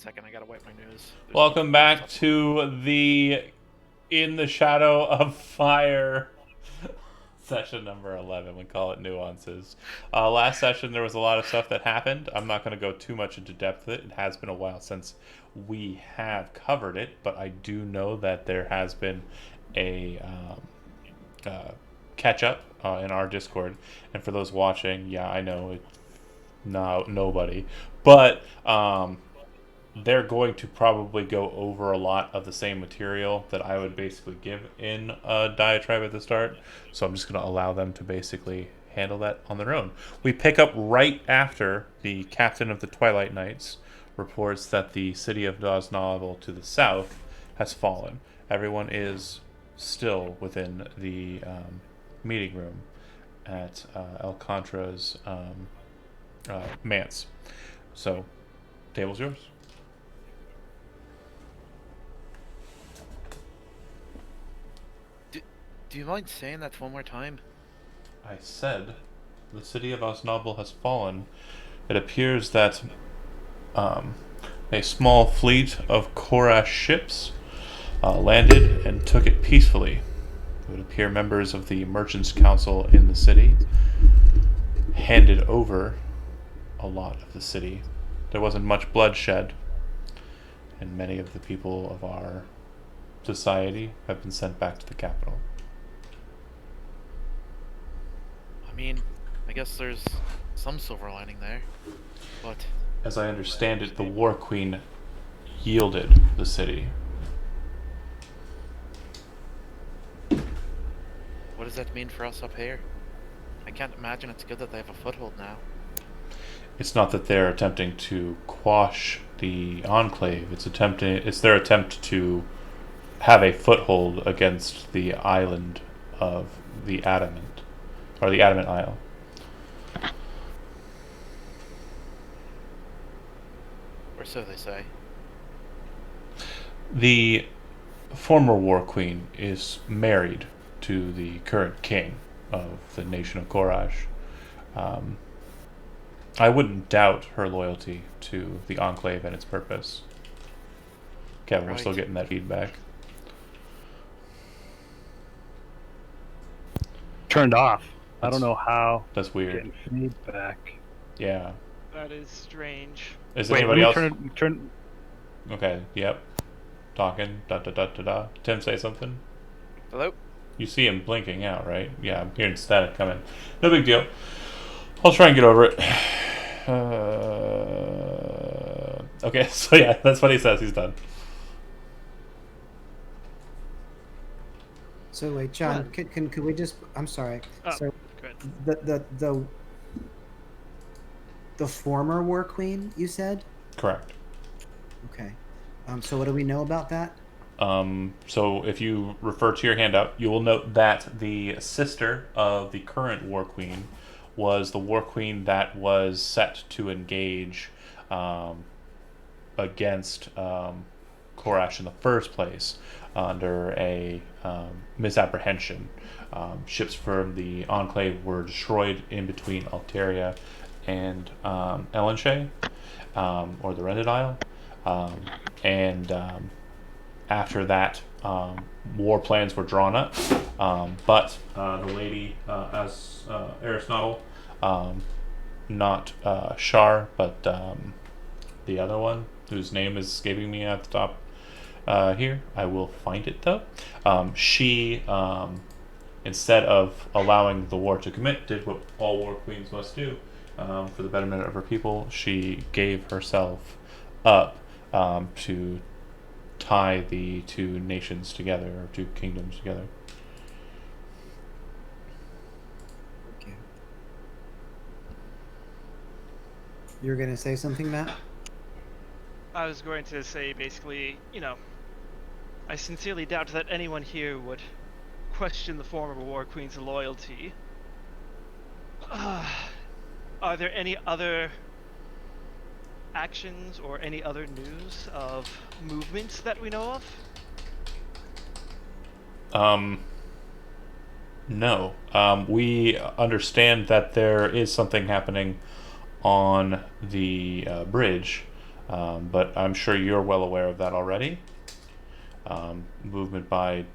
second, I gotta wipe my nose. Welcome back to the In the Shadow of Fire session number 11. We call it Nuances. Last session, there was a lot of stuff that happened. I'm not going to go too much into depth with it. It has been a while since we have covered it, but I do know that there has been a catch up in our Discord. And for those watching, yeah, I know it's nobody. But they're going to probably go over a lot of the same material that I would basically give in a diatribe at the start. So I'm just going to allow them to basically handle that on their own. We pick up right after the captain of the Twilight Knights reports that the city of Doznavel to the south has fallen. Everyone is still within the meeting room at Alcantra's manse. So, table's yours. Do you mind saying that one more time? I said the city of Osnobel has fallen. It appears that um, a small fleet of Korash ships landed and took it peacefully. It would appear members of the Merchants' Council in the city handed over a lot of the city. There wasn't much bloodshed, and many of the people of our society have been sent back to the capital. I mean, I guess there's some silver lining there, but As I understand it, the War Queen yielded the city. what does that mean for us up here? I can't imagine it's good that they have a foothold now. It's not that they're attempting to quash the enclave. It's their attempt to have a foothold against the island of the Adamant, or the Adamant Isle. Or so they say. The former War Queen is married to the current king of the nation of Korash. Um, I wouldn't doubt her loyalty to the Enclave and its purpose. Kevin, we're still Right. getting that feedback. Turned off. I don't That's know how. that's weird. Getting feedback. Yeah. That is strange. Is Wait, let anybody me else? turn. Okay. Yep. Talking. Da da da da da. Tim, say something. Hello? You see him blinking out, right? Yeah, I'm hearing static coming. No big deal. I'll try and get over it. Okay, so yeah, that's what he says. He's done. So wait, John, could we just? I'm sorry. Oh, So good. the former War Queen, you said? Correct. Okay. So what do we know about that? So if you refer to your handout, you will note that the sister of the current War Queen was the War Queen that was set to engage against Korash in the first place under a misapprehension. Ships from the Enclave were destroyed in between Alteria and Ellenshay, or the Rended Isle. And after that, war plans were drawn up. But the lady, as Aristotle, not Shar, but the other one, whose name is escaping me at the top here. I will find it though. She, instead of allowing the war to commit, did what all war queens must do for the betterment of her people. She gave herself up to tie the two nations together, or two kingdoms together. Okay. You're gonna say something, Matt? I was going to say basically, I sincerely doubt that anyone here would question the former War Queen's loyalty. Are there any other actions or any other news of movements that we know of? No. We understand that there is something happening on the bridge But I'm sure you're well aware of that already. Movement by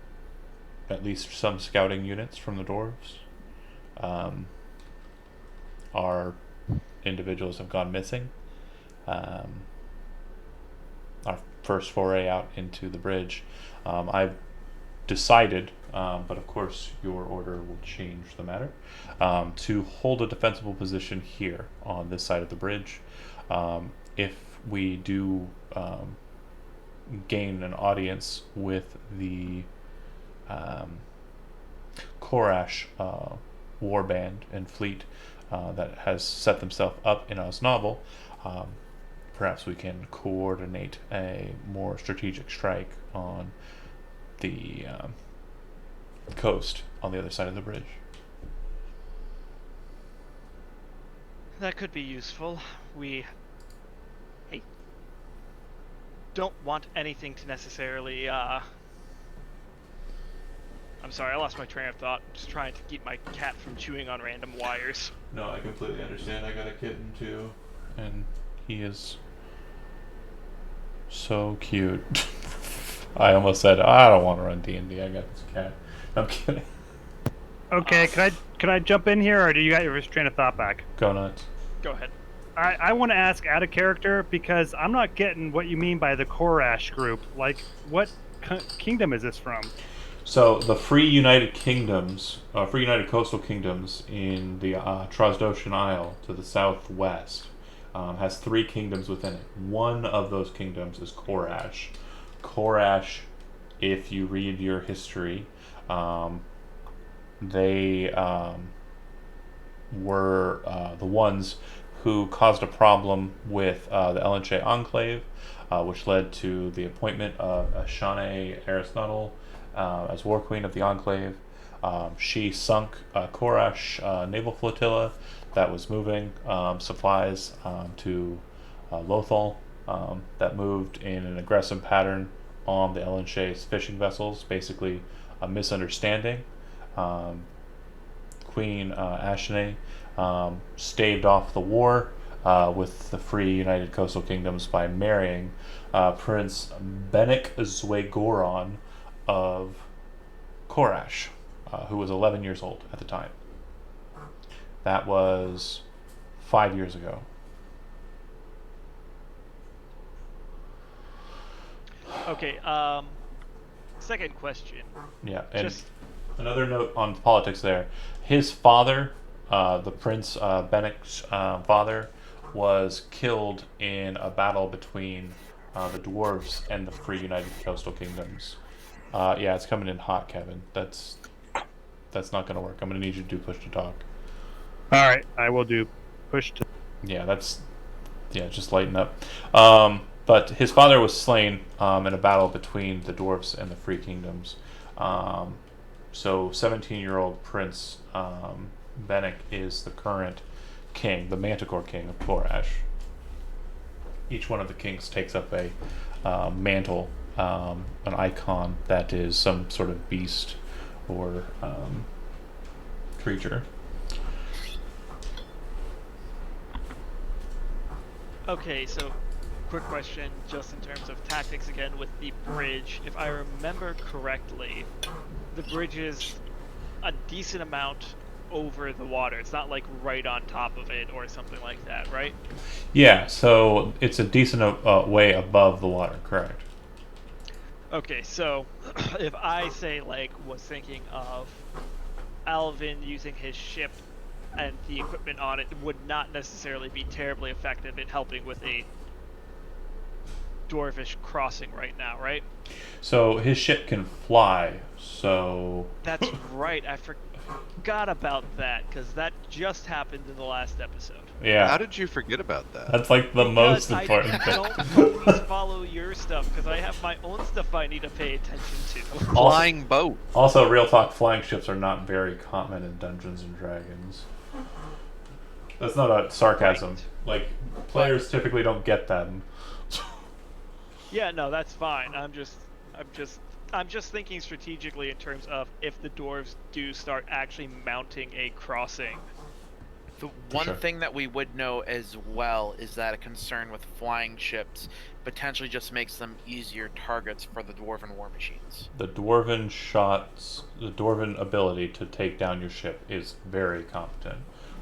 at least some scouting units from the dwarves. Our individuals have gone missing. Our first foray out into the bridge. I've decided, but of course your order will change the matter, to hold a defensible position here on this side of the bridge. If we do gain an audience with the Korash warband and fleet that has set themselves up in Osnovel, perhaps we can coordinate a more strategic strike on the coast on the other side of the bridge. That could be useful. I don't want anything to necessarily, I'm sorry, I lost my train of thought. Just trying to keep my cat from chewing on random wires. No, I completely understand. I got a kitten too, and he is so cute. I almost said I don't want to run D&D. I got this cat. I'm kidding. Okay, can I jump in here, or do you got your train of thought back? Go nuts. Go ahead. I want to ask out of character because I'm not getting what you mean by the Korash group. Like, what kingdom is this from? So the Free United Kingdoms, Free United Coastal Kingdoms in the Trosdoshan Isle to the southwest, has 3 kingdoms within it. One of those kingdoms is Korash. Korash, if you read your history, they were the ones who caused a problem with the Elanche Enclave, which led to the appointment of Ashane Aristotle as War Queen of the Enclave. She sunk Korash naval flotilla that was moving supplies to Lothal, that moved in an aggressive pattern on the Elanche's fishing vessels, basically a misunderstanding. Queen Ashane staved off the war with the Free United Coastal Kingdoms by marrying Prince Benik Zwegoron of Korash, who was 11 years old at the time. That was 5 years ago. Okay, second question. Yeah, and Just another note on politics there. His father, the Prince Benik's father, was killed in a battle between the dwarves and the Free United Coastal Kingdoms. Yeah, it's coming in hot, Kevin. That's not going to work. I'm going to need you to do push to talk. All right, I will do push to. Yeah, just lighten up. But his father was slain in a battle between the dwarves and the Free Kingdoms. So 17-year-old Prince Benik is the current king, the Manticore King of Korash. Each one of the kings takes up a mantle, an icon that is some sort of beast or creature. Okay, so quick question, just in terms of tactics again with the bridge. If I remember correctly, the bridge is a decent amount over the water. It's not like right on top of it or something like that, right? Yeah, so it's a decent way above the water, correct? Okay, so if I say was thinking of Alvin using his ship and the equipment on it would not necessarily be terribly effective in helping with a dwarvish crossing right now, right? So his ship can fly, so... That's right, I forgot about that, because that just happened in the last episode. Yeah. How did you forget about that? That's like the most important I thing. don't always follow your stuff, because I have my own stuff I need to pay attention to. Flying boat. Also, real talk, flying ships are not very common in Dungeons and Dragons. That's not a sarcasm. Right. Like, players typically don't get them. Yeah, no, that's fine. I'm just thinking strategically in terms of if the dwarves do start actually mounting a crossing, The For one sure. thing that we would know as well is that a concern with flying ships potentially just makes them easier targets for the dwarven war machines. The dwarven shots, the dwarven ability to take down your ship is very competent.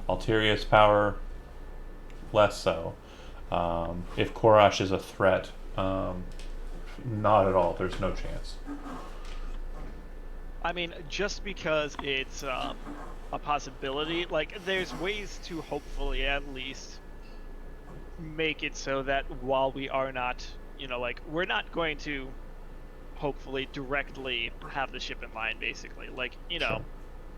Alteria's power, less so. If Korash is a threat, not at all. There's no chance. I mean, just because it's a possibility, like, there's ways to hopefully at least make it so that while we are not, like, we're not going to hopefully directly have the ship in line, basically. Like, Sure.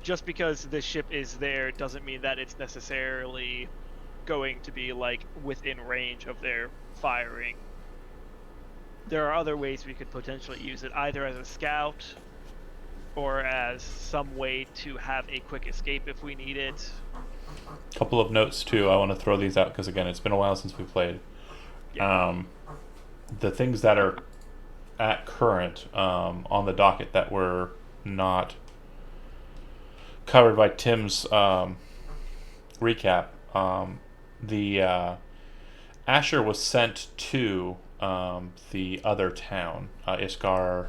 just because the ship is there doesn't mean that it's necessarily going to be, like, within range of their firing. There are other ways we could potentially use it, either as a scout or as some way to have a quick escape if we need it. Couple of notes too. I want to throw these out because again, it's been a while since we played. Yeah. The things that are at current on the docket that were not covered by Tim's recap. The Asher was sent to the other town, Iskar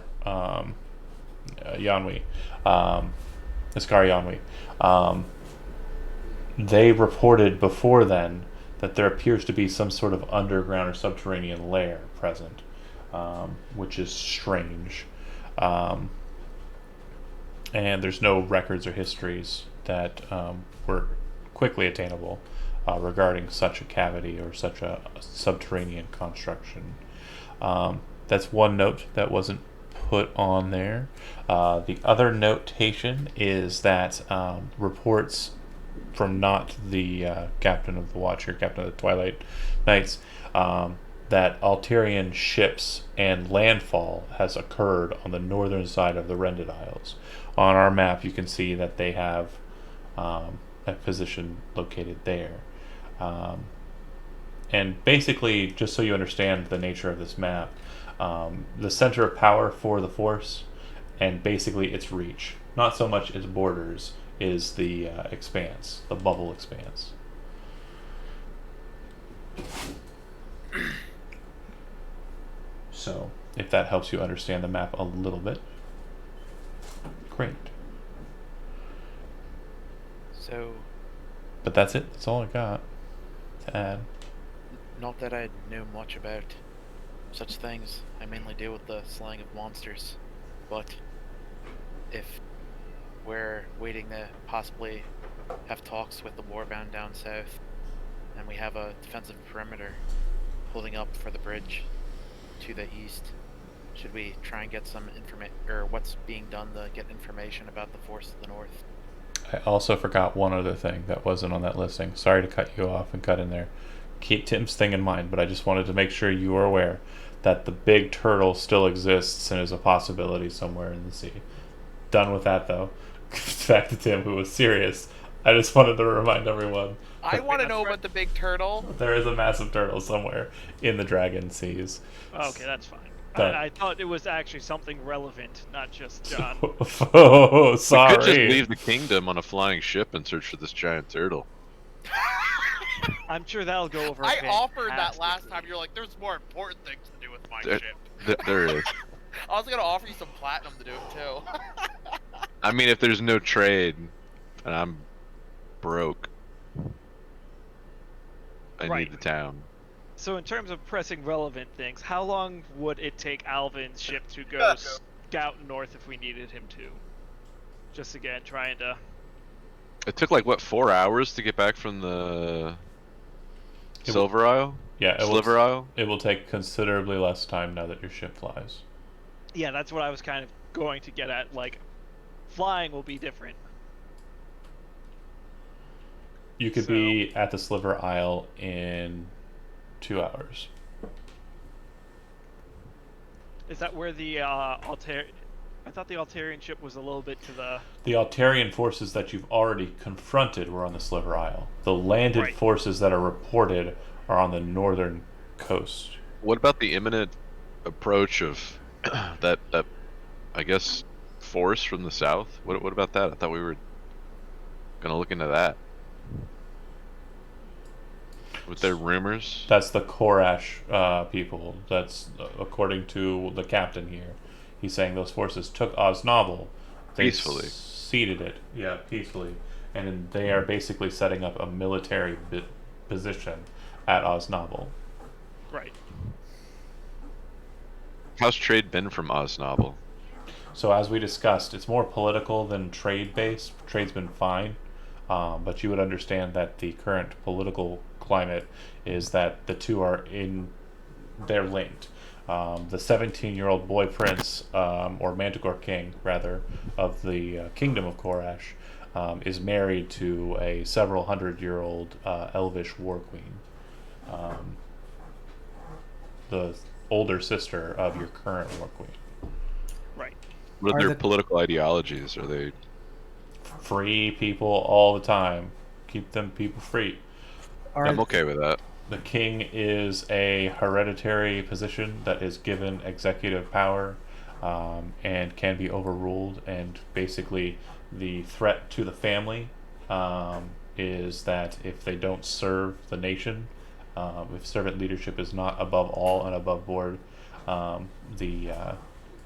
Yanwi. Iskar Yanwi. They reported before then that there appears to be some sort of underground or subterranean lair present, which is strange. And there's no records or histories that were quickly attainable regarding such a cavity or such a subterranean construction. That's one note that wasn't put on there. The other notation is that reports from not the captain of the watch or captain of the Twilight Knights, that Alterian ships and landfall has occurred on the northern side of the Rended Isles. On our map, you can see that they have a position located there. And basically, just so you understand the nature of this map, the center of power for the Force and basically its reach, not so much its borders, is the expanse, the bubble expanse. So, if that helps you understand the map a little bit, great. So, But that's it. That's all I got to add. not that I know much about such things. I mainly deal with the slaying of monsters. But if we're waiting to possibly have talks with the warband down south, and we have a defensive perimeter holding up for the bridge to the east, should we try and get some information, or what's being done to get information about the force to the north? I also forgot one other thing that wasn't on that listing. Sorry to cut you off and cut in there. Keep Tim's thing in mind, but I just wanted to make sure you were aware that the big turtle still exists and is a possibility somewhere in the sea. Done with that, though. Back to Tim, who was serious. I just wanted to remind everyone I want to know about the big turtle. there is a massive turtle somewhere in the Dragon Seas. Okay, that's fine. Done. I thought it was actually something relevant, not just John. Oh, We sorry. could just leave the kingdom on a flying ship and search for this giant turtle. I'm sure that'll go over. I offered that last fantastically. time. You're like, there's more important things to do with my There- ship. There is. I was gonna offer you some platinum to do it too. I mean, if there's no trade, and I'm broke, I Right. need the town. So in terms of pressing relevant things, how long would it take Alvin's ship to go scout north if we needed him to? Just again, trying to... It took like what 4 hours to get back from the It Silver Isle, Yeah, it Sliver will, Isle. it will take considerably less time now that your ship flies. Yeah, that's what I was kind of going to get at. Like, flying will be different. You could be at the Sliver Isle in 2 hours. Is that where the Alter... I thought the Altarian ship was a little bit to the... The Altarian forces that you've already confronted were on the Sliver Isle. The landed Right. forces that are reported are on the northern coast. What about the imminent approach of that I guess force from the south? What about that? I thought we were gonna look into that. with their rumors. That's the Korash people. That's according to the captain here. He's saying those forces took Oznobel. They Peacefully. ceded it, yeah, peacefully, and they are basically setting up a military position at Oznobel. Right. How's trade been from Oznobel? So as we discussed, it's more political than trade-based. Trade's been fine, but you would understand that the current political climate is that the two are they're linked. The 17-year-old boy prince, or Manticore king, rather, of the kingdom of Korash, is married to a several hundred-year-old elvish war queen. The older sister of your current war queen. Right. What are Are their the- political ideologies? Are they Free people all the time. Keep them people free. Are I'm okay with that. The king is a hereditary position that is given executive power, and can be overruled. And basically, the threat to the family is that if they don't serve the nation, if servant leadership is not above all and above board, the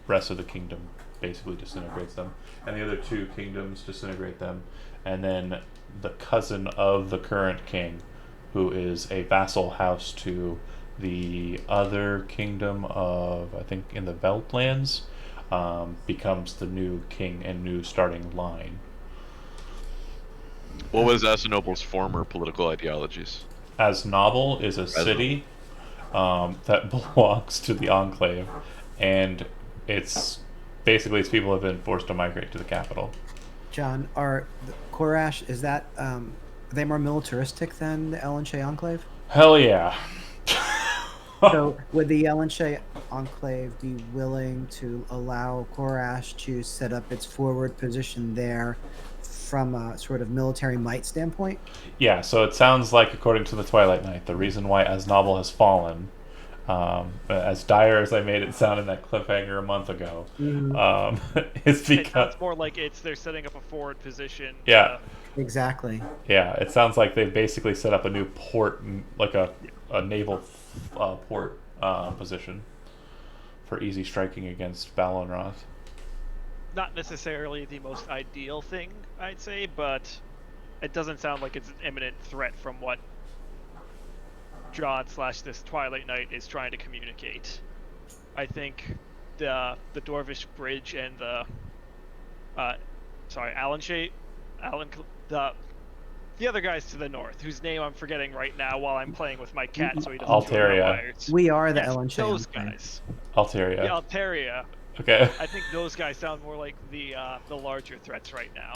rest of the kingdom basically disintegrates them, and the other two kingdoms disintegrate them, and then the cousin of the current king, who is a vassal house to the other kingdom of, I think, in the Veltlands, becomes the new king and new starting line. What was Asinoble's former political ideologies? Asnobel is a city that belongs to the Enclave, and it's basically its people have been forced to migrate to the capital. John, are the Korash, is that are they more militaristic than the Ellen Shea Enclave? Hell yeah. So would the Ellen Shea Enclave be willing to allow Korash to set up its forward position there from a sort of military might standpoint? Yeah, so it sounds like, according to the Twilight Knight, the reason why Asnobel has fallen, as dire as I made it sound in that cliffhanger a month ago, is It because sounds more like they're setting up a forward position. Yeah. Exactly. it sounds like they basically set up a new port, like a naval port position for easy striking against Balonroth. Not necessarily the most ideal thing, I'd say, but it doesn't sound like it's an imminent threat from what John / this Twilight Knight is trying to communicate. I think the Dorvish Bridge and the the other guys to the north, whose name I'm forgetting right now while I'm playing with my cat, so he doesn't chew on my Altaria. wires. We are the Yes, Ellen Shea those Enclave. guys. Altaria. The Altaria. Okay. I think those guys sound more like the larger threats right now.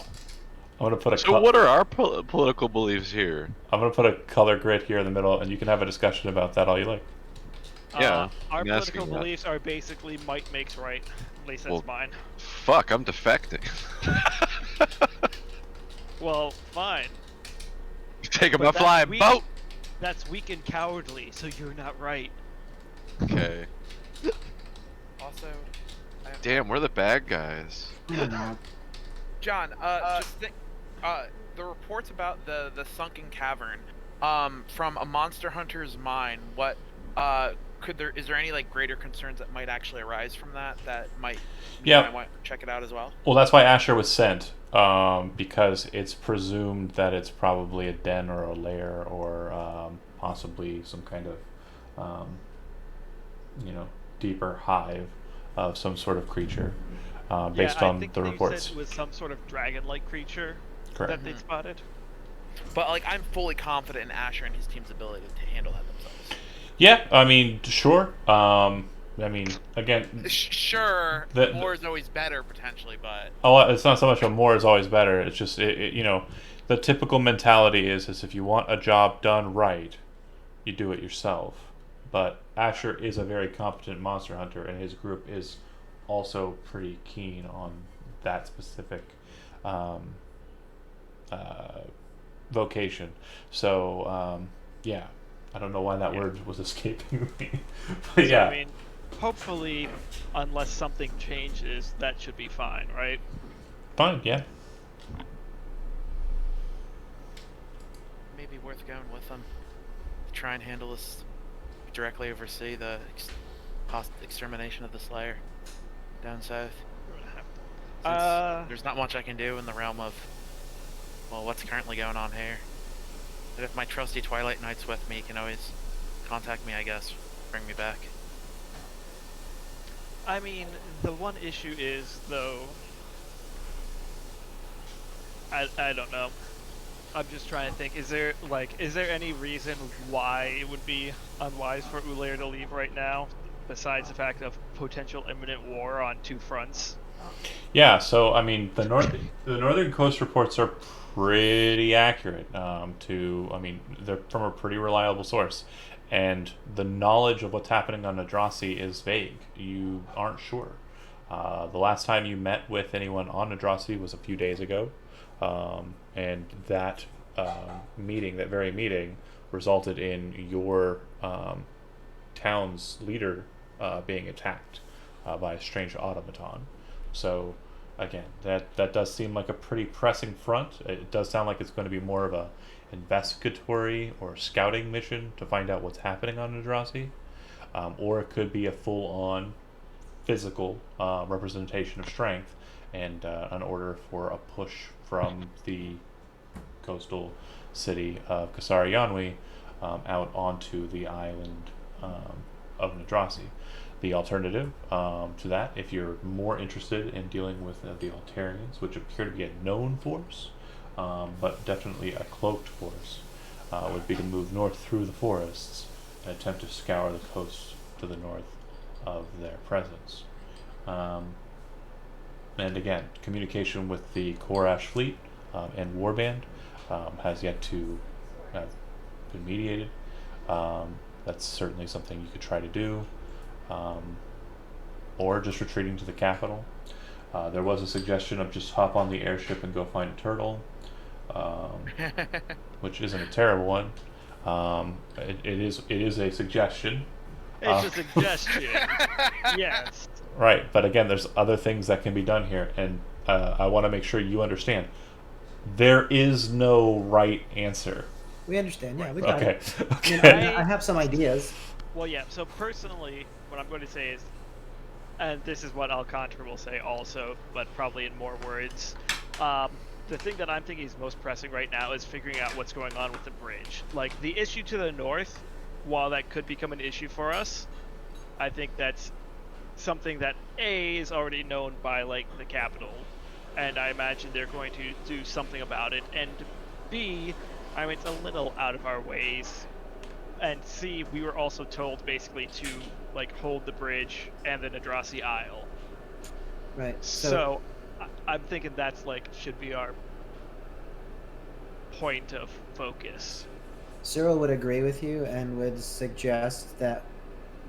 I'm gonna put a So what are our political beliefs here? I'm gonna put a color grid here in the middle, and you can have a discussion about that all you like. Yeah, Our I'm asking political that. beliefs are basically might makes right. At least that's Well- mine. Fuck, I'm defecting. Well, fine. Taking But my that's flying weak. boat. That's weak and cowardly, so you're not right. Okay. Also, Damn, we're the bad guys. John, the reports about the sunken cavern, from a monster hunter's mind, what, is there any like greater concerns that might actually arise from that might mean Yeah. I want to check it out as well? Well, that's why Asher was sent, because it's presumed that it's probably a den or a lair or possibly some kind of, deeper hive of some sort of creature, based I on think the they reports. said it was some sort of dragon-like creature Correct. that they'd spotted. But like, I'm fully confident in Asher and his team's ability to handle that themselves. Yeah, I mean, sure. Again, Sure, The- more is always better potentially, but it's not so much a more is always better. It's just the typical mentality is if you want a job done right, you do it yourself. But Asher is a very competent monster hunter, and his group is also pretty keen on that specific vocation. So yeah, I don't know why that word was escaping me, but So, yeah. I mean, hopefully, unless something changes, that should be fine, right? Fine, yeah. maybe worth going with them. try and handle this, directly oversee the extermination of the Slayer down south. We're gonna have to- Since there's not much I can do in the realm of, well, what's currently going on here. But if my trusty Twilight Knight's with me, you can always contact me, I guess. Bring me back. I mean, the one issue is, though, I don't know. I'm just trying to think. Is there any reason why it would be unwise for Ulair to leave right now, besides the fact of potential imminent war on two fronts? Yeah, so I mean, the northern coast reports are pretty accurate. They're from a pretty reliable source, and the knowledge of what's happening on Nadrasi is vague. You aren't sure. The last time you met with anyone on Nadrasi was a few days ago, and that that very meeting, resulted in your town's leader being attacked by a strange automaton. So, again, that does seem like a pretty pressing front. It does sound like it's going to be more of a investigatory or scouting mission to find out what's happening on Nadrasi, or it could be a full-on physical representation of strength and an order for a push from the coastal city of Kasari Yanwi out onto the island of Nadrasi. The alternative to that, if you're more interested in dealing with the Altarians, which appear to be a known force, but definitely a cloaked force, would be to move north through the forests and attempt to scour the coast to the north of their presence. And again, communication with the Korash fleet and warband has yet to have been mediated. That's certainly something you could try to do. Or just retreating to the capital. There was a suggestion of just hop on the airship and go find a turtle, which isn't a terrible one. It is a suggestion. It's a suggestion. Yes. Right, but again, there's other things that can be done here, and I want to make sure you understand. There is no right answer. We understand. Yeah, we got Okay. it. Okay. I have some ideas. Well, yeah. So personally, what I'm going to say is, and this is what Alcantara will say also, but probably in more words. The thing that I'm thinking is most pressing right now is figuring out what's going on with the bridge. Like, the issue to the north, while that could become an issue for us, I think that's something that A is already known by, like, the capital, and I imagine they're going to do something about it, and B, I mean, it's a little out of our ways, and C, we were also told basically to, like, hold the bridge and the Nadrasi Isle. Right. So I'm thinking that's, like, should be our point of focus. Cyril would agree with you and would suggest that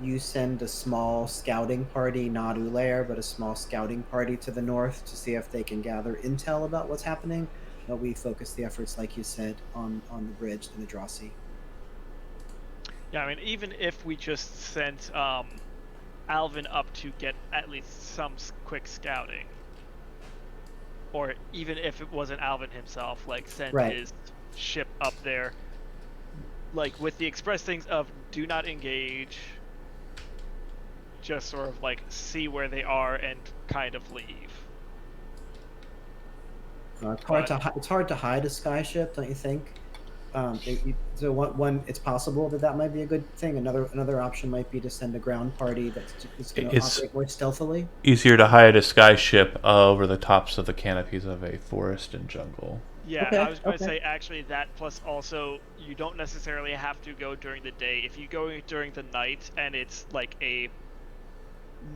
you send a small scouting party, not Ulair, but a small scouting party to the north to see if they can gather intel about what's happening. But we focus the efforts, like you said, on the bridge, the Nadrasi. Yeah, I mean, even if we just sent Alvin up to get at least some quick scouting, or even if it wasn't Alvin himself, like, send Right. his ship up there, like, with the express things of do not engage, just sort of, like, see where they are and kind of leave. It's hard to hide a skyship, don't you think? It's possible that might be a good thing. Another option might be to send a ground party that's going to operate more stealthily. Easier to hide a skyship over the tops of the canopies of a forest and jungle. Yeah, Okay, I was going to okay. say, actually, that plus also, you don't necessarily have to go during the day. If you go during the night and it's like a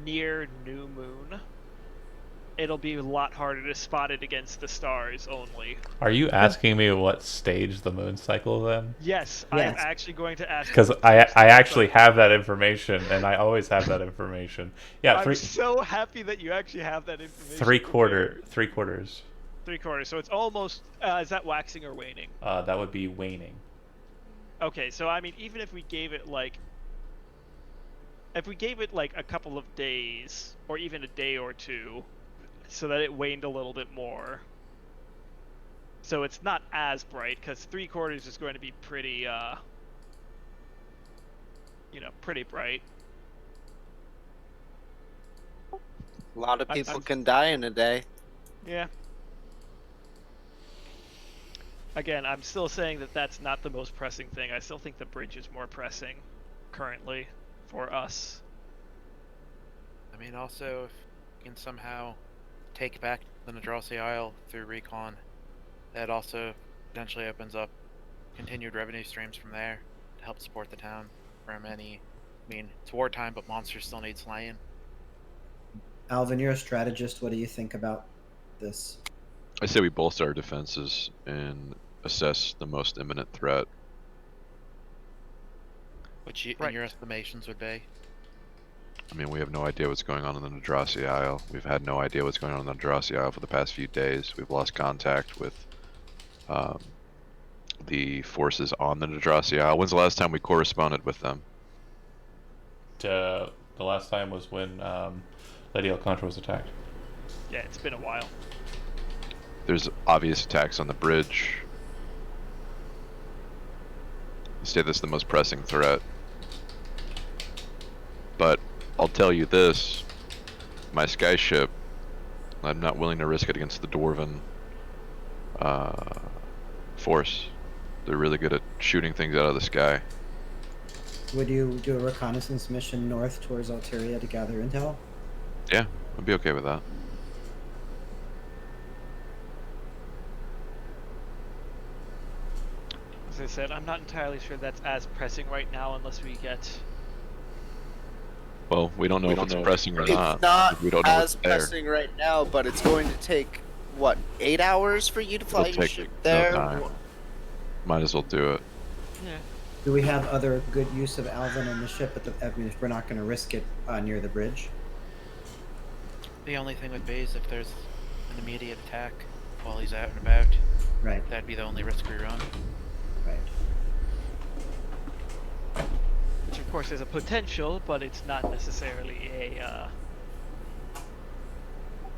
near new moon, it'll be a lot harder to spot it against the stars only. Are you asking me what stage the moon cycle is in? Yes, I am Yes. actually going to ask. Because I actually have that information, and I always have that information. Yeah, I'm so happy that you actually have that information. three prepared. quarters. 3/4. So it's almost. Is that waxing or waning? That would be waning. Okay, so I mean, even if we gave it like. If we gave it like a couple of days, or even a day or two, so that it waned a little bit more. So it's not as bright, because 3/4 is going to be pretty pretty bright. A lot of I'm- people I'm- can die in a day. Yeah. Again, I'm still saying that that's not the most pressing thing. I still think the bridge is more pressing currently for us. I mean, also, if you can somehow take back the Nadrasi Isle through recon, that also potentially opens up continued revenue streams from there to help support the town from any. I mean, it's wartime, but monsters still need slaying. Alvin, you're a strategist. What do you think about this? I say we bolster our defenses and assess the most imminent threat. Which, in Right. your estimations, would be? I mean, we have no idea what's going on in the Nadrasi Isle. We've had no idea what's going on in the Nadrasi Isle for the past few days. We've lost contact with the forces on the Nadrasi Isle. When's the last time we corresponded with them? The last time was when Lady Alcantara was attacked. Yeah, it's been a while. There's obvious attacks on the bridge. I say that's the most pressing threat. But I'll tell you this, my skyship, I'm not willing to risk it against the Dwarven force. They're really good at shooting things out of the sky. Would you do a reconnaissance mission north towards Alteria to gather intel? Yeah, I'd be okay with that. As I said, I'm not entirely sure that's as pressing right now unless we get... Well, we don't know if it's pressing or not. It's not We don't know as what's there. pressing right now, but it's going to take, what, 8 hours for you to fly It'll your take ship no there? time. Might as well do it. Yeah. Do we have other good use of Alvin and the ship? I mean, if we're not going to risk it near the bridge. The only thing would be is if there's an immediate attack while he's out and about. Right. That'd be the only risk we run. Right. Which of course is a potential, but it's not necessarily a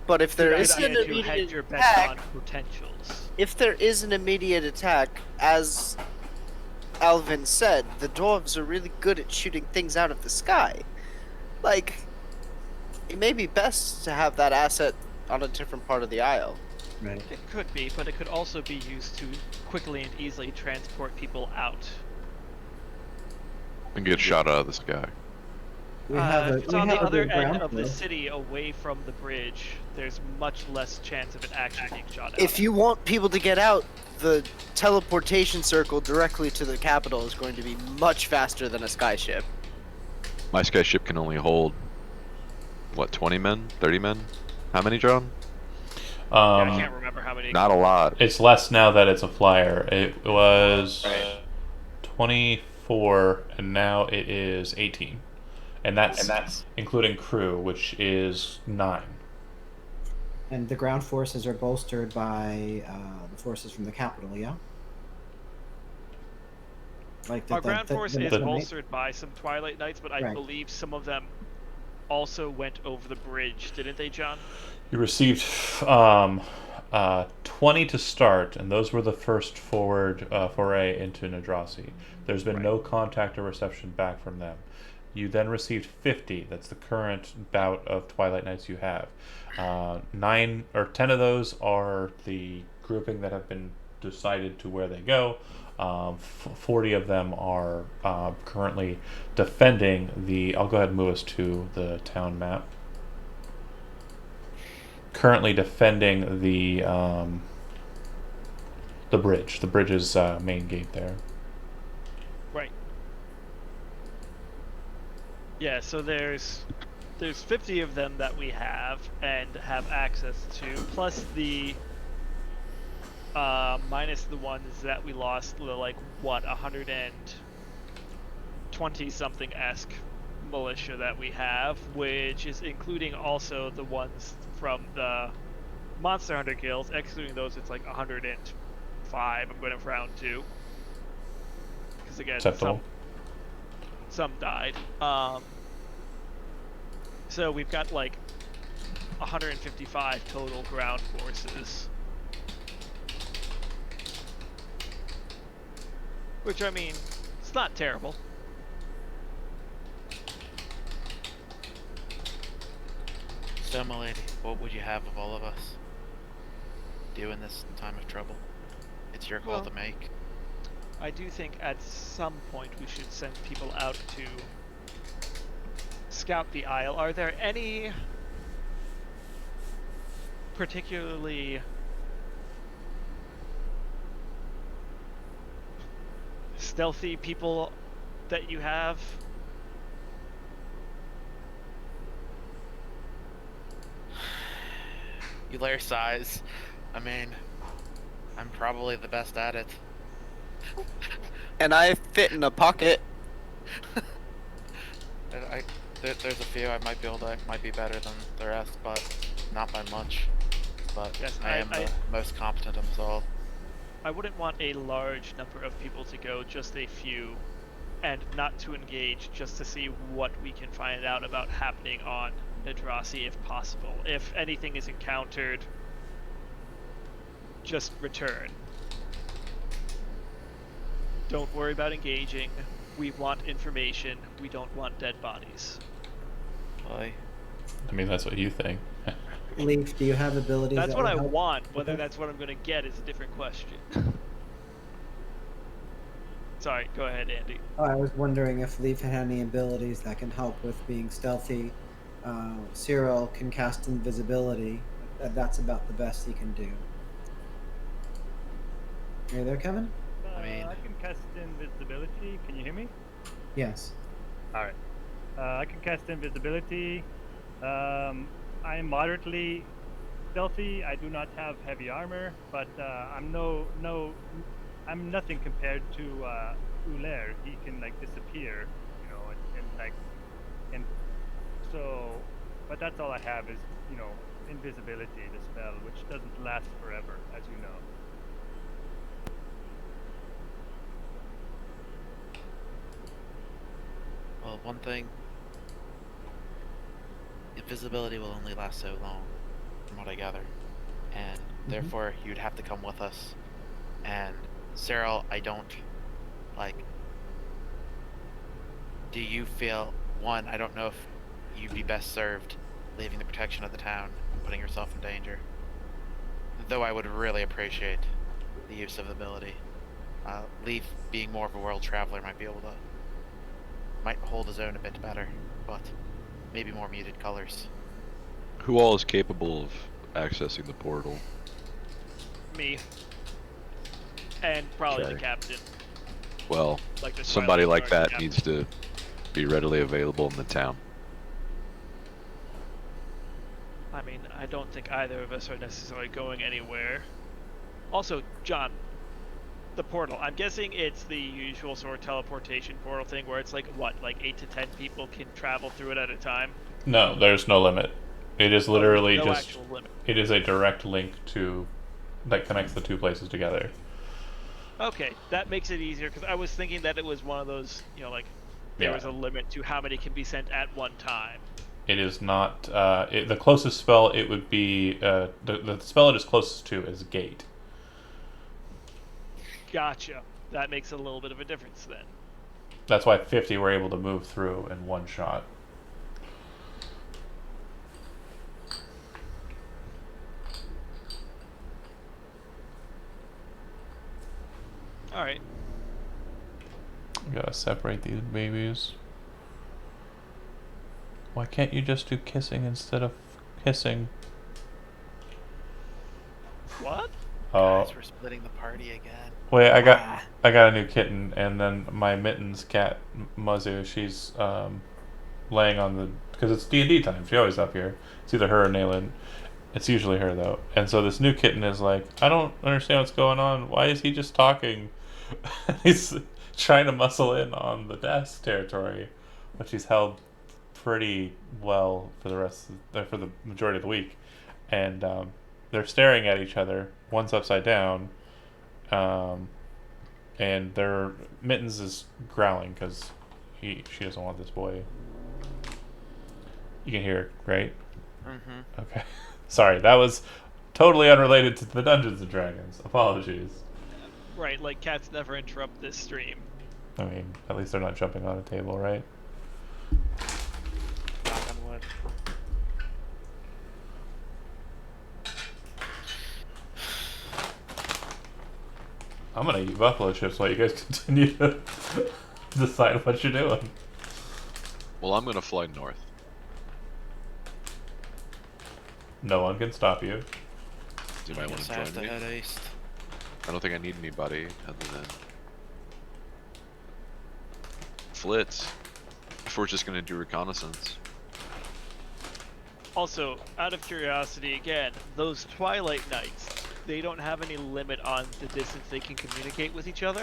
But if there good is an idea to hedge immediate your bets attack, on potentials. if there is an immediate attack, as Alvin said, the dwarves are really good at shooting things out of the sky. Like, it may be best to have that asset on a different part of the isle. Right. It could be, but it could also be used to quickly and easily transport people out. And get shot out of the sky. We have a, if it's we on the have a other good end ground of the flow. city, away from the bridge, there's much less chance of it actually being shot out. If you want people to get out, the teleportation circle directly to the capital is going to be much faster than a skyship. My skyship can only hold, what, 20 men? 30 men? How many, John? Yeah, I can't remember how many. Not a lot. It's less now that it's a flyer. It was 24, and now it is 18, and that's including crew, which is 9. And the ground forces are bolstered by the forces from the capital, yeah? Like Our ground force is the- bolstered by some Twilight Knights, but I Right. believe some of them also went over the bridge, didn't they, John? You received 20 to start, and those were the first forward foray into Nadrasi. There's been no contact or reception back from them. You then received 50. That's the current bout of Twilight Knights you have. 9 or 10 of those are the grouping that have been decided to where they go. 40 of them are currently defending the. I'll go ahead and move us to the town map. Currently defending the bridge. The bridge's main gate there. Right. Yeah, so there's 50 of them that we have and have access to, plus the minus the ones that we lost, like what, 120 something esque militia that we have, which is including also the ones from the Monster Hunter Guilds. Excluding those, it's like 105. I'm going to round to, because again, Acceptable. some died. So we've got like 155 total ground forces. Which, I mean, it's not terrible. So, milady, what would you have of all of us? Do in this time of trouble? It's your call Well, to make. I do think at some point we should send people out to scout the Isle. Are there any particularly stealthy people that you have? You layer size. I mean, I'm probably the best at it. And I fit in a pocket. There's a few I might might be better than the rest, but not by much. But Yes, I am the most competent of us all. I wouldn't want a large number of people to go, just a few, and not to engage, just to see what we can find out about happening on Nadrasi if possible. If anything is encountered, just return. Don't worry about engaging. We want information. We don't want dead bodies. Aye. I mean, that's what you think. Leaf, do you have abilities? That's that what would I help? want. Whether Okay. that's what I'm going to get is a different question. Sorry, go ahead, Andy. Oh, I was wondering if Leaf had any abilities that can help with being stealthy. Cyril can cast invisibility. That's about the best he can do. Are you there, Kevin? I mean- I can cast invisibility. Can you hear me? Yes. All right. I can cast invisibility. I'm moderately stealthy. I do not have heavy armor, but I'm I'm nothing compared to Uller. He can like disappear, you know, and so, but that's all I have is invisibility, the spell, which doesn't last forever, as you know. Well, one thing. Invisibility will only last so long, from what I gather. And therefore, you'd have to come with us. And, Cyril, I don't, like... Do you feel... One, I don't know if you'd be best served leaving the protection of the town and putting yourself in danger. Though I would really appreciate the use of ability. Leaf, being more of a world traveler, might be able to... Might hold his own a bit better, but maybe more muted colors. Who all is capable of accessing the portal? Me. And probably the Okay. captain. Well, Like the somebody Twilight like Guard that captain. needs to be readily available in the town. I mean, I don't think either of us are necessarily going anywhere. Also, John, the portal. I'm guessing it's the usual sort of teleportation portal thing where it's like, what, like 8 to 10 people can travel through it at a time? No, there's no limit. It is Oh, there's literally no just. actual limit. It is a direct link to that connects the two places together. Okay, that makes it easier because I was thinking that it was one of those, like there Yeah. was a limit to how many can be sent at one time. It is not. The closest spell it would be the spell it is closest to is Gate. Gotcha. That makes a little bit of a difference then. That's why 50 were able to move through in one shot. All right. Gotta separate these babies. Why can't you just do kissing instead of hissing? What? Oh, Guys, we're splitting the party again. wait! I got a new kitten, and then my Mittens cat Muzu. She's laying on the because it's D&D time. She's always up here. It's either her or Nayland. It's usually her though. And so this new kitten is like, I don't understand what's going on. Why is he just talking? He's trying to muscle in on the desk territory, which he's held pretty well for for the majority of the week. And they're staring at each other. One's upside down, and their Mittens is growling because she doesn't want this boy. You can hear it, right? Mm-hmm. Okay. Sorry, that was totally unrelated to the Dungeons and Dragons. Apologies. Right, like cats never interrupt this stream. I mean, at least they're not jumping on a table, right? Knock on wood. I'm gonna eat buffalo chips while you guys continue to decide what you're doing. Well, I'm gonna fly north. No one can stop you. You I might want guess to I have join to me. head east. I don't think I need anybody other than Flitz. If we're just gonna do reconnaissance. Also, out of curiosity, again, those Twilight Knights, they don't have any limit on the distance they can communicate with each other?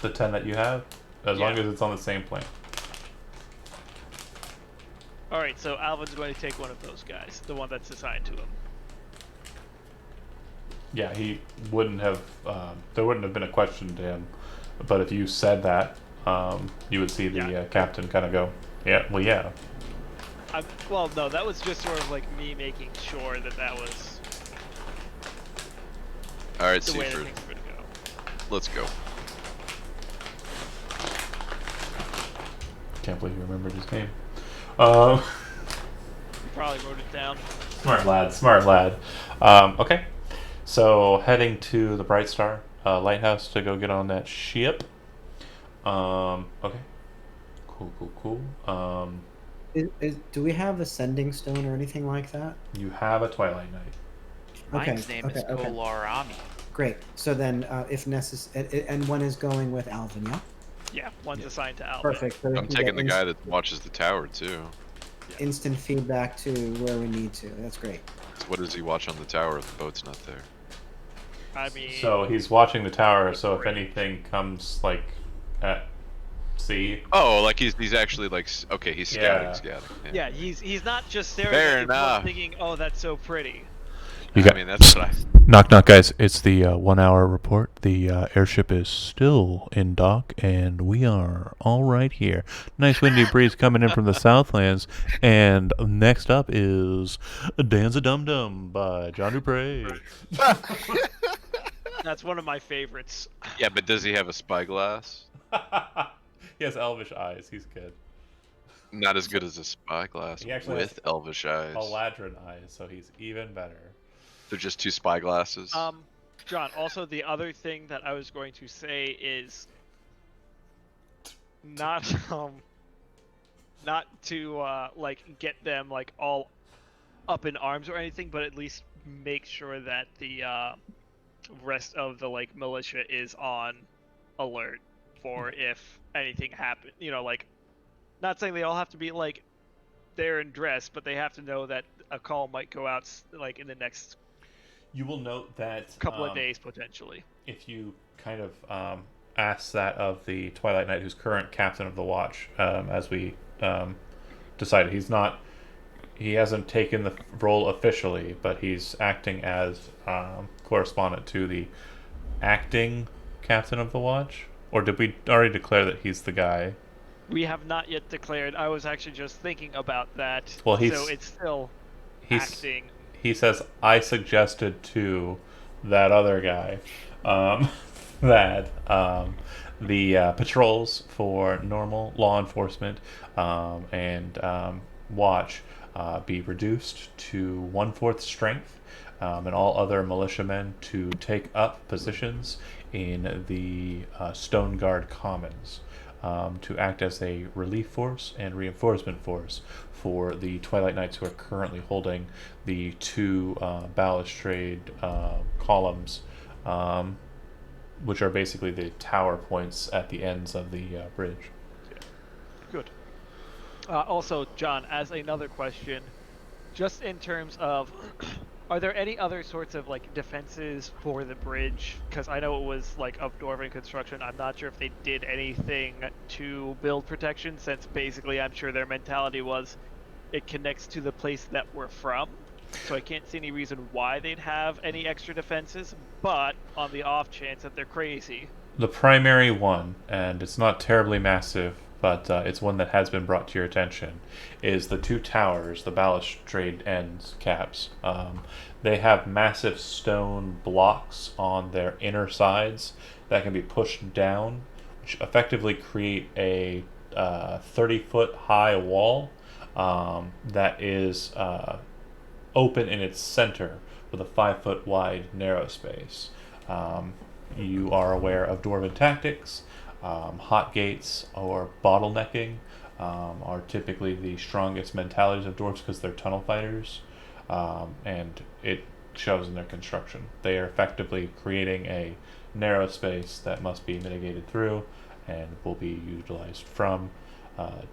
The 10 that you have, as long Yeah. as it's on the same plane. Alright, so Alvin's going to take one of those guys, the one that's assigned to him. Yeah, he wouldn't have. There wouldn't have been a question to him. But if you said that, you would see the Yeah. captain kind of go, "Yeah, well, yeah." Well, no, that was just sort of like me making sure that that was Alright, the way that Seaford, things were going to go. let's go. Can't believe you remembered his name. You probably wrote it down. Smart lad, smart lad. Okay, so heading to the Bright Star lighthouse to go get on that ship. Okay, cool. Do we have a sending stone or anything like that? You have a Twilight Knight. Mine's name is okay. Kolarami. Great. So then, if necessary, and one is going with Alvin, yeah? Yeah, one's assigned to Alvin. Perfect. So we I'm can taking get the guy that watches the tower too. instant feedback to where we need to. That's great. So what does he watch on the tower if the boat's not there? I mean, So he's watching the tower. So if Great. anything comes like at sea, Oh, like he's actually like okay, he's Yeah. scouting. yeah, he's not just staring Fair at your boat enough. thinking, "Oh, that's so pretty." You I got- mean, that's what I. Knock, knock, guys. It's the 1 hour report. The airship is still in dock, and we are all right here. Nice windy breeze coming in from the Southlands. And next up is Dan's a Dum Dum by John Dupre. That's one of my favorites. Yeah, but does he have a spyglass? He has elvish eyes. He's good. Not as good as a spyglass He actually with has elvish eyes. Eladrin eyes, so he's even better. They're just two spyglasses. John, also the other thing that I was going to say is not not to like get them like all up in arms or anything, but at least make sure that the rest of the like militia is on alert for if anything happens. You know, like not saying they all have to be like there in dress, but they have to know that a call might go out like in the next You will note that couple of days potentially. if you kind of ask that of the Twilight Knight, who's current captain of the watch, as we decided, he hasn't taken the role officially, but he's acting as correspondent to the acting captain of the watch. Or did we already declare that he's the guy? We have not yet declared. I was actually just thinking about that. Well, so it's still acting. He says, I suggested to that other guy that the patrols for normal law enforcement and watch be reduced to 1/4 strength, and all other militiamen to take up positions in the Stone Guard Commons. To act as a relief force and reinforcement force for the Twilight Knights who are currently holding the two balustrade columns, which are basically the tower points at the ends of the bridge. Good. Also, John, as another question, just in terms of, are there any other sorts of like defenses for the bridge? Because I know it was like of Dwarven construction. I'm not sure if they did anything to build protection, since basically I'm sure their mentality was it connects to the place that we're from. So I can't see any reason why they'd have any extra defenses. But on the off chance that they're crazy, The primary one, and it's not terribly massive, but it's one that has been brought to your attention, is the two towers, the balustrade ends caps. They have massive stone blocks on their inner sides that can be pushed down, which effectively create a 30-foot high wall that is open in its center with a 5-foot wide narrow space. you are aware of dwarven tactics. Hot gates or bottlenecking are typically the strongest mentalities of dwarves because they're tunnel fighters, and it shows in their construction. They are effectively creating a narrow space that must be mitigated through and will be utilized from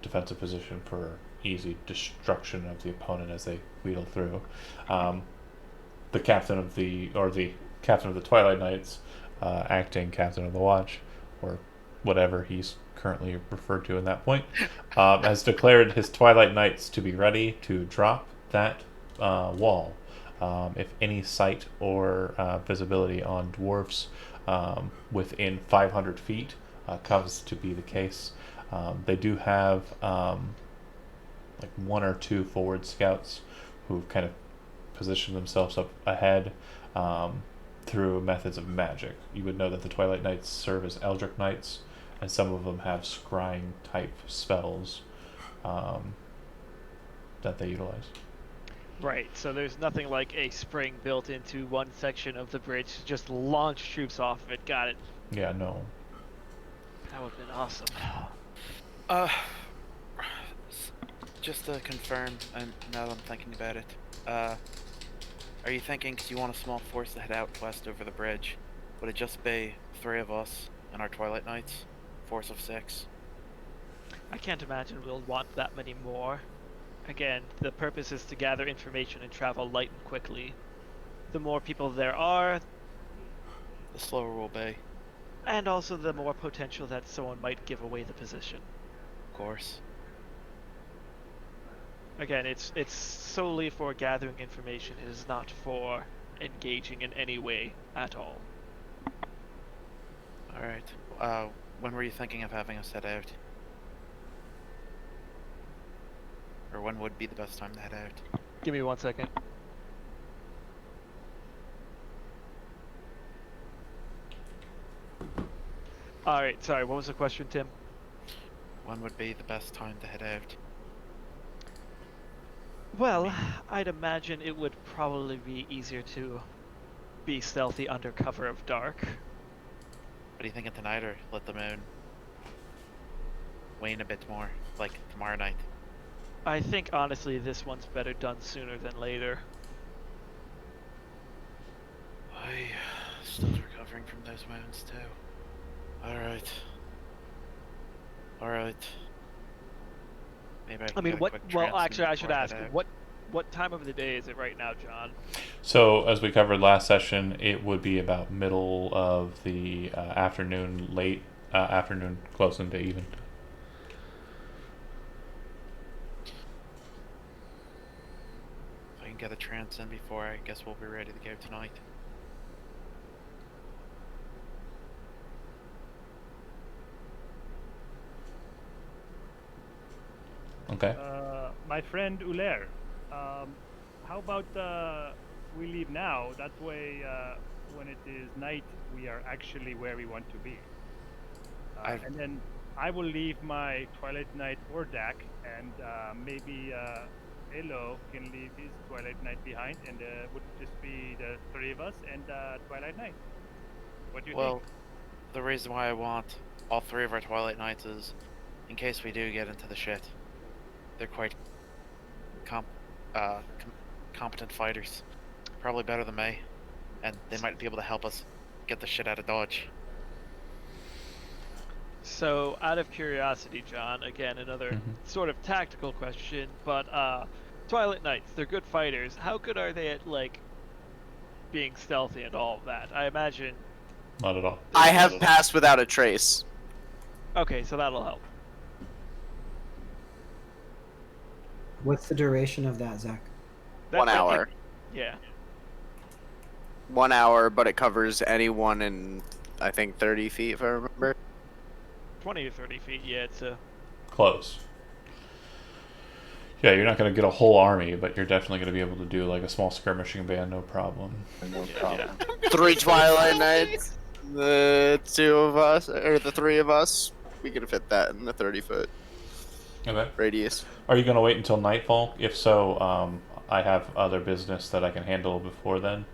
defensive position for easy destruction of the opponent as they wheedle through. The captain of the Twilight Knights, acting captain of the Watch, or whatever he's currently referred to in that point, has declared his Twilight Knights to be ready to drop that wall. If any sight or visibility on dwarfs within 500 feet comes to be the case, they do have like one or two forward scouts who've kind of positioned themselves up ahead through methods of magic. You would know that the Twilight Knights serve as Eldritch Knights, and some of them have scrying type spells that they utilize. Right, so there's nothing like a spring built into one section of the bridge to just launch troops off of it. Got it. Yeah, no. That would have been awesome. Just to confirm, and now that I'm thinking about it, are you thinking, because you want a small force to head out west over the bridge, would it just be 3 of us and our Twilight Knights? Force of 6? I can't imagine we'll want that many more. Again, the purpose is to gather information and travel light and quickly. The more people there are, The slower we'll be, and also the more potential that someone might give away the position. of course. Again, it's solely for gathering information. It is not for engaging in any way at all. Alright. When were you thinking of having us head out? Or when would be the best time to head out? Give me 1 second. Alright, sorry, what was the question, Tim? When would be the best time to head out? Well, I'd imagine it would probably be easier to be stealthy under cover of dark. What are you thinking tonight, or let the moon wane a bit more, like tomorrow night? I think honestly this one's better done sooner than later. I still recovering from those wounds too. Alright. Maybe I I can mean, get a what? quick Well, trance actually, I should before ask, head out. what time of the day is it right now, John? So, as we covered last session, it would be about middle of the afternoon, late afternoon, close into even. If I can get a trance in before, I guess we'll be ready to go tonight. Okay. My friend Uller, how about we leave now? That way, when it is night, we are actually where we want to be. And then I will leave my Twilight Knight or Dak, and maybe Elo can leave his Twilight Knight behind, and would just be the 3 of us and Twilight Knight. What do you Well, think? the reason why I want all 3 of our Twilight Knights is, in case we do get into the shit, they're quite competent fighters. Probably better than me. And they might be able to help us get the shit out of Dodge. So, out of curiosity, John, again, another sort of tactical question, but Twilight Knights, they're good fighters. How good are they at, like, being stealthy and all of that? I imagine... Not at all. I have passed without a trace. Okay, so that'll help. What's the duration of that, Zach? 1 hour. Yeah. 1 hour, but it covers anyone in, I think, 30 feet, if I remember. 20 to 30 feet, yeah, it's a... Close. Yeah, you're not going to get a whole army, but you're definitely going to be able to do like a small skirmishing band, no problem. Yeah. 3 Twilight Knights, the 2 of us, or the 3 of us, we could fit that in the 30-foot Okay. radius. Are you going to wait until nightfall? If so, I have other business that I can handle before then.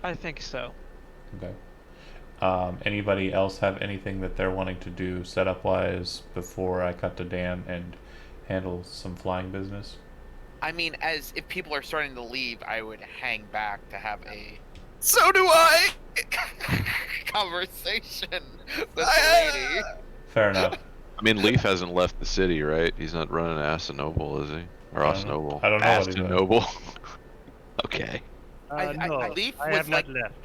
I think so. Okay. Anybody else have anything that they're wanting to do setup wise before I cut to Dan and handle some flying business? I mean, as if people are starting to leave, I would hang back to have a "so do I" conversation with the lady. Fair enough. I mean, Leaf hasn't left the city, right? He's not running Astanoble, is he? Or I don't know. Osnoble? I don't know what he's doing. Astanoble. Okay. No, Leaf I was have like not left.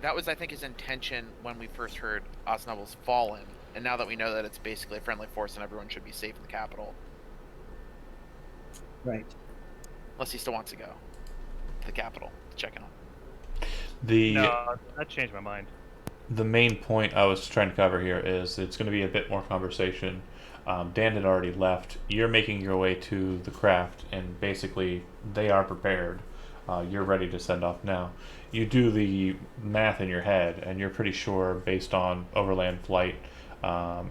that was, I think, his intention when we first heard Osnoble's fallen, and now that we know that it's basically a friendly force and everyone should be safe in the capital, Right. unless he still wants to go to the capital to check in on. The No, that changed my mind. the main point I was trying to cover here is it's going to be a bit more conversation. Dan had already left. You're making your way to the craft, and basically they are prepared. You're ready to send off now. You do the math in your head, and you're pretty sure, based on overland flight,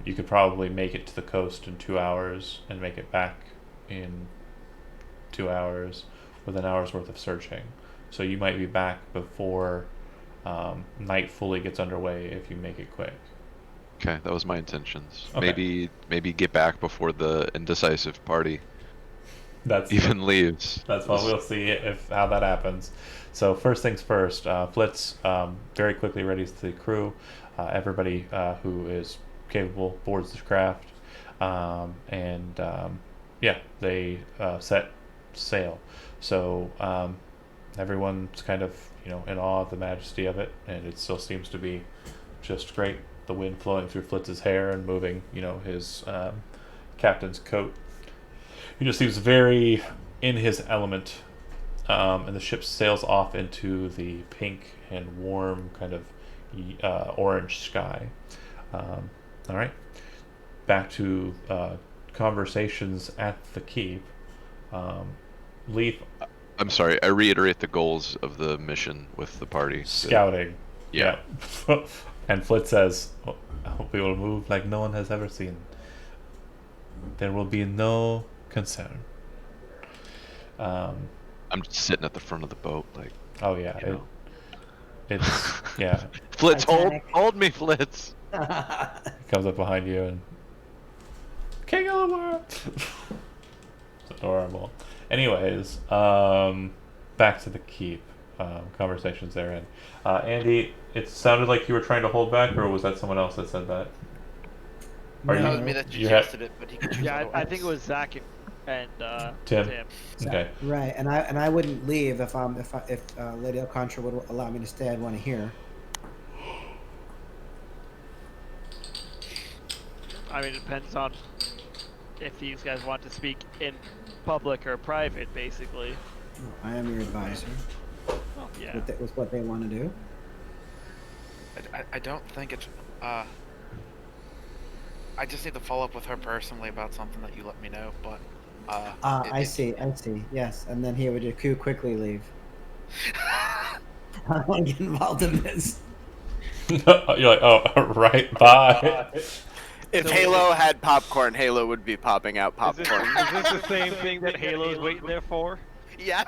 you could probably make it to the coast in 2 hours and make it back in 2 hours with an hour's worth of searching. So you might be back before night fully gets underway if you make it quick. Okay, that was my intentions. Okay. Maybe get back before the indecisive party That's even leaves. That's what we'll see if how that happens. So first things first, Flitz very quickly readies the crew. Everybody who is capable boards the craft, and yeah, they set sail. So everyone's kind of in awe of the majesty of it, and it still seems to be just great. The wind flowing through Flitz's hair and moving his captain's coat. He just seems very in his element, and the ship sails off into the pink and warm kind of orange sky. All right, back to conversations at the keep. Leaf I'm sorry, I reiterate the goals of the mission with the party. scouting. Yeah. And Flit says, "We will move like no one has ever seen. There will be no concern." I'm just sitting at the front of the boat, like, Oh yeah, you know. it's yeah. Flitz, Titanic. hold me, Flitz. He comes up behind you and king of the world. It's adorable. Anyways, back to the keep. Conversations therein. Andy, it sounded like you were trying to hold back, or was that someone else that said that? Are That you- was me that you had- suggested it, but he could choose Yeah, I otherwise. think it was Zach and Tim. Tim. Okay. Right, and I wouldn't leave if Lady Alcontra would allow me to stay. I'd want to hear. I mean, it depends on if these guys want to speak in public or private, basically. I am your advisor. Well, yeah. With what they want to do. I don't think it's. I just need to follow up with her personally about something that you let me know, but. I see. Yes, and then he would just quickly leave. I don't want to get involved in this. You're like, oh, right, bye. If So- Halo had popcorn, Halo would be popping out Is this, popcorn. is this the same thing that Halo's waiting there for? Yes.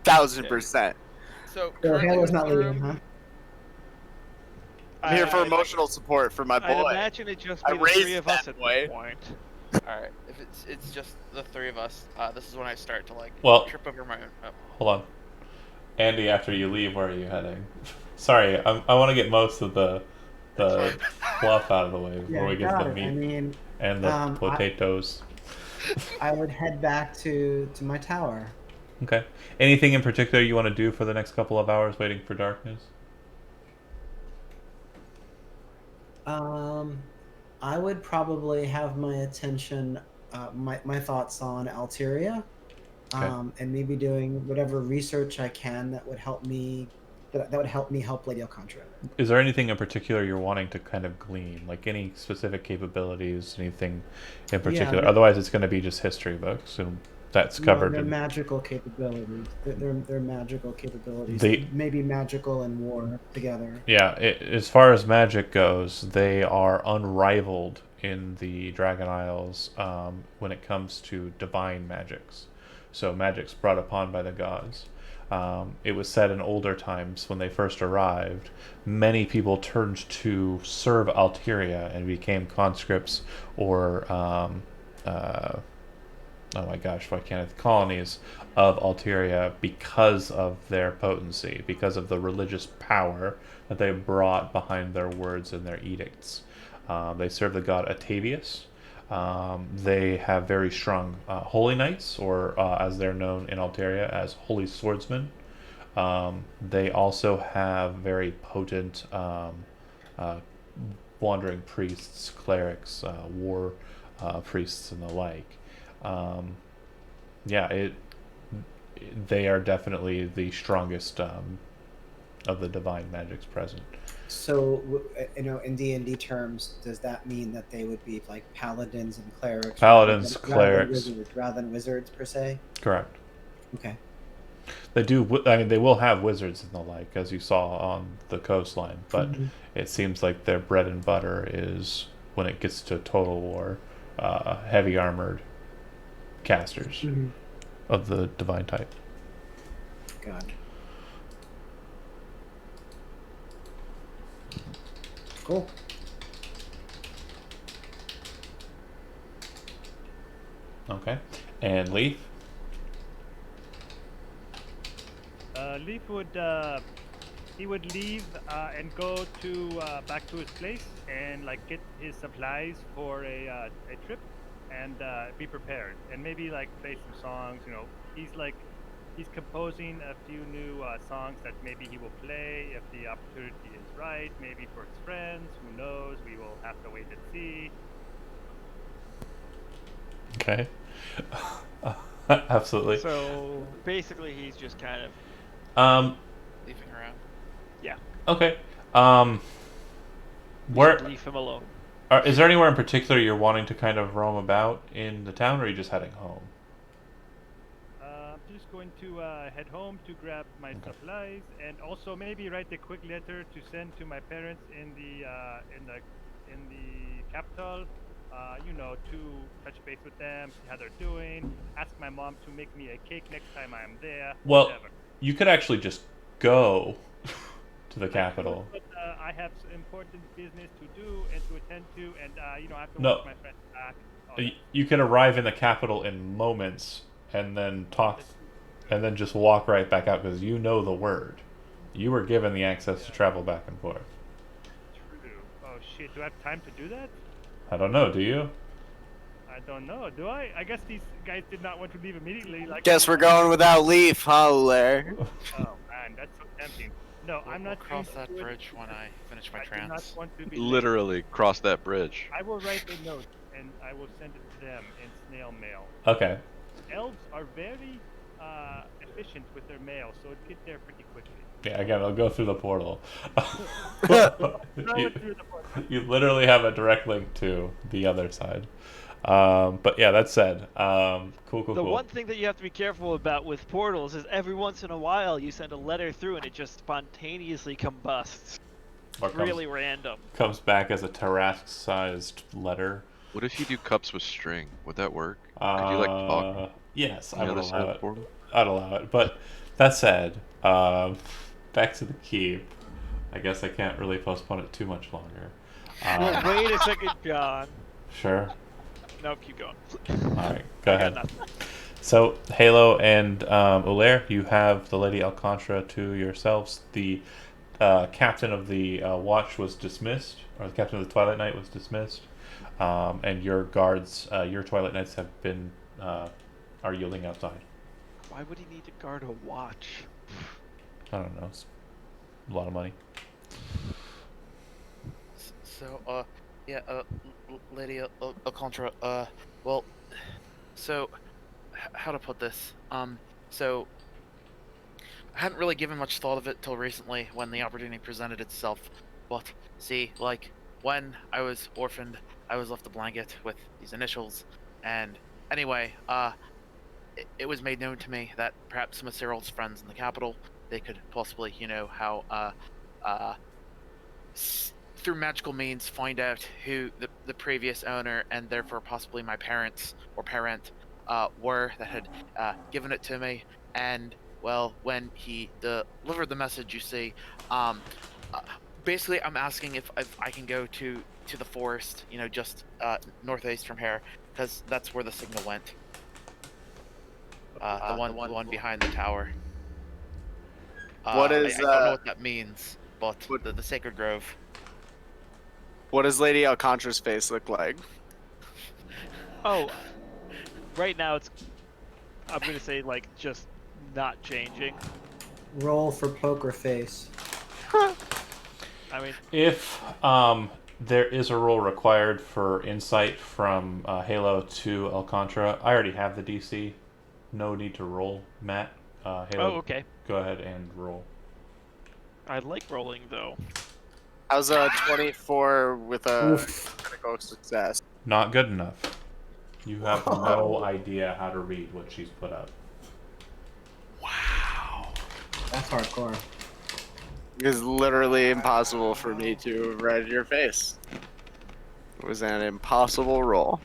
1000%. So So currently Halo's with not the leaving, room- huh? I'm here for I- emotional support for my I'd boy. imagine it just I be the three raised of us that at boy. this point. All right, if it's just the three of us, this is when I start to Well- trip over my own. Oh. Hold on. Andy, after you leave, where are you heading? Sorry, I want to get most of the fluff out of the way before we get to the I meat mean, and the I- potatoes. I would head back to my tower. Okay. Anything in particular you want to do for the next couple of hours waiting for darkness? I would probably have my attention, my thoughts on Alteria, Okay. and maybe doing whatever research I can that would help me, that would help me help Lady Alcontra. Is there anything in particular you're wanting to kind of glean? Like any specific capabilities, anything in particular? but- Otherwise, it's going to be just history books, and that's covered. No, they're in- magical capabilities. They're magical capabilities. They- Maybe magical and war together. Yeah, as far as magic goes, they are unrivaled in the Dragon Isles when it comes to divine magics. So magics brought upon by the gods. It was said in older times when they first arrived, many people turned to serve Alteria and became conscripts or oh my gosh, why can't I? Colonies of Alteria because of their potency, because of the religious power that they brought behind their words and their edicts. They serve the god Atavius. They have very strong holy knights, or as they're known in Alteria as holy swordsmen. They also have very potent uh, wandering priests, clerics, war priests, and the like. Um, yeah, they are definitely the strongest of the divine magics present. So, in D&D terms, does that mean that they would be like paladins and clerics Paladins, rather than clerics, wizards per se? correct. Okay. They do. I mean, they will have wizards and the like, as you saw on the coastline. But Mhm. it seems like their bread and butter is when it gets to total war, heavy armored casters Mhm. of the divine type. Got it. Cool. Okay, and Leaf. Leaf would he would leave and go to back to his place and like get his supplies for a trip and be prepared and maybe like play some songs. He's composing a few new songs that maybe he will play if the opportunity is right. Maybe for his friends. Who knows? We will have to wait and see. Okay. Absolutely. So basically, he's just kind of Leaving around. Okay. we Where should leave him alone. is there anywhere in particular you're wanting to kind of roam about in the town, or are you just heading home? I'm just going to head home to grab my supplies and also maybe write a quick letter to send to my parents in the capital. To touch base with them, see how they're doing. Ask my mom to make me a cake next time I am there. Well, Whatever. you could actually just go to the I could, capital. but I have important business to do and to attend to, and I have to No. watch my friends back. all that. You could arrive in the capital in moments and then talk, and then just walk right back out because you know the word. You were given the access to travel back and forth. True. Oh shit! Do I have time to do that? I don't know. Do you? I don't know. Do I? I guess these guys did not want to leave immediately. Like. Guess we're going without Leaf, huh, Ulair? Oh man, that's so tempting. No, I'm We'll not going cross to that do it. bridge when I finish my I do not trance. want to be late. Literally cross that bridge. I will write a note and I will send it to them in snail mail. Okay. Elves are very efficient with their mail, so it gets there pretty quickly. Yeah. Again, I'll go through the portal. Throw you, it through the portal. you literally have a direct link to the other side. But yeah, that said, cool. The one thing that you have to be careful about with portals is every once in a while you send a letter through and it just spontaneously combusts. Or It's really random. comes back as a Tarrasque-sized letter. What if you do cups with string? Would that work? Could you like talk Yes, on I the would other side allow of the it. portal? I'd allow it. But that said, back to the keep. I guess I can't really postpone it too much longer. Wait a second, John. Sure. No, keep going. All right, go I got ahead. nothing. So, Halo and Ulair, you have the Lady Alcantara to yourselves. The captain of the watch was dismissed, or the captain of the Twilight Knight was dismissed, and your guards, your Twilight Knights, have been are yielding outside. Why would he need to guard a watch? I don't know. It's a lot of money. So, yeah, Lady Alcantara, well, so, how to put this? So, I hadn't really given much thought of it till recently when the opportunity presented itself. But, see, like, when I was orphaned, I was left a blanket with these initials, and anyway, it was made known to me that perhaps some of Cyril's friends in the capital, they could possibly, through magical means, find out who the previous owner and therefore possibly my parents or parent were that had given it to me. And well, when he delivered the message, you see, um, uh, basically, I'm asking if I can go to the forest, just northeast from here, because that's where the signal went. The one behind the tower. What I is don't know what that means, but what the Sacred Grove. what does Lady Alcantara's face look like? Oh, right now I'm gonna say like just not changing. Roll for poker face. I mean, If there is a roll required for insight from Halo to Alcantara, I already have the DC. No need to roll, Matt. oh, Halo, okay. go ahead and roll. I like rolling though. How's a 24 with a Oof. critical success? Not good enough. You have no Whoa. idea how to read what she's put up. Wow. That's hardcore. It's literally impossible for me to have read your face. It was an impossible roll.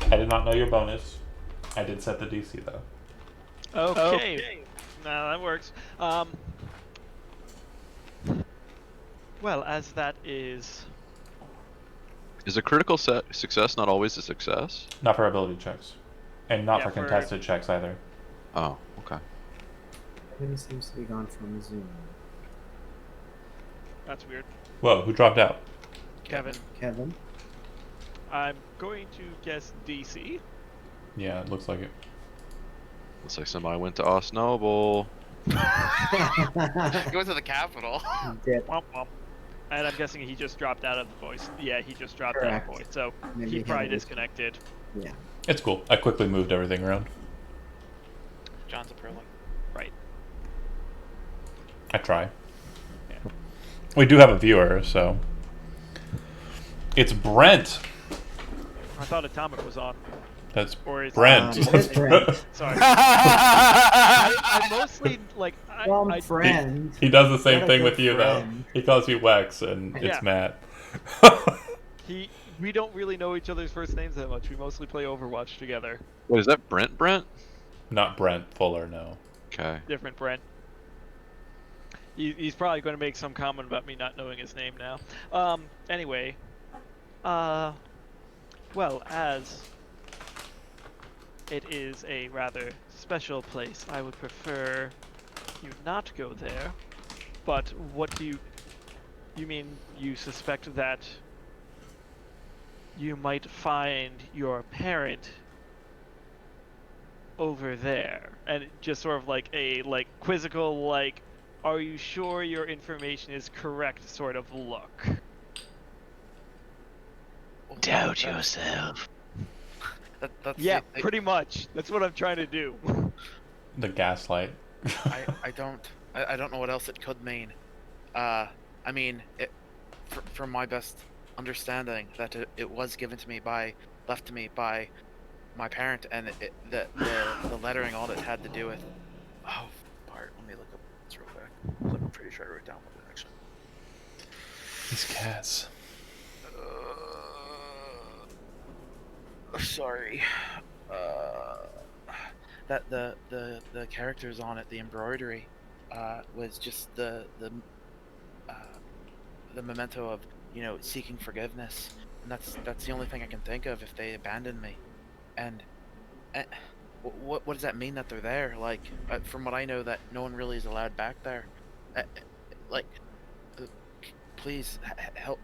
I did not know your bonus. I did set the DC though. Okay. Now that works. Well, as that is. Is a critical success not always a success? Not for ability checks, and not Yeah, for contested checks either. Oh, okay. Everything seems to be gone from Zoom. That's weird. Whoa, who dropped out? Kevin, Kevin? I'm going to guess DC. Yeah, it looks like it. Looks like somebody went to Osnoble. He went to the capital. Dip. Womp womp. And I'm guessing he just dropped out of the voice. Yeah, he just dropped out Correct. of the voice. So Maybe he he probably had a- disconnected. Yeah. It's cool. I quickly moved everything around. John's approving. Right. I try. Yeah. We do have a viewer, so it's Brent. I thought Atomic was on. That's Or is Brent. It is Brent. Sorry. I mostly like. From I friend. He does the same What a thing good with you friend. though. He calls you Wex, and Yeah. it's Matt. we don't really know each other's first names that much. We mostly play Overwatch together. Wait, is that Brent? Not Brent Fuller, no. Okay. Different Brent. He's probably going to make some comment about me not knowing his name now. Anyway. Well, as it is a rather special place, I would prefer you not go there. But what do you mean you suspect that you might find your parent over there? And just sort of like a quizzical are you sure your information is correct sort of look. Doubt yourself. That's Yeah, the- pretty much. That's what I'm trying to do. The gaslight. I don't know what else it could mean. I mean, from my best understanding, that it was given to me left to me by my parent, and the lettering, all it had to do with. Oh, part. Let me look up this real quick. I'm pretty sure I wrote down what it actually. These cats. Sorry. That the characters on it, the embroidery, was just the memento of seeking forgiveness, and that's the only thing I can think of if they abandoned me, and what does that mean that they're there? Like, from what I know, that no one really is allowed back there. Like, please help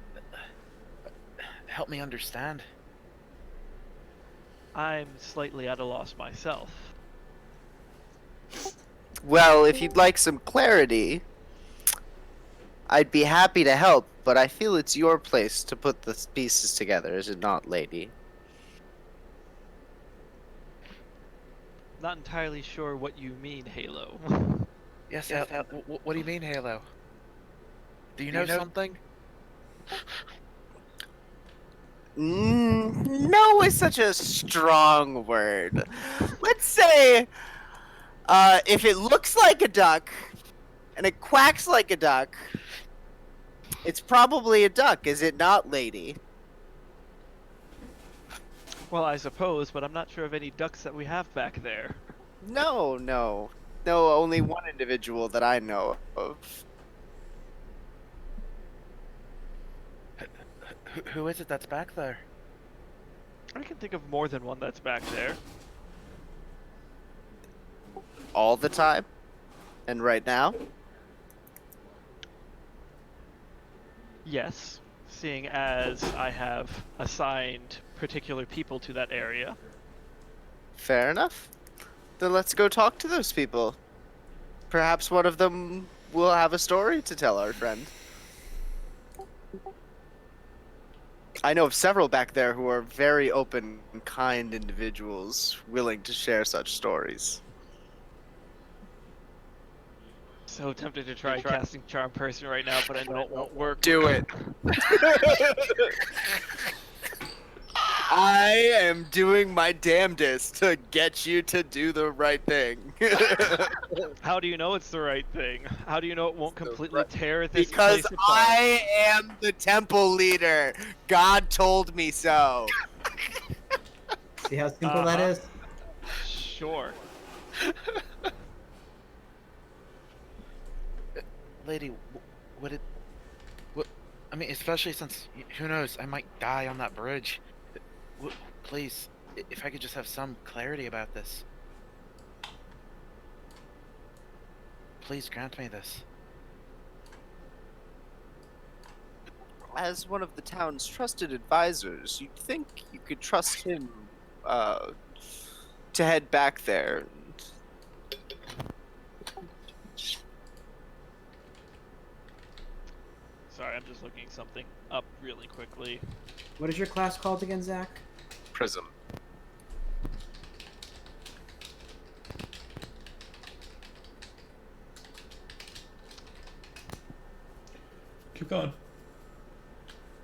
me understand. I'm slightly at a loss myself. Well, if you'd like some clarity, I'd be happy to help, but I feel it's your place to put the pieces together, is it not, lady? Not entirely sure what you mean, Halo. Yes. What do you mean, Halo? Do you know something? No is such a strong word. Let's say, if it looks like a duck and it quacks like a duck, it's probably a duck, is it not, lady? Well, I suppose, but I'm not sure of any ducks that we have back there. No. know only one individual that I know of. Who is it that's back there? I can think of more than one that's back there. All the time? And right now? Yes, seeing as I have assigned particular people to that area. Fair enough. Then let's go talk to those people. Perhaps one of them will have a story to tell our friend. I know of several back there who are very open and kind individuals willing to share such stories. So tempted to try casting Charm Person right now, but I know it won't work. Do it. I am doing my damnedest to get you to do the right thing. How do you know it's the right thing? How do you know it won't completely tear this Because place apart? I am the temple leader. God told me so. See how simple that is? Sure. Lady, would it... I mean, especially since, who knows, I might die on that bridge. Please, if I could just have some clarity about this. Please grant me this. As one of the town's trusted advisors, you'd think you could trust him to head back there. Sorry, I'm just looking something up really quickly. What is your class called again, Zach? Prism. Keep going.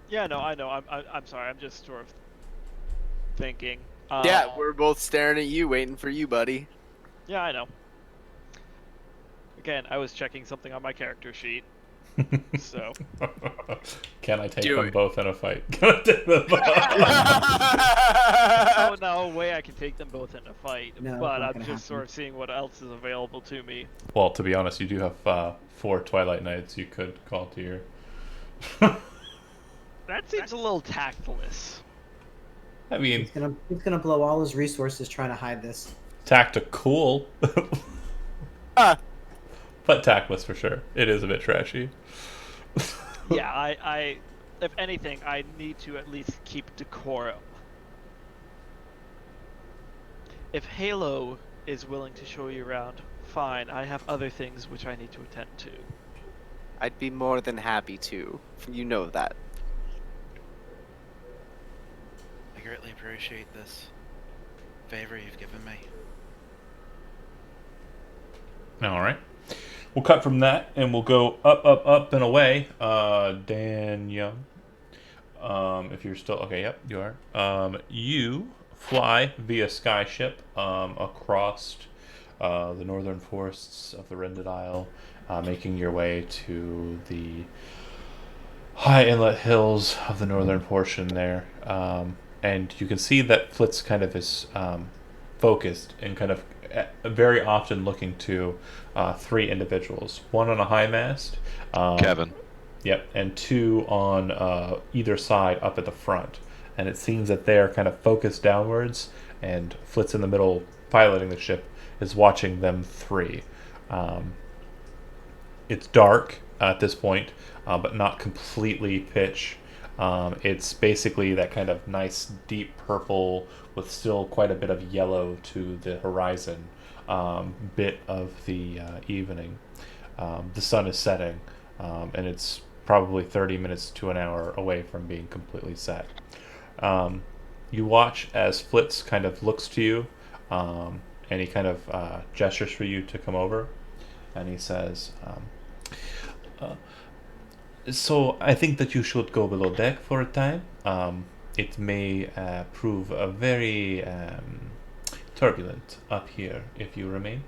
Yeah, no, I know. I'm sorry. I'm just sort of thinking. Yeah, we're both staring at you, waiting for you, buddy. Yeah, I know. Again, I was checking something on my character sheet. So. Can I take Do them it. both in a fight? Can I take them both? Oh, no way I can take them both in a fight. No, but not I'm gonna just sort happen. of seeing what else is available to me. Well, to be honest, you do have 4 Twilight Knights you could call to your... That seems a little tactless. I mean, He's gonna blow all his resources trying to hide this. tactical. Ah. But tactless for sure. It is a bit trashy. Yeah, I if anything, I need to at least keep decorum. If Halo is willing to show you around, fine. I have other things which I need to attend to. I'd be more than happy to. You know that. I greatly appreciate this favor you've given me. Alright. We'll cut from that and we'll go up, up, up, and away. Dan Young. If you're still... Okay, yep, you are. You fly via skyship across the northern forests of the Rended Isle, making your way to the high inlet hills of the northern portion there. And you can see that Flitz kind of is focused and kind of very often looking to 3 individuals. 1 on a high mast. Kevin. Yep, and 2 on either side up at the front. And it seems that they're kind of focused downwards, and Flitz in the middle piloting the ship is watching them 3. It's dark at this point, but not completely pitch. It's basically that kind of nice deep purple with still quite a bit of yellow to the horizon bit of the evening. The sun is setting, and it's probably 30 minutes to an hour away from being completely set. You watch as Flitz kind of looks to you, and he kind of gestures for you to come over, and he says, so I think that you should go below deck for a time. It may prove very turbulent up here if you remain.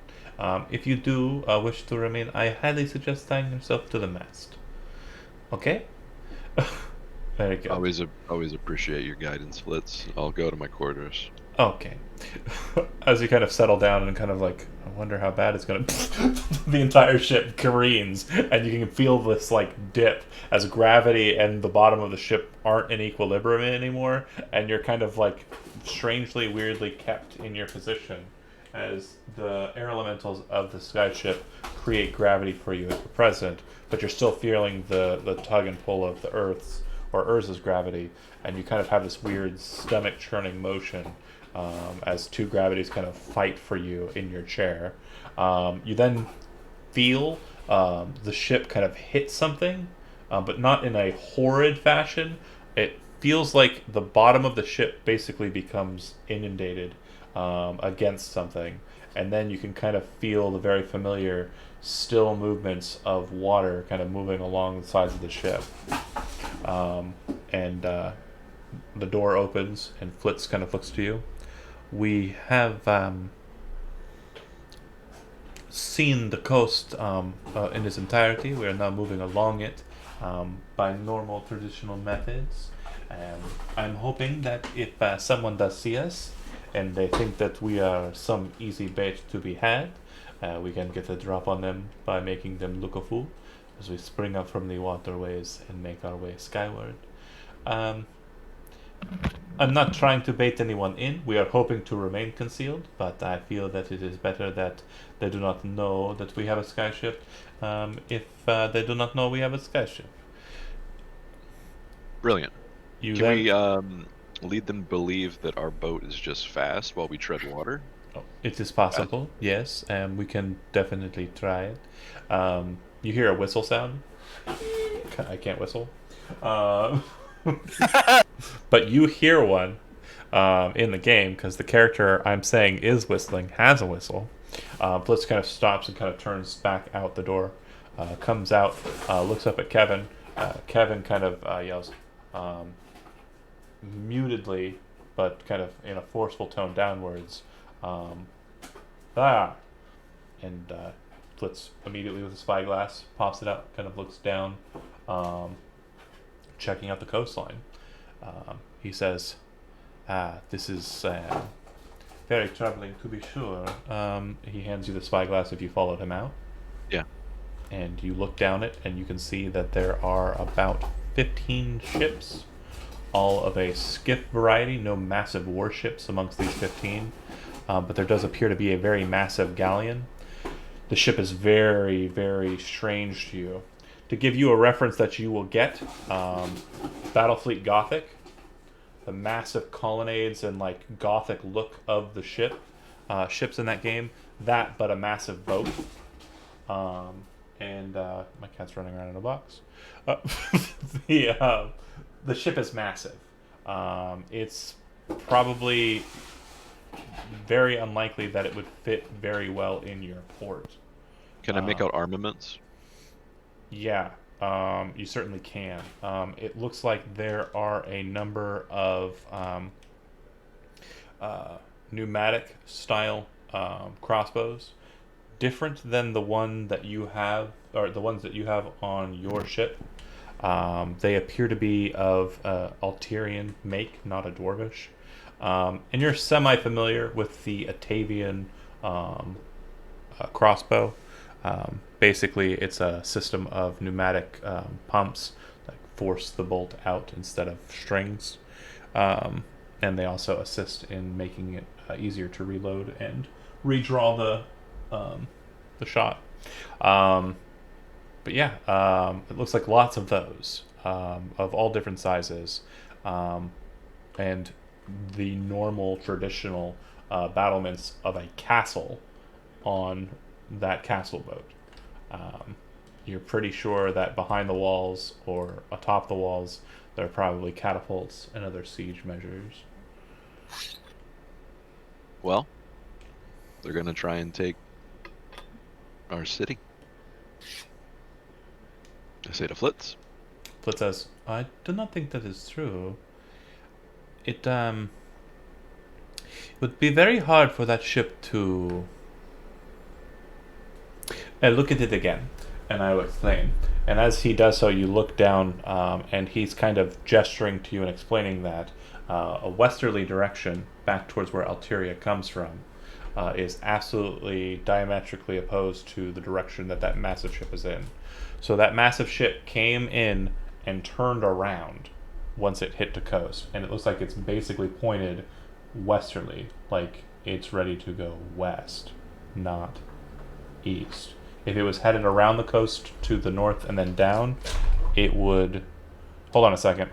If you do wish to remain, I highly suggest tying yourself to the mast. Okay? Very good. Always appreciate your guidance, Flitz. I'll go to my quarters. Okay. As you kind of settle down and kind of like, I wonder how bad it's gonna. The entire ship careens, and you can feel this like dip as gravity and the bottom of the ship aren't in equilibrium anymore, and you're kind of like strangely, weirdly kept in your position as the air elementals of the sky ship create gravity for you at the present, but you're still feeling the tug and pull of the Earth's or Urza's gravity, and you kind of have this weird stomach churning motion as two gravities kind of fight for you in your chair. You then feel the ship kind of hit something, but not in a horrid fashion. It feels like the bottom of the ship basically becomes inundated against something, and then you can kind of feel the very familiar still movements of water kind of moving along the sides of the ship. And the door opens, and Flitz kind of looks to you. We have seen the coast in its entirety. We are now moving along it by normal traditional methods. I'm hoping that if someone does see us and they think that we are some easy bait to be had, we can get a drop on them by making them look a fool as we spring up from the waterways and make our way skyward. Um, I'm not trying to bait anyone in. We are hoping to remain concealed, but I feel that it is better that they do not know that we have a skyship if they do not know we have a skyship. Brilliant. You Can then... we lead them to believe that our boat is just fast while we tread water? Oh, it is possible, yes, and we can definitely try it. You hear a whistle sound. I can't whistle. But you hear one in the game because the character I'm saying is whistling has a whistle. Blitz kind of stops and kind of turns back out the door, comes out, looks up at Kevin. Kevin kind of yells mutedly, but kind of in a forceful tone downwards. Ah! And Blitz immediately with a spyglass pops it out, kind of looks down, checking out the coastline. He says, this is very troubling to be sure. He hands you the spyglass if you followed him out. Yeah. And you look down it, and you can see that there are about 15 ships, all of a skiff variety, no massive warships amongst these 15. But there does appear to be a very massive galleon. The ship is very, very strange to you. To give you a reference that you will get, Battlefleet Gothic, the massive colonnades and like Gothic look of the ships in that game, that but a massive boat. And my cat's running around in a box. The ship is massive. It's probably very unlikely that it would fit very well in your port. Can I make out armaments? Yeah, you certainly can. It looks like there are a number of pneumatic style crossbows, different than the one that you have, or the ones that you have on your ship. They appear to be of Alterian make, not a Dwarvish. And you're semi-familiar with the Atavian crossbow. Basically, it's a system of pneumatic pumps that force the bolt out instead of strings. And they also assist in making it easier to reload and redraw the shot. But yeah, it looks like lots of those of all different sizes. And the normal traditional battlements of a castle on that castle boat. You're pretty sure that behind the walls or atop the walls there are probably catapults and other siege measures. Well, they're gonna try and take our city. I say to Flitz. Flitz says, I do not think that is true. It would be very hard for that ship to... look at it again. and I will explain. And as he does so, you look down, and he's kind of gesturing to you and explaining that a westerly direction back towards where Alteria comes from is absolutely diametrically opposed to the direction that massive ship is in. So that massive ship came in and turned around once it hit the coast, and it looks like it's basically pointed westerly, like it's ready to go west, not east. If it was headed around the coast to the north and then down, it would. Hold on a second.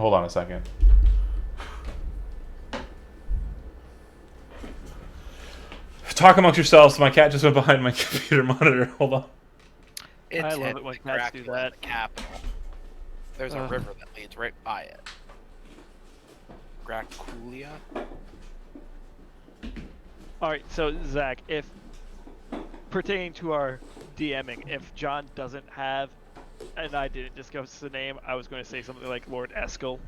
Talk amongst yourselves. My cat just went behind my computer monitor. Hold on. It's I love headed it when to cats do Dracula, that. the capital. There's a Ugh. river that leads right by it. Graculia? All right, so Zach, if pertaining to our DMing, if John doesn't have, and I didn't discuss the name, I was going to say something like Lord Eskel.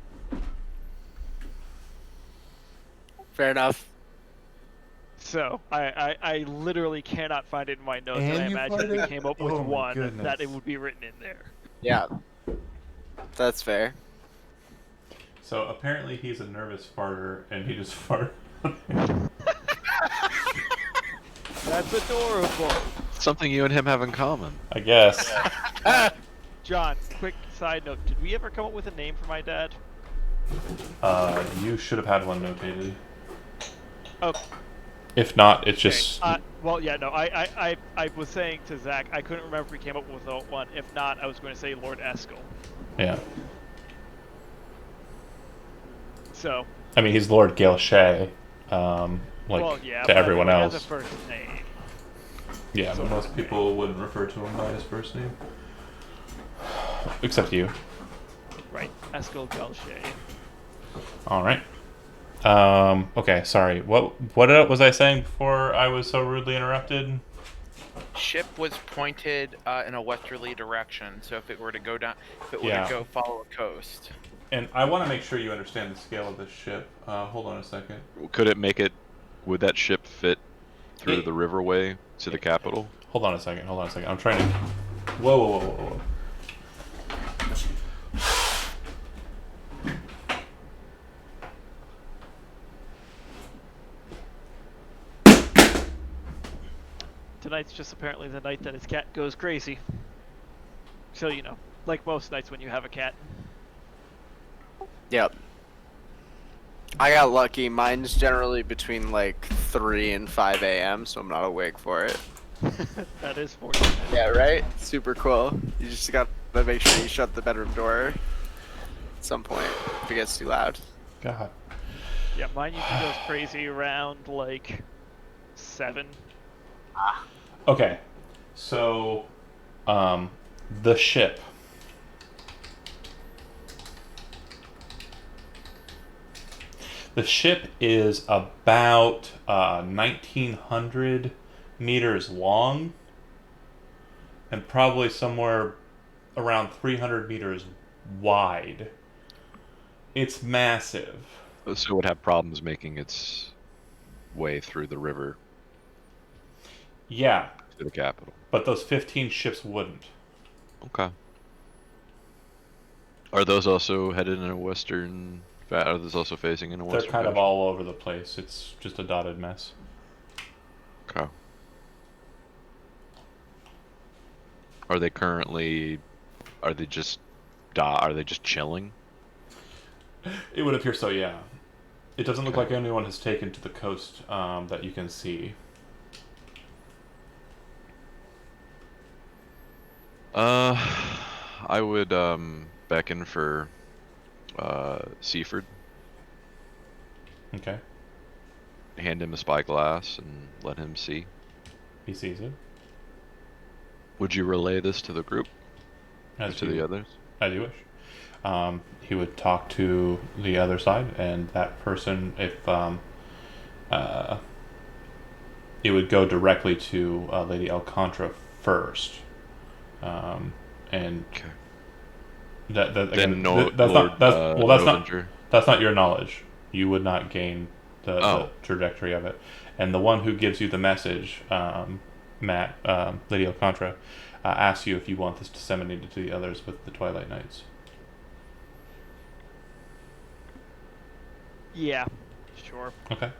Fair enough. So I literally cannot find it in my notes, and And I you imagine find if we it? came up with Oh my one that goodness. it would be written in there. Yeah. That's fair. So apparently he's a nervous farter, and he just farted. That's adorable. Something you and him have in common. I guess. John, quick side note: did we ever come up with a name for my dad? You should have had one notated. Oh, If not, it's okay. just. Well, yeah, no. I was saying to Zach, I couldn't remember if we came up with one. If not, I was going to say Lord Eskel. Yeah. So. I mean, he's Lord Gailshay, Well, yeah, to but everyone he else. has a first name. Yeah, but most people wouldn't refer to him by his first name. Except you. Right, Eskel Galshay. Alright. Okay, sorry. What was I saying before I was so rudely interrupted? Ship was pointed in a westerly direction, so if it were to go down, if it were Yeah. to go follow a coast. And I want to make sure you understand the scale of this ship. Hold on a second. Could it make it? Would that ship fit through It- the riverway to the capital? Hold on a second. I'm trying to. Whoa. Tonight's just apparently the night that his cat goes crazy. So, you know, like most nights when you have a cat. Yep. I got lucky. Mine's generally between like 3 and 5 a.m., so I'm not awake for it. That is fortunate. Yeah, right? Super cool. You just gotta make sure you shut the bedroom door at some point if it gets too loud. God. Yeah, mine usually goes crazy around like 7. Okay. So, the ship. The ship is about 1,900 meters long and probably somewhere around 300 meters wide. It's massive. So it would have problems making its way through the river Yeah, to the capital. but those 15 ships wouldn't. Okay. Are those also headed in a western? Are those also facing in a They're western? kind of fashion? all over the place. It's just a dotted mess. Okay. Are they currently? Are they just? Are they just chilling? It would appear so, yeah. It doesn't look Okay. like anyone has taken to the coast that you can see. I would beckon for Seaford, Okay, hand him a spyglass, and let him see. he sees it. Would you relay this to the group, or As to you, the others? as you wish. He would talk to the other side, and that person, if it would go directly to Lady Alcantara first, and Okay. that again, Then no, that's Lord, not Novinger? that's not your knowledge. You would not gain the Oh. trajectory of it. And the one who gives you the message, Matt, Lady Alcantara, asks you if you want this disseminated to the others with the Twilight Knights. Yeah, sure. Okay.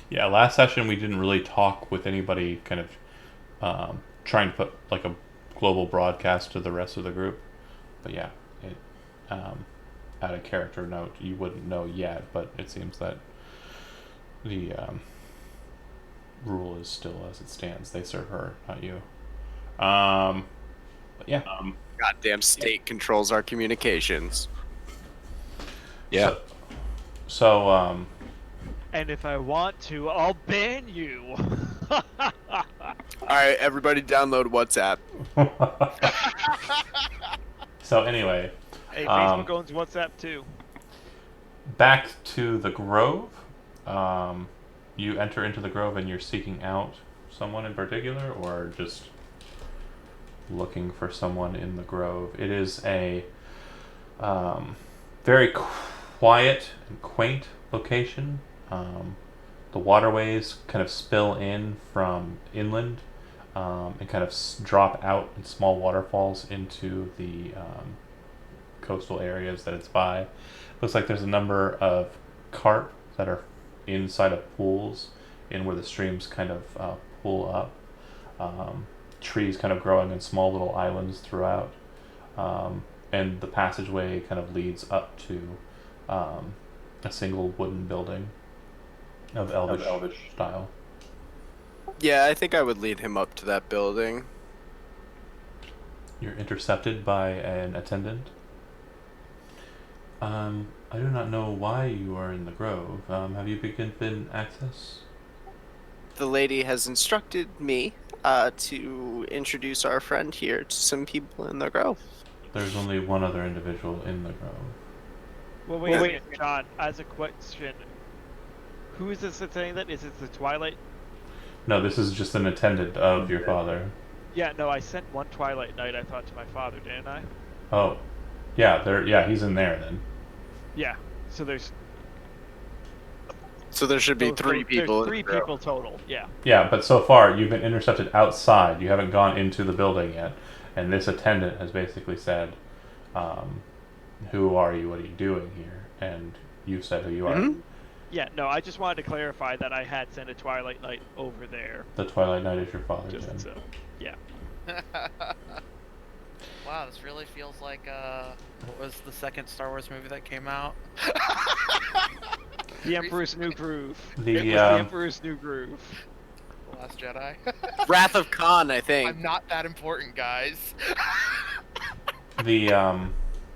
Yeah, last session we didn't really talk with anybody kind of trying to put like a global broadcast to the rest of the group. But yeah, it at a character note you wouldn't know yet, but it seems that the rule is still as it stands. They serve her, not you. But yeah. Goddamn state controls our communications. Yeah. So And if I want to, I'll ban you. Alright, everybody download WhatsApp. so anyway, Hey, Facebook owns WhatsApp too. back to the Grove. You enter into the Grove and you're seeking out someone in particular, or just looking for someone in the Grove. It is a very quiet and quaint location. The waterways kind of spill in from inland and kind of drop out in small waterfalls into the coastal areas that it's by. Looks like there's a number of carp that are inside of pools in where the streams kind of pool up. Trees kind of growing in small little islands throughout. And the passageway kind of leads up to a single wooden building of Elvish style. Yeah, I think I would lead him up to that building. You're intercepted by an attendant. I do not know why you are in the Grove. Have you been given access? The lady has instructed me to introduce our friend here to some people in the Grove. There's only one other individual in the Grove. Well, wait, John. As a question, who is this saying that? Is it the Twilight? No, this is just an attendant of your father. Yeah, no, I sent one Twilight Knight, I thought, to my father, didn't I? Oh, yeah, yeah, he's in there then. Yeah, so there's... So there should be three people. There's three people total, yeah. Yeah, but so far you've been intercepted outside. You haven't gone into the building yet. And this attendant has basically said, who are you? What are you doing here? And you said who you are. Mm-hmm. Yeah, no, I just wanted to clarify that I had sent a Twilight Knight over there. The Twilight Knight is your father, Just Jen. so, yeah. Wow, this really feels like what was the second Star Wars movie that came out? The Emperor's New Groove. The, It was The Emperor's New Groove. The Last Jedi. Wrath of Khan, I think. I'm not that important, guys. The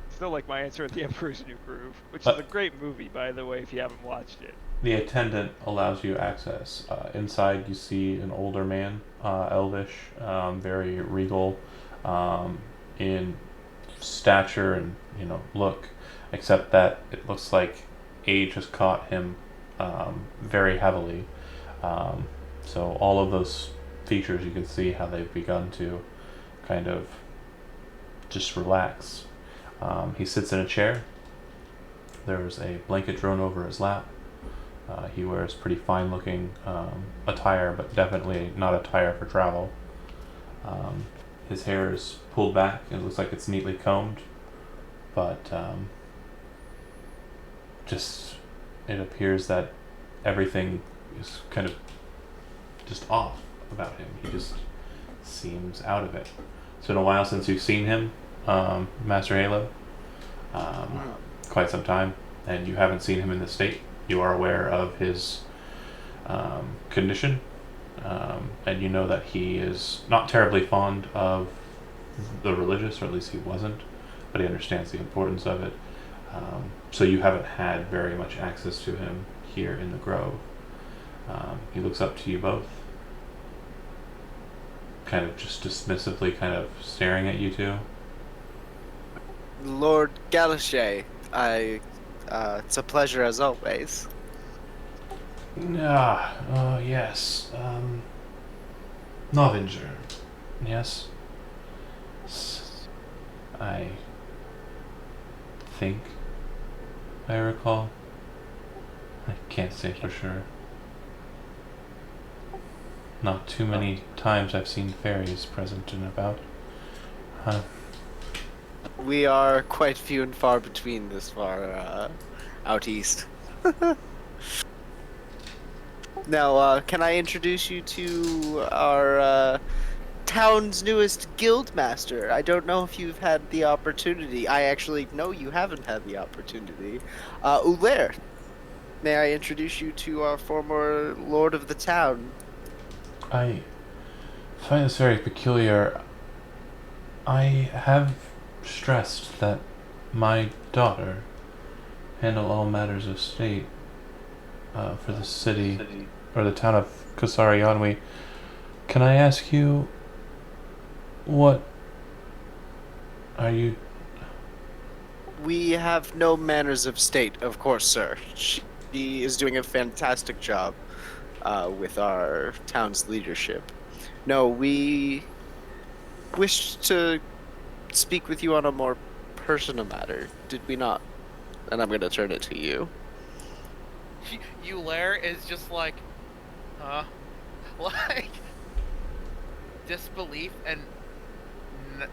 Still like my answer at The Emperor's New Groove, which is a great movie, by the way, if you haven't watched it. the attendant allows you access. Inside, you see an older man, elvish, very regal, in stature and look, except that it looks like age has caught him very heavily. So all of those features, you can see how they've begun to kind of just relax. He sits in a chair. There's a blanket thrown over his lap. He wears pretty fine-looking attire, but definitely not attire for travel. His hair is pulled back. It looks like it's neatly combed, but just it appears that everything is kind of just off about him. He just seems out of it. It's been a while since you've seen him, Master Halo. Quite some time, and you haven't seen him in this state. You are aware of his condition, and you know that he is not terribly fond of the religious, or at least he wasn't, but he understands the importance of it. So you haven't had very much access to him here in the Grove. He looks up to you both, kind of just dismissively, kind of staring at you two. Lord Galashay, it's a pleasure as always. Yes. Novinger. Yes. I think I recall. I can't say for sure. not too many times I've seen fairies present and about. We are quite few and far between this far out east. Now, can I introduce you to our town's newest guild master? I don't know if you've had the opportunity. I actually know you haven't had the opportunity. Ulair, may I introduce you to our former lord of the town? I find this very peculiar. I have stressed that my daughter handle all matters of state for the city or the town of Kasari. Can I ask you, what are you? We have no manners of state, of course, sir. She is doing a fantastic job with our town's leadership. No, we wish to speak with you on a more personal matter, did we not? And I'm gonna turn it to you. Lair is just like, like disbelief and n-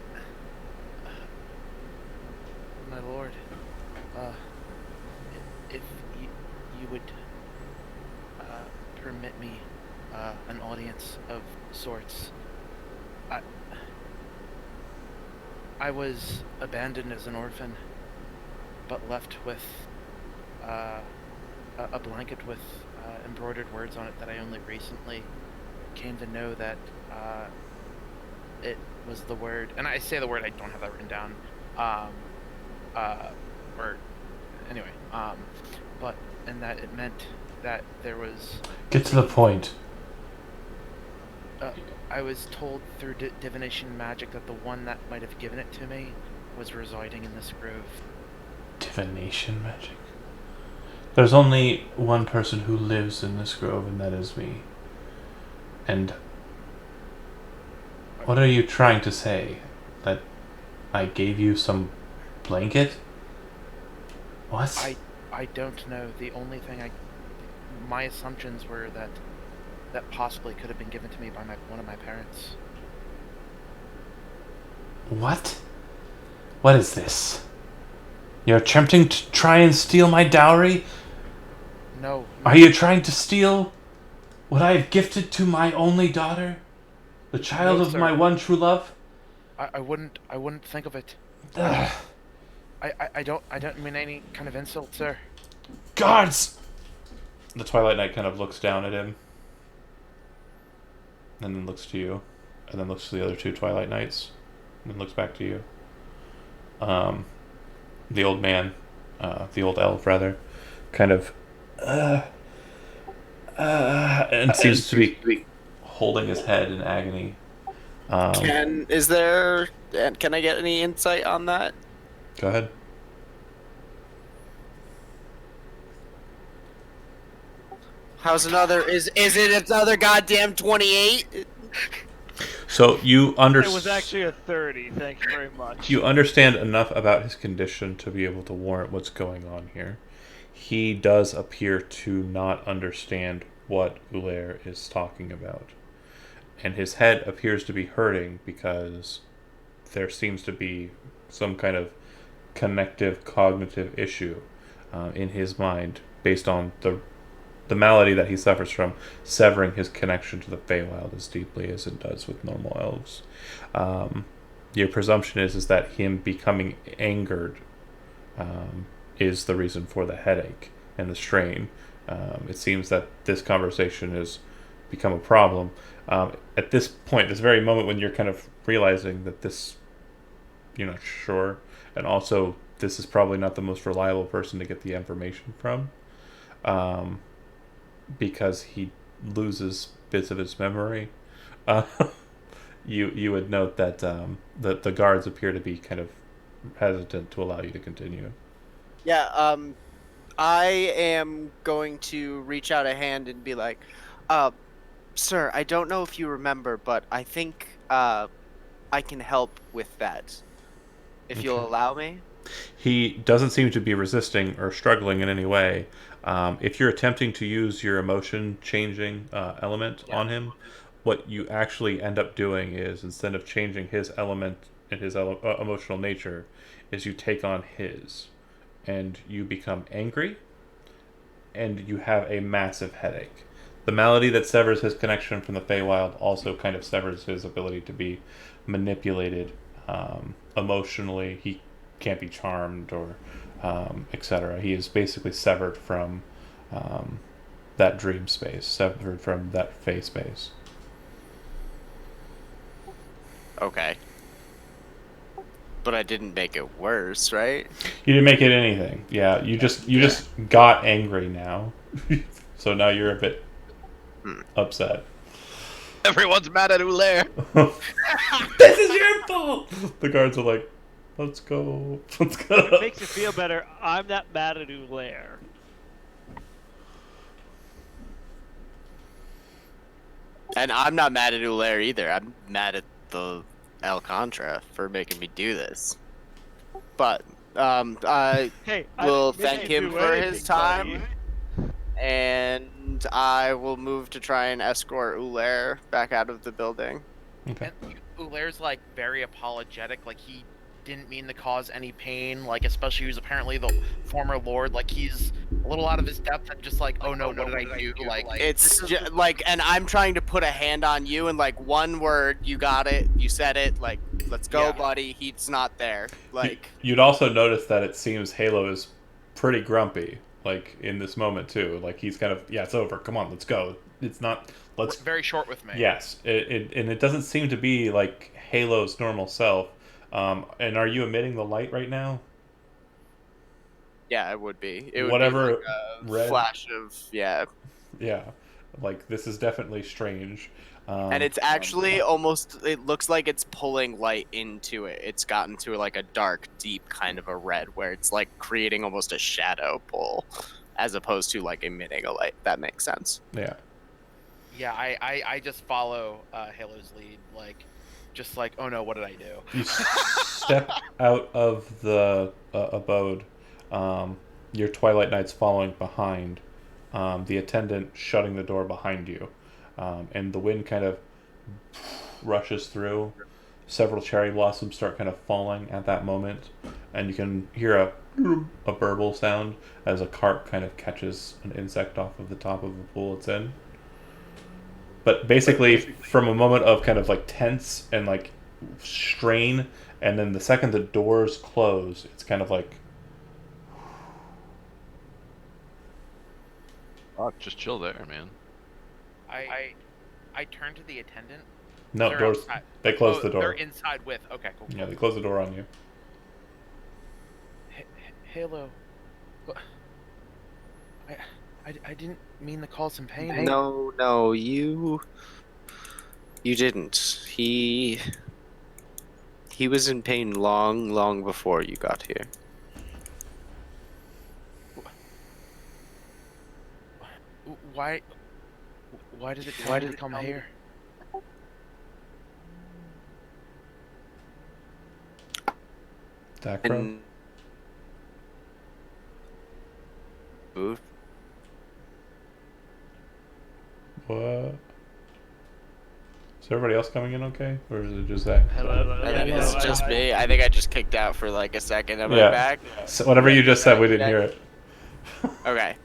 my lord, if you would permit me an audience of sorts. I was abandoned as an orphan, but left with a blanket with embroidered words on it that I only recently came to know that it was the word, and I say the word, I don't have that written down, or anyway, but, and that it meant that there was... Get to the point. I was told through divination and magic that the one that might have given it to me was residing in this grove. Divination magic? There's only one person who lives in this grove, and that is me. And what are you trying to say? That I gave you some blanket? What? I don't know. The only thing my assumptions were that possibly could have been given to me by one of my parents. What? What is this? You're attempting to try and steal my dowry? No. Are you trying to steal what I have gifted to my only daughter? The child of sir. my one true love? I wouldn't think of it. I don't mean any kind of insult, sir. Guards! The Twilight Knight kind of looks down at him. And then looks to you. And then looks to the other two Twilight Knights. And then looks back to you. The old man, the old elf rather, kind of and seems to be holding his head in agony. Can I get any insight on that? Go ahead. How's another? Is it another goddamn 28? So you It was actually a 30. Thank you very much. You understand enough about his condition to be able to warrant what's going on here. He does appear to not understand what Ulair is talking about. And his head appears to be hurting because there seems to be some kind of connective cognitive issue in his mind based on the malady that he suffers from, severing his connection to the Feywild as deeply as it does with normal elves. Your presumption is that him becoming angered is the reason for the headache and the strain. It seems that this conversation has become a problem. At this point, this very moment when you're kind of realizing that this, you're not sure, and also this is probably not the most reliable person to get the information from, because he loses bits of his memory. You would note that the guards appear to be kind of hesitant to allow you to continue. Yeah, I am going to reach out a hand and be like, sir, I don't know if you remember, but I think I can help with that. If you'll Okay. allow me. He doesn't seem to be resisting or struggling in any way. If you're attempting to use your emotion changing element on him, what you actually end up doing is, instead of changing his element and his emotional nature, is you take on his, and you become angry, and you have a massive headache. The malady that severs his connection from the Feywild also kind of severs his ability to be manipulated emotionally. He can't be charmed or etc. He is basically severed from that dream space, severed from that Fey space. Okay. But I didn't make it worse, right? You didn't make it anything. Yeah, you just got angry now. So now you're a bit upset. Everyone's mad at Ulair. This is your fault. The guards are like, let's go. Let's If it go. makes you feel better, I'm not mad at Ulair. And I'm not mad at Ulair either. I'm mad at the Alcantara for making me do this. But I Hey, I will didn't make thank you him do for anything, his time, buddy. and I will move to try and escort Ulair back out of the building. Okay. And Ulair's like very apologetic, like he didn't mean to cause any pain, like especially who's apparently the former lord, like he's a little out of his depth and just like, oh no, what did I do? Like It's like, and I'm trying to put a hand on you, and like one word, you got it, you said it, like, let's go, Yeah. buddy. He's not there. Like, You'd also notice that it seems Halo is pretty grumpy, like in this moment too. Like he's kind of, yeah, it's over. Come on, let's go. It's not. Let's. very short with me. Yes, and it doesn't seem to be like Halo's normal self. And are you emitting the light right now? yeah, it would be. It would Whatever be like a red. flash of, yeah. Yeah, like this is definitely strange. And it's actually almost, it looks like it's pulling light into it. It's gotten to like a dark, deep kind of a red where it's like creating almost a shadow pull as opposed to like emitting a light. That makes sense. Yeah. Yeah, I just follow Halo's lead, like, just like, oh no, what did I do? You step out of the abode. Your Twilight Knight's following behind. The attendant shutting the door behind you. And the wind kind of rushes through. Several cherry blossoms start kind of falling at that moment. And you can hear a burble sound as a carp kind of catches an insect off of the top of the pool it's in. But basically, from a moment of kind of like tense and like strain, and then the second the doors close, it's kind of like, Oh, just chill there, man. I turn to the attendant. no, They're doors. outside. They close Oh, the door. They're inside with. Okay, cool. Yeah, they close the door on you. Halo. I didn't mean to cause him pain. No, you didn't. He was in pain long before you got here. Why did it come here? Dacro? And move. What? Is everybody else coming in okay? Or is it just that? Hello. I think it's just me. I think I just kicked out for like a second. Am Yeah. I back? So whatever you just said, we didn't hear it. Okay.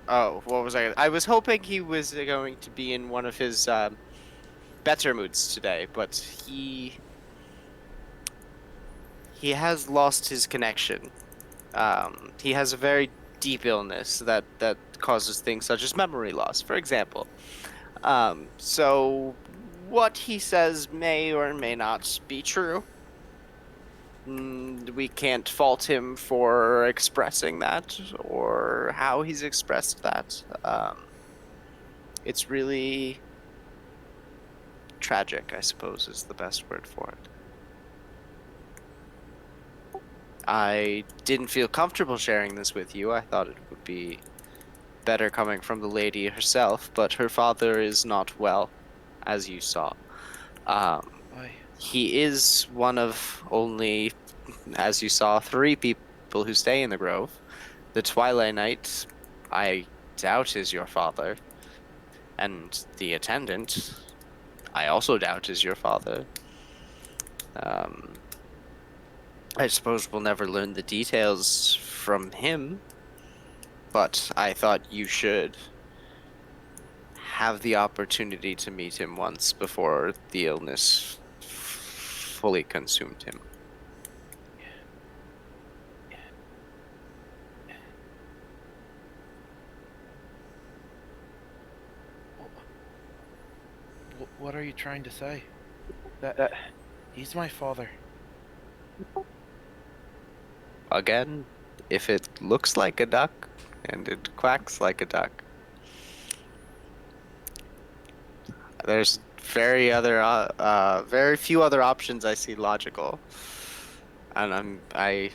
Oh, what was I? I was hoping he was going to be in one of his better moods today, but he has lost his connection. He has a very deep illness that causes things such as memory loss, for example. So what he says may or may not be true. We can't fault him for expressing that or how he's expressed that. It's really tragic, I suppose, is the best word for it. I didn't feel comfortable sharing this with you. I thought it would be better coming from the lady herself, but her father is not well, as you saw. He is one of only, as you saw, 3 people who stay in the Grove. The Twilight Knight, I doubt, is your father. And the attendant, I also doubt is your father. I suppose we'll never learn the details from him, but I thought you should have the opportunity to meet him once before the illness fully consumed him. What are you trying to say? That he's my father. Again, if it looks like a duck and it quacks like a duck, there's very few other options I see logical. And I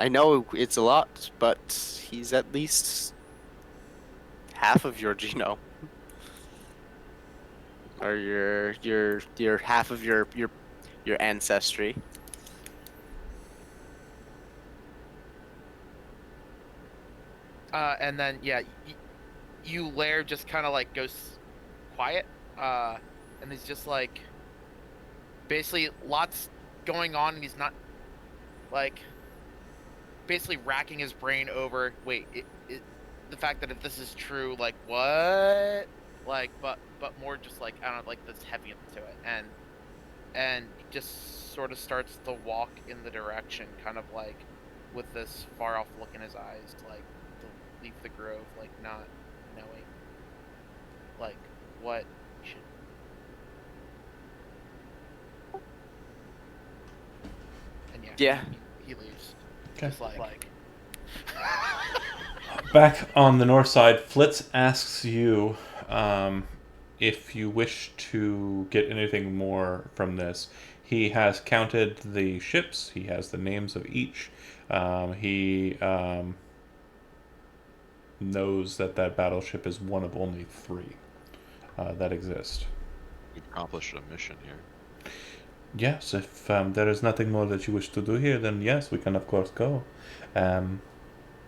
know it's a lot, but he's at least half of your genome, or your half of your ancestry. And then yeah, you Lair just kind of like goes quiet. And he's just like basically lots going on, and he's not like basically racking his brain over. Wait, the fact that if this is true, like what? Like, but more just like I don't know, like this heavy into it, and he just sort of starts to walk in the direction, kind of like with this far off look in his eyes, like to leave the grove, like not knowing like what he should. And yeah, Yeah. he leaves. Okay. Just like Back on the north side, Flitz asks you if you wish to get anything more from this. He has counted the ships. He has the names of each. He knows that battleship is one of only 3 that exist. We've accomplished a mission here. Yes, if there is nothing more that you wish to do here, then yes, we can of course go.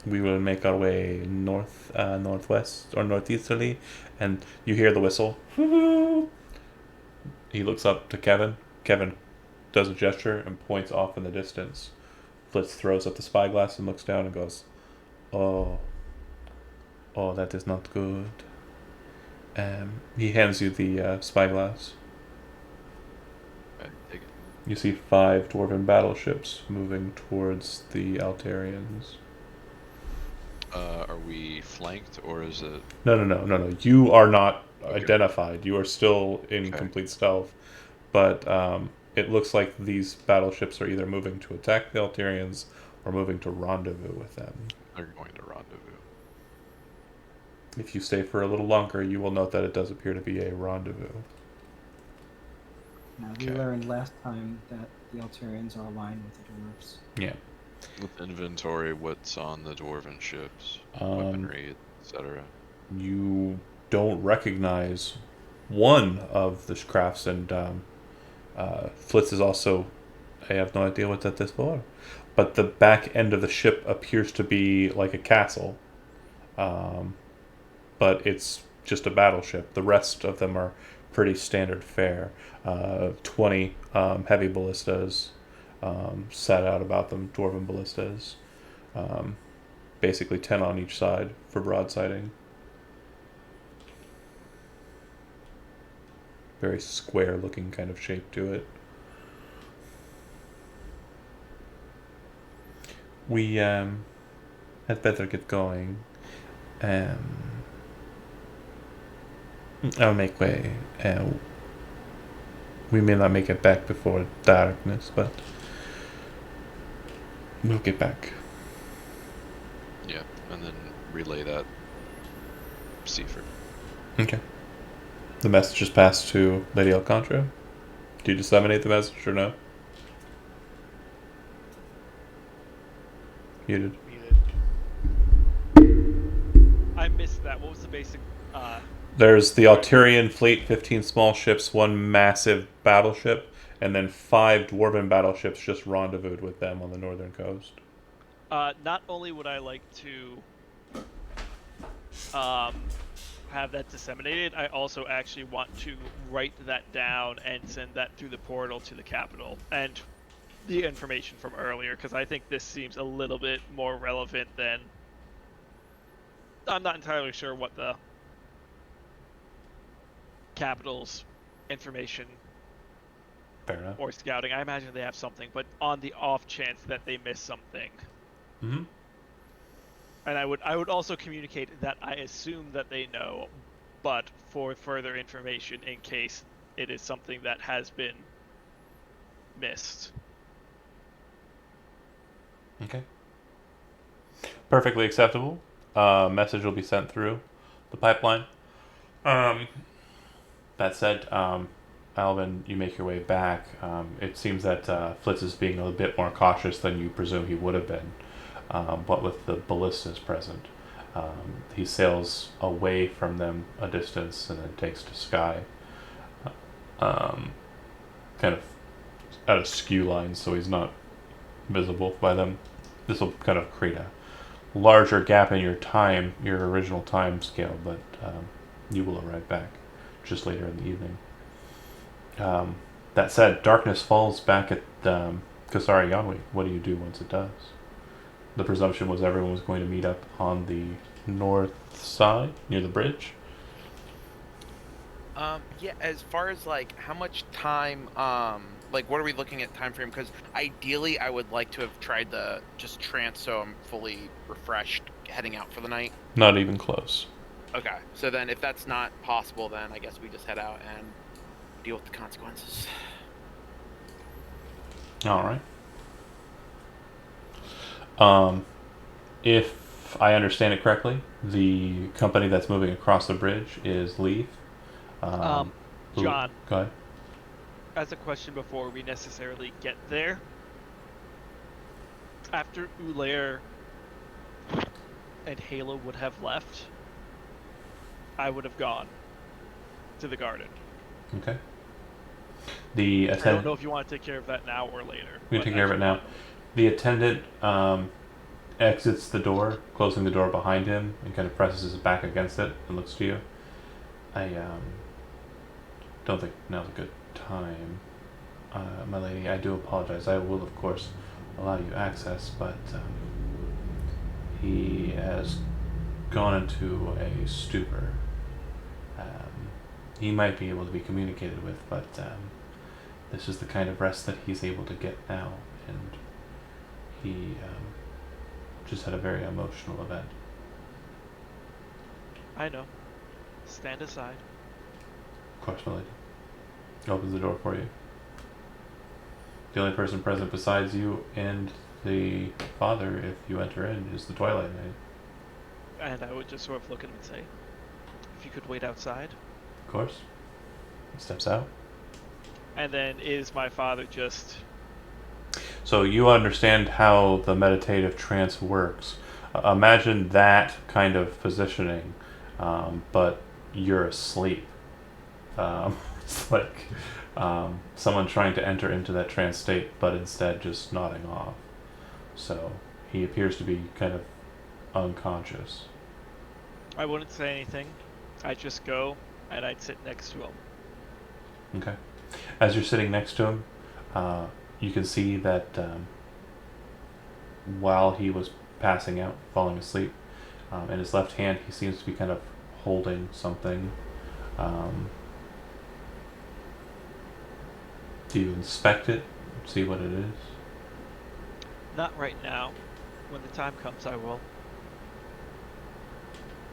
We will make our way northwest or northeasterly, and you hear the whistle. He looks up to Kevin. Kevin does a gesture and points off in the distance. Flitz throws up the spyglass and looks down and goes, "Oh, that is not good." He hands you the spyglass. Okay, take it. You see 5 dwarven battleships moving towards the Altarians. Are we flanked, or is it... No. You are not Okay. identified. You are still in Okay. complete stealth. But it looks like these battleships are either moving to attack the Altarians or moving to rendezvous with them. They're going to rendezvous. If you stay for a little longer, you will note that it does appear to be a rendezvous. Now, we Okay. learned last time that the Altarians are aligned with the dwarves. Yeah. With inventory, what's on the dwarven ships, Um, weaponry, etc. You don't recognize one of the crafts, and Flitz is also. I have no idea what that is for. But the back end of the ship appears to be like a castle. But it's just a battleship. The rest of them are pretty standard fare. 20 heavy ballistas set out about them, dwarven ballistas. Basically 10 on each side for broadsiding. Very square looking kind of shape to it. We had better get going. I'll make way. We may not make it back before darkness, but we'll get back. Yeah, and then relay that Seaford. Okay. The message is passed to Lady Alcantara. Do you disseminate the message or no? Muted. I missed that. What was the basic? There's the Altarian fleet, 15 small ships, 1 massive battleship, and then 5 dwarven battleships just rendezvoused with them on the northern coast. Not only would I like to have that disseminated, I also actually want to write that down and send that through the portal to the capital and the information from earlier, because I think this seems a little bit more relevant than. I'm not entirely sure what the capital's information Fair enough. or scouting. I imagine they have something, but on the off chance that they miss something. Mm-hmm. And I would also communicate that I assume that they know, but for further information in case it is something that has been missed. Okay. Perfectly acceptable. Message will be sent through the pipeline. That said, Alvin, you make your way back. It seems that Flitz is being a bit more cautious than you presume he would have been. What with the ballistas present, he sails away from them a distance and then takes to sky. Kind of at a skew line, so he's not visible by them. This will kind of create a larger gap in your time, your original time scale, but you will arrive back just later in the evening. That said, darkness falls back at Kasari Yanwi. What do you do once it does? The presumption was everyone was going to meet up on the north side near the bridge. Yeah, as far as like how much time, like what are we looking at time frame? Because ideally I would like to have tried the just trance so I'm fully refreshed heading out for the night. Not even close. Okay, so then if that's not possible, then I guess we just head out and deal with the consequences. All right. If I understand it correctly, the company that's moving across the bridge is Leaf. John, Go ahead. as a question before we necessarily get there, after Ulair and Halo would have left, I would have gone to the garden. Okay. The I don't attendant. know if you want to take care of that now or later. We can take care of it now. The attendant exits the door, closing the door behind him, and kind of presses his back against it and looks to you. I don't think now's a good time, my lady. I do apologize. I will, of course, allow you access, but he has gone into a stupor. He might be able to be communicated with, but this is the kind of rest that he's able to get now, and he just had a very emotional event. I know. Stand aside. Of course, my lady. Opens the door for you. The only person present besides you and the father, if you enter in, is the Twilight Knight. And I would just sort of look at him and say, if you could wait outside. Of course. He steps out. And then is my father just... So you understand how the meditative trance works. Imagine that kind of positioning, but you're asleep. It's like someone trying to enter into that trance state, but instead just nodding off. So he appears to be kind of unconscious. I wouldn't say anything. I'd just go and I'd sit next to him. Okay. As you're sitting next to him, you can see that while he was passing out, falling asleep, in his left hand he seems to be kind of holding something. Do you inspect it? See what it is? Not right now. When the time comes, I will.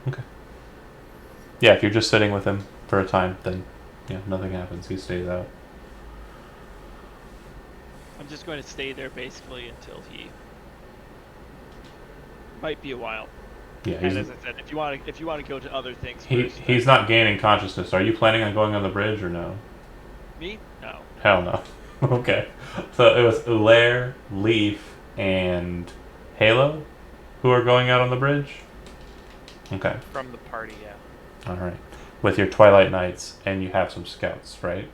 Okay. Yeah, if you're just sitting with him for a time, then nothing happens. He stays out. I'm just going to stay there basically until he... Might be a while. Yeah, And as I said, if you want to go to other things first, he's not gaining consciousness. Are you planning on going on the bridge or no? Me? No. Hell no. Okay. So it was Ulair, Leaf, and Halo who are going out on the bridge? Okay. From the party, yeah. Alright. With your Twilight Knights, and you have some scouts, right?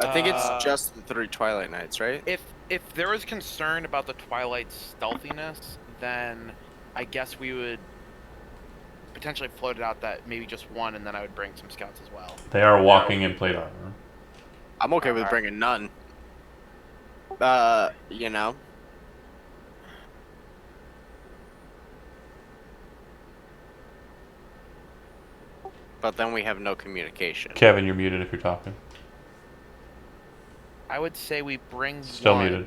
I think it's just the 3 Twilight Knights, right? If there was concern about the Twilight's stealthiness, then I guess we would potentially floated out that maybe just one, and then I would bring some scouts as well. They are walking in plate armor. I'm okay with Alright. bringing none. You know. But then we have no communication. Kevin, you're muted if you're talking. I would say we bring Still one, muted.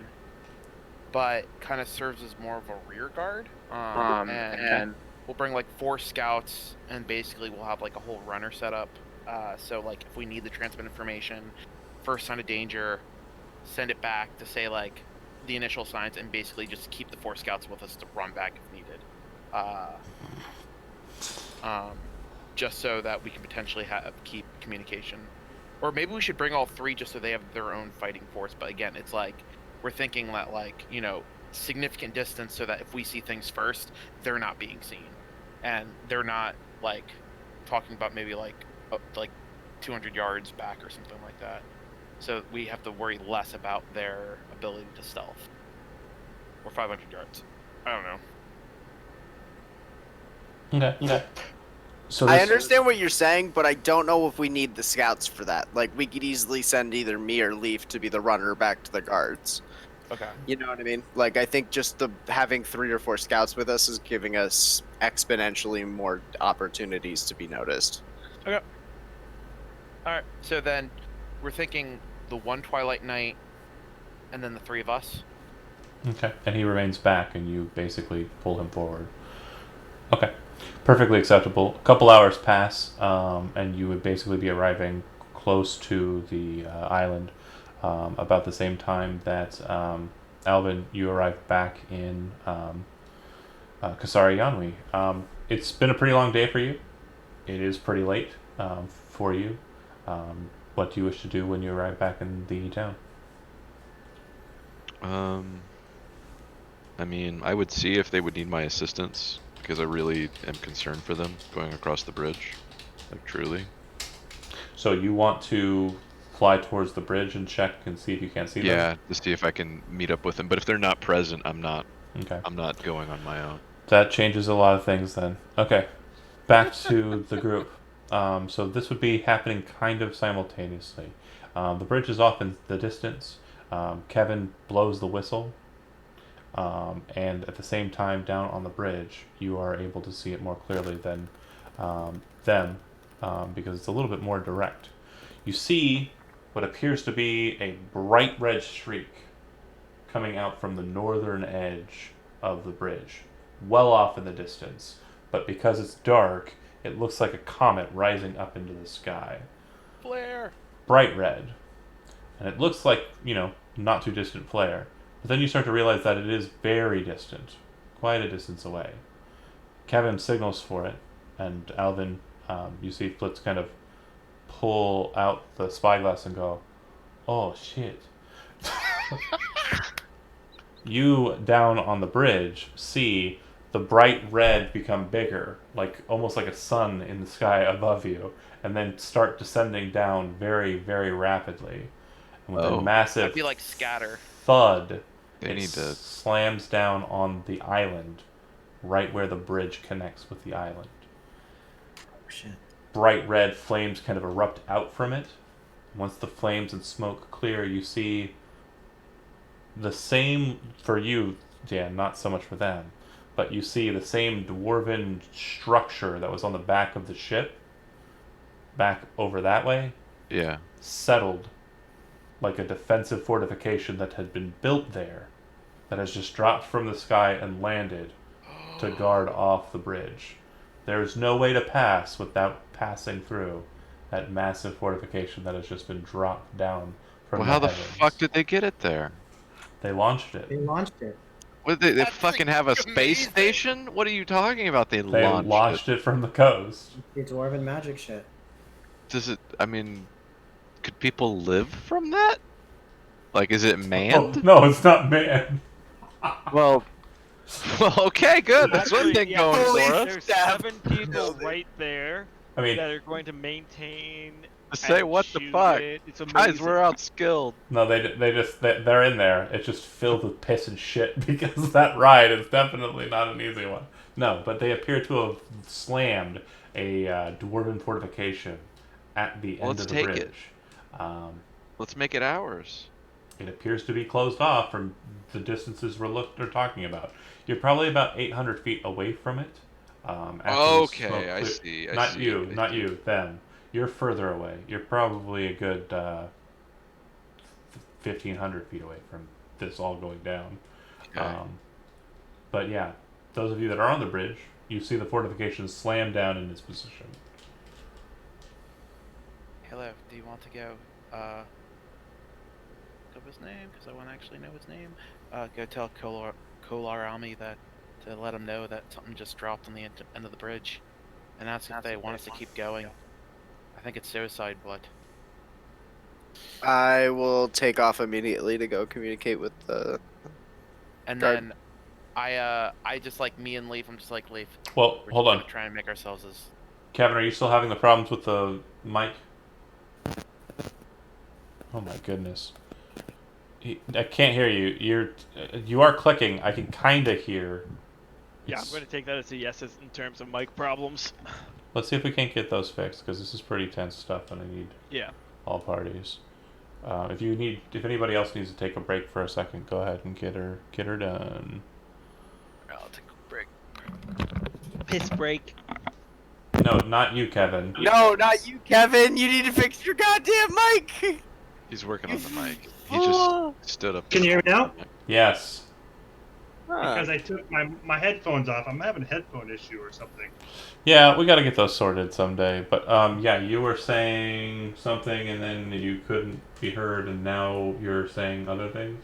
but kind of serves as more of a rear guard. And we'll bring like 4 scouts, and basically we'll have like a whole runner set up. So like if we need to transmit information, first sign of danger, send it back to say like the initial signs, and basically just keep the 4 scouts with us to run back if needed. Just so that we can potentially keep communication. Or maybe we should bring all 3 just so they have their own fighting force. But again, it's like we're thinking that like, you know, significant distance so that if we see things first, they're not being seen. And they're not like talking about maybe like 200 yards back or something like that. So we have to worry less about their ability to stealth. Or 500 yards. I don't know. Okay. So I this, understand what you're saying, but I don't know if we need the scouts for that. Like, we could easily send either me or Leaf to be the runner back to the guards. Okay. You know what I mean? Like, I think just having 3 or 4 scouts with us is giving us exponentially more opportunities to be noticed. Okay. Alright, so then we're thinking the 1 Twilight Knight, and then the 3 of us. Okay, and he remains back, and you basically pull him forward. Okay, perfectly acceptable. A couple hours pass, and you would basically be arriving close to the island about the same time that Alvin, you arrived back in Kasari Yanwi. It's been a pretty long day for you. It is pretty late for you. What do you wish to do when you arrive back in the town? I mean, I would see if they would need my assistance, because I really am concerned for them going across the bridge. Like, truly. So you want to fly towards the bridge and check and see if you can't see them? Yeah, to see if I can meet up with them. But if they're not present, I'm not going on my own. That changes a lot of things then. Okay, back to the group. So this would be happening kind of simultaneously. The bridge is off in the distance. Kevin blows the whistle. And at the same time, down on the bridge, you are able to see it more clearly than them, because it's a little bit more direct. You see what appears to be a bright red streak coming out from the northern edge of the bridge, well off in the distance. But because it's dark, it looks like a comet rising up into the sky. Flare! Bright red. And it looks like, not too distant flare. But then you start to realize that it is very distant, quite a distance away. Kevin signals for it, and Alvin, you see Flitz kind of pull out the spyglass and go, "Oh shit." You, down on the bridge, see the bright red become bigger, almost like a sun in the sky above you, and then start descending down very, very rapidly. And with a massive That'd be like scatter. thud, They it need to. slams down on the island, right where the bridge connects with the island. Oh, shit. Bright red flames kind of erupt out from it. Once the flames and smoke clear, you see the same for you, Dan, not so much for them, but you see the same dwarven structure that was on the back of the ship, back over that way, Yeah. settled like a defensive fortification that had been built there, that has just dropped from the sky and landed to guard off the bridge. There is no way to pass without passing through that massive fortification that has just been dropped down from Well, the how the heavens. fuck did they get it there? They launched They it. launched it. What, they That's fucking have a space amazing. station? What are you talking about? They They launched, launched it from the coast. It's dwarven magic shit. Does it? I mean, could people live from that? Like, is it Oh, manned? no, it's not man. Well, okay, good. That's one Actually, thing yeah, going holy for us. There's Stab. 7 people right there I mean, that are going to maintain to say, and what the shoot fuck? it. It's Guys, amazing. we're outskilled. No, they're in there. It's just filled with piss and shit because that ride is definitely not an easy one. No, but they appear to have slammed a dwarven fortification at the Well, end let's of the take bridge. it. Let's make it ours. It appears to be closed off from the distances we're talking about. You're probably about 800 feet away from it. After the smoke Okay, I clear- see. I Not see. you, I not see. you. Them. You're further away. You're probably a good 1,500 feet away from this all going down. Okay. But yeah, those of you that are on the bridge, you see the fortification slam down in its position. Hello, do you want to go, look up his name, because I want to actually know his name. Go tell Kolarami that, to let him know that something just dropped on the end of the bridge. And ask if they want us to keep going. I think it's suicide, but... I will take off immediately to go communicate with the. And Guard. then, I just, like, me and Leaf, I'm just like, Leaf, Well, we're hold just on. gonna try and make ourselves as... Kevin, are you still having the problems with the mic? Oh my goodness. I can't hear you. You are clicking. I can kind of hear. Yeah, I'm It's- going to take that as a yes in terms of mic problems. Let's see if we can't get those fixed, because this is pretty tense stuff, and I need Yeah. all parties. If anybody else needs to take a break for a second, go ahead and get her done. I'll take a break. Piss break. No, not you, Kevin. No, not you, Kevin. You need to fix your goddamn mic. He's working on the mic. He just stood up. Can you hear me now? Yes. Because I took my headphones off. I'm having a headphone issue or something. Yeah, we got to get those sorted someday. But yeah, you were saying something, and then you couldn't be heard, and now you're saying other things.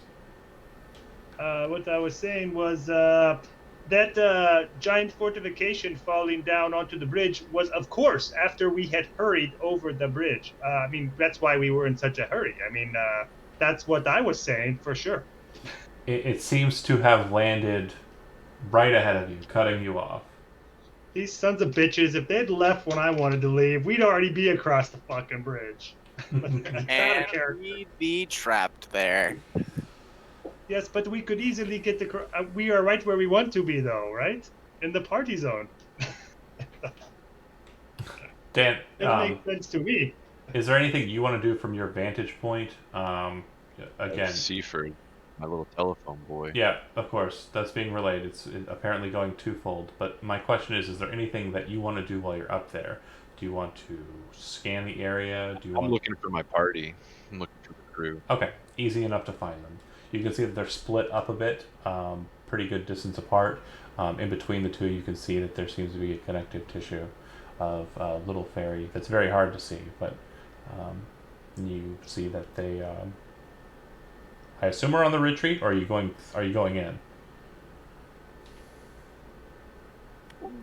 What I was saying was that giant fortification falling down onto the bridge was, of course, after we had hurried over the bridge. I mean, that's why we were in such a hurry. I mean, that's what I was saying for sure. It seems to have landed right ahead of you, cutting you off. These sons of bitches, if they'd left when I wanted to leave, we'd already be across the fucking bridge. Out of And character. we'd be trapped there. Yes, but we could easily get we are right where we want to be, though, right? In the party zone. Dan, It makes sense to me. is there anything you want to do from your vantage point? Again, Seaford, my little telephone boy. yeah, of course, that's being relayed. It's apparently going twofold. But my question is there anything that you want to do while you're up there? Do you want to scan the area? Do you I'm want... looking for my party. I'm looking for the crew. Okay, easy enough to find them. You can see that they're split up a bit, pretty good distance apart. In between the two, you can see that there seems to be a connective tissue of a little fairy that's very hard to see, but you see that they, I assume, are on the retreat, or are you going in?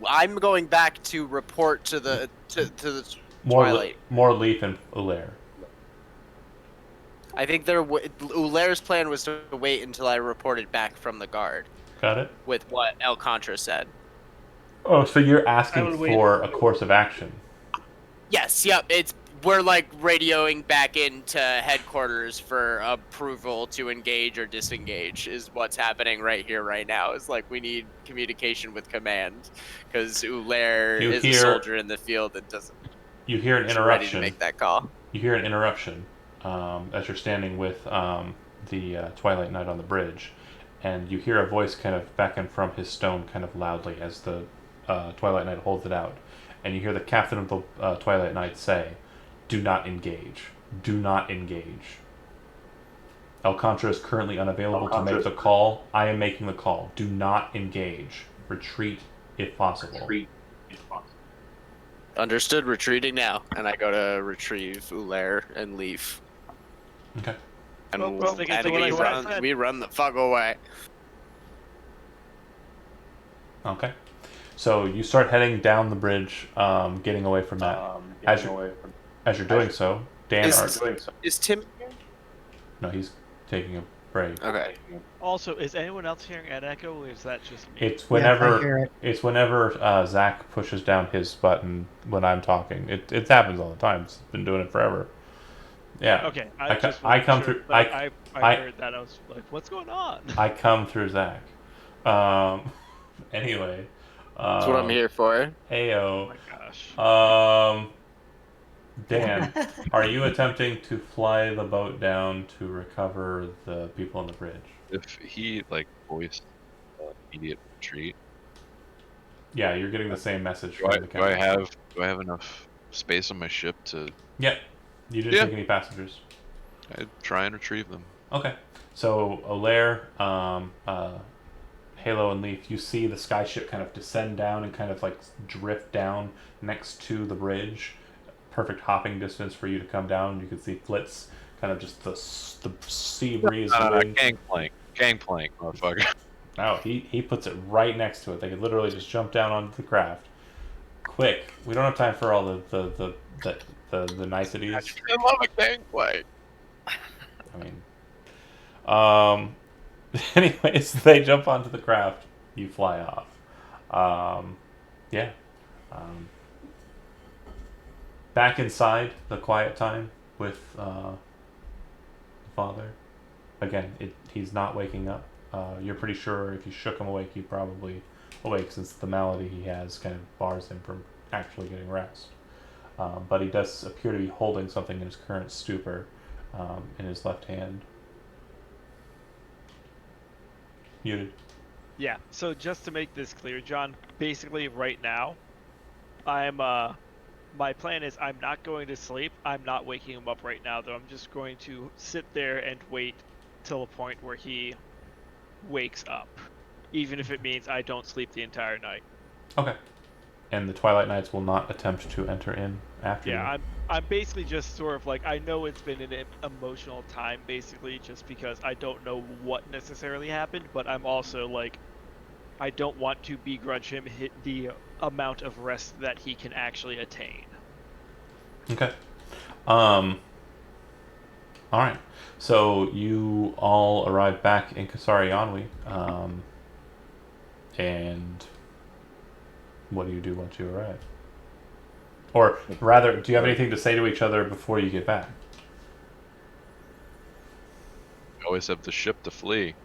I'm going back to report to the to the More Twilight. more Leaf and Ulair. I think Ulair's plan was to wait until I reported back from the guard Got it? with what El Contra said. Oh, so you're I asking will wait. for a course of action. Yes, yep. We're like radioing back into headquarters for approval to engage or disengage is what's happening right here, right now. It's like we need communication with command because Ulair You is hear- a soldier in the field that doesn't You hear an ready to interruption. make that call. You hear an interruption as you're standing with the Twilight Knight on the bridge, and you hear a voice kind of beckon from his stone kind of loudly as the Twilight Knight holds it out. And you hear the captain of the Twilight Knight say, "Do not engage. Do not engage. Alcantara is currently unavailable to make the call. I am making the call. Do not engage. Retreat if possible." Understood. Retreating now, and I go to retrieve Ulair and Leaf, Okay. and, Well, sticking to what I said. we run the fuck away. Okay. So you start heading down the bridge, getting away from that. As you're doing so, Dan, Is Tim here? no, he's taking a break. Okay. Also, is anyone else hearing an echo, or is that just me? It's Yes, I whenever hear it. it's whenever Zach pushes down his button when I'm talking. It happens all the time. It's been doing it forever. Yeah. Okay, I just I wasn't come sure. through. Like I I heard that. I was like, what's going on? I come through Zach. Um. Anyway. That's what I'm here for. Oh Heyo. my gosh. Dan, are you attempting to fly the boat down to recover the people on the bridge? If he like voiced immediate retreat, Yeah, you're getting the same message do I from the do I captain. have do I have enough space on my ship to Yep. You didn't Yeah. take any passengers. I'd try and retrieve them? Okay. So Olaire, Halo, and Leaf, you see the skyship kind of descend down and kind of like drift down next to the bridge. Perfect hopping distance for you to come down. You can see Flitz kind of just the sea breeze. No, wind. gangplank, motherfucker. No, he puts it right next to it. They could literally just jump down onto the craft. Quick, we don't have time for all the niceties. I love a gangplank. I mean, anyways, they jump onto the craft. You fly off. Yeah. Back inside the quiet time with the father. Again, he's not waking up. You're pretty sure if you shook him awake, he'd probably awake since the malady he has kind of bars him from actually getting rest. But he does appear to be holding something in his current stupor in his left hand. Muted. Yeah. So just to make this clear, John, basically right now, my plan is I'm not going to sleep. I'm not waking him up right now, though. I'm just going to sit there and wait till a point where he wakes up, even if it means I don't sleep the entire night. Okay. And the Twilight Knights will not attempt to enter in after Yeah, you. I'm basically just sort of like, I know it's been an emotional time, basically, just because I don't know what necessarily happened, but I'm also like, I don't want to begrudge him the amount of rest that he can actually attain. Okay. Alright. So you all arrive back in Kasari Anwi. And what do you do once you arrive? Or rather, do you have anything to say to each other before you get back? I always have the ship to flee.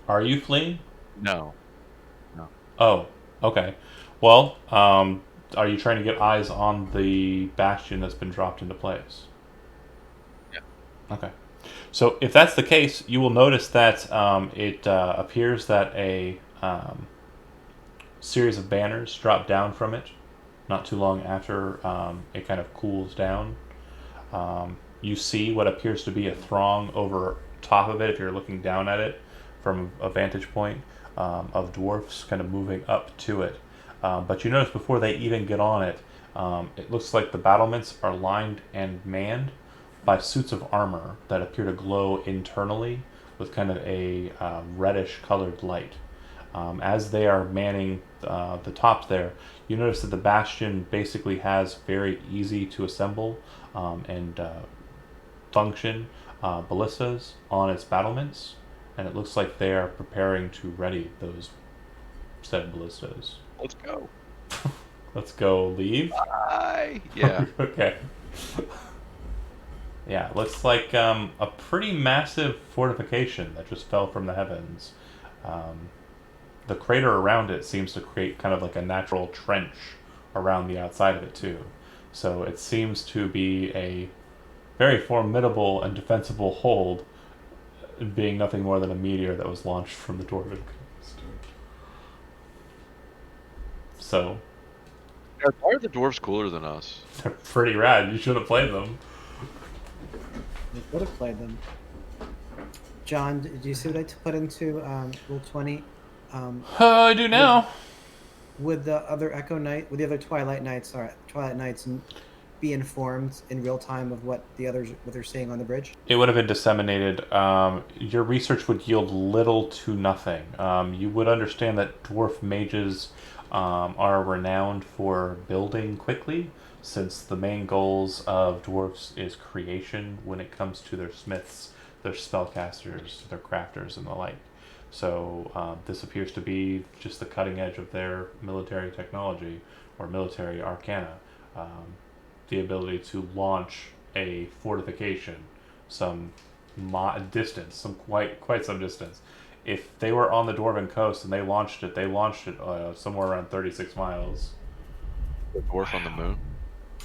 Are you fleeing? No. Oh, okay. Well, are you trying to get eyes on the bastion that's been dropped into place? Yeah. Okay. So if that's the case, you will notice that it appears that a series of banners drop down from it not too long after it kind of cools down. You see what appears to be a throng over top of it if you're looking down at it from a vantage point of dwarfs kind of moving up to it. But you notice before they even get on it, it looks like the battlements are lined and manned by suits of armor that appear to glow internally with kind of a reddish colored light. As they are manning the tops there, you notice that the bastion basically has very easy to assemble and function ballistas on its battlements, and it looks like they are preparing to ready those said ballistas. Let's go. Let's go leave. Bye. Yeah. Okay. Yeah, looks like a pretty massive fortification that just fell from the heavens. The crater around it seems to create kind of like a natural trench around the outside of it too. So it seems to be a very formidable and defensible hold, being nothing more than a meteor that was launched from the Dwarven coast. So Why are the dwarves cooler than us? they're pretty rad. You should have played them. We could have played them. John, did you see what I put into Rule 20? I do now. Would the other Echo Knight, would the other Twilight Knights, be informed in real time of what they're seeing on the bridge? It would have been disseminated. Your research would yield little to nothing. You would understand that dwarf mages are renowned for building quickly, since the main goals of dwarves is creation when it comes to their smiths, their spellcasters, their crafters, and the like. So this appears to be just the cutting edge of their military technology or military arcana. Um, the ability to launch a fortification some distance, some quite some distance. If they were on the Dwarven coast and they launched it, somewhere around 36 miles. The dwarf on the moon.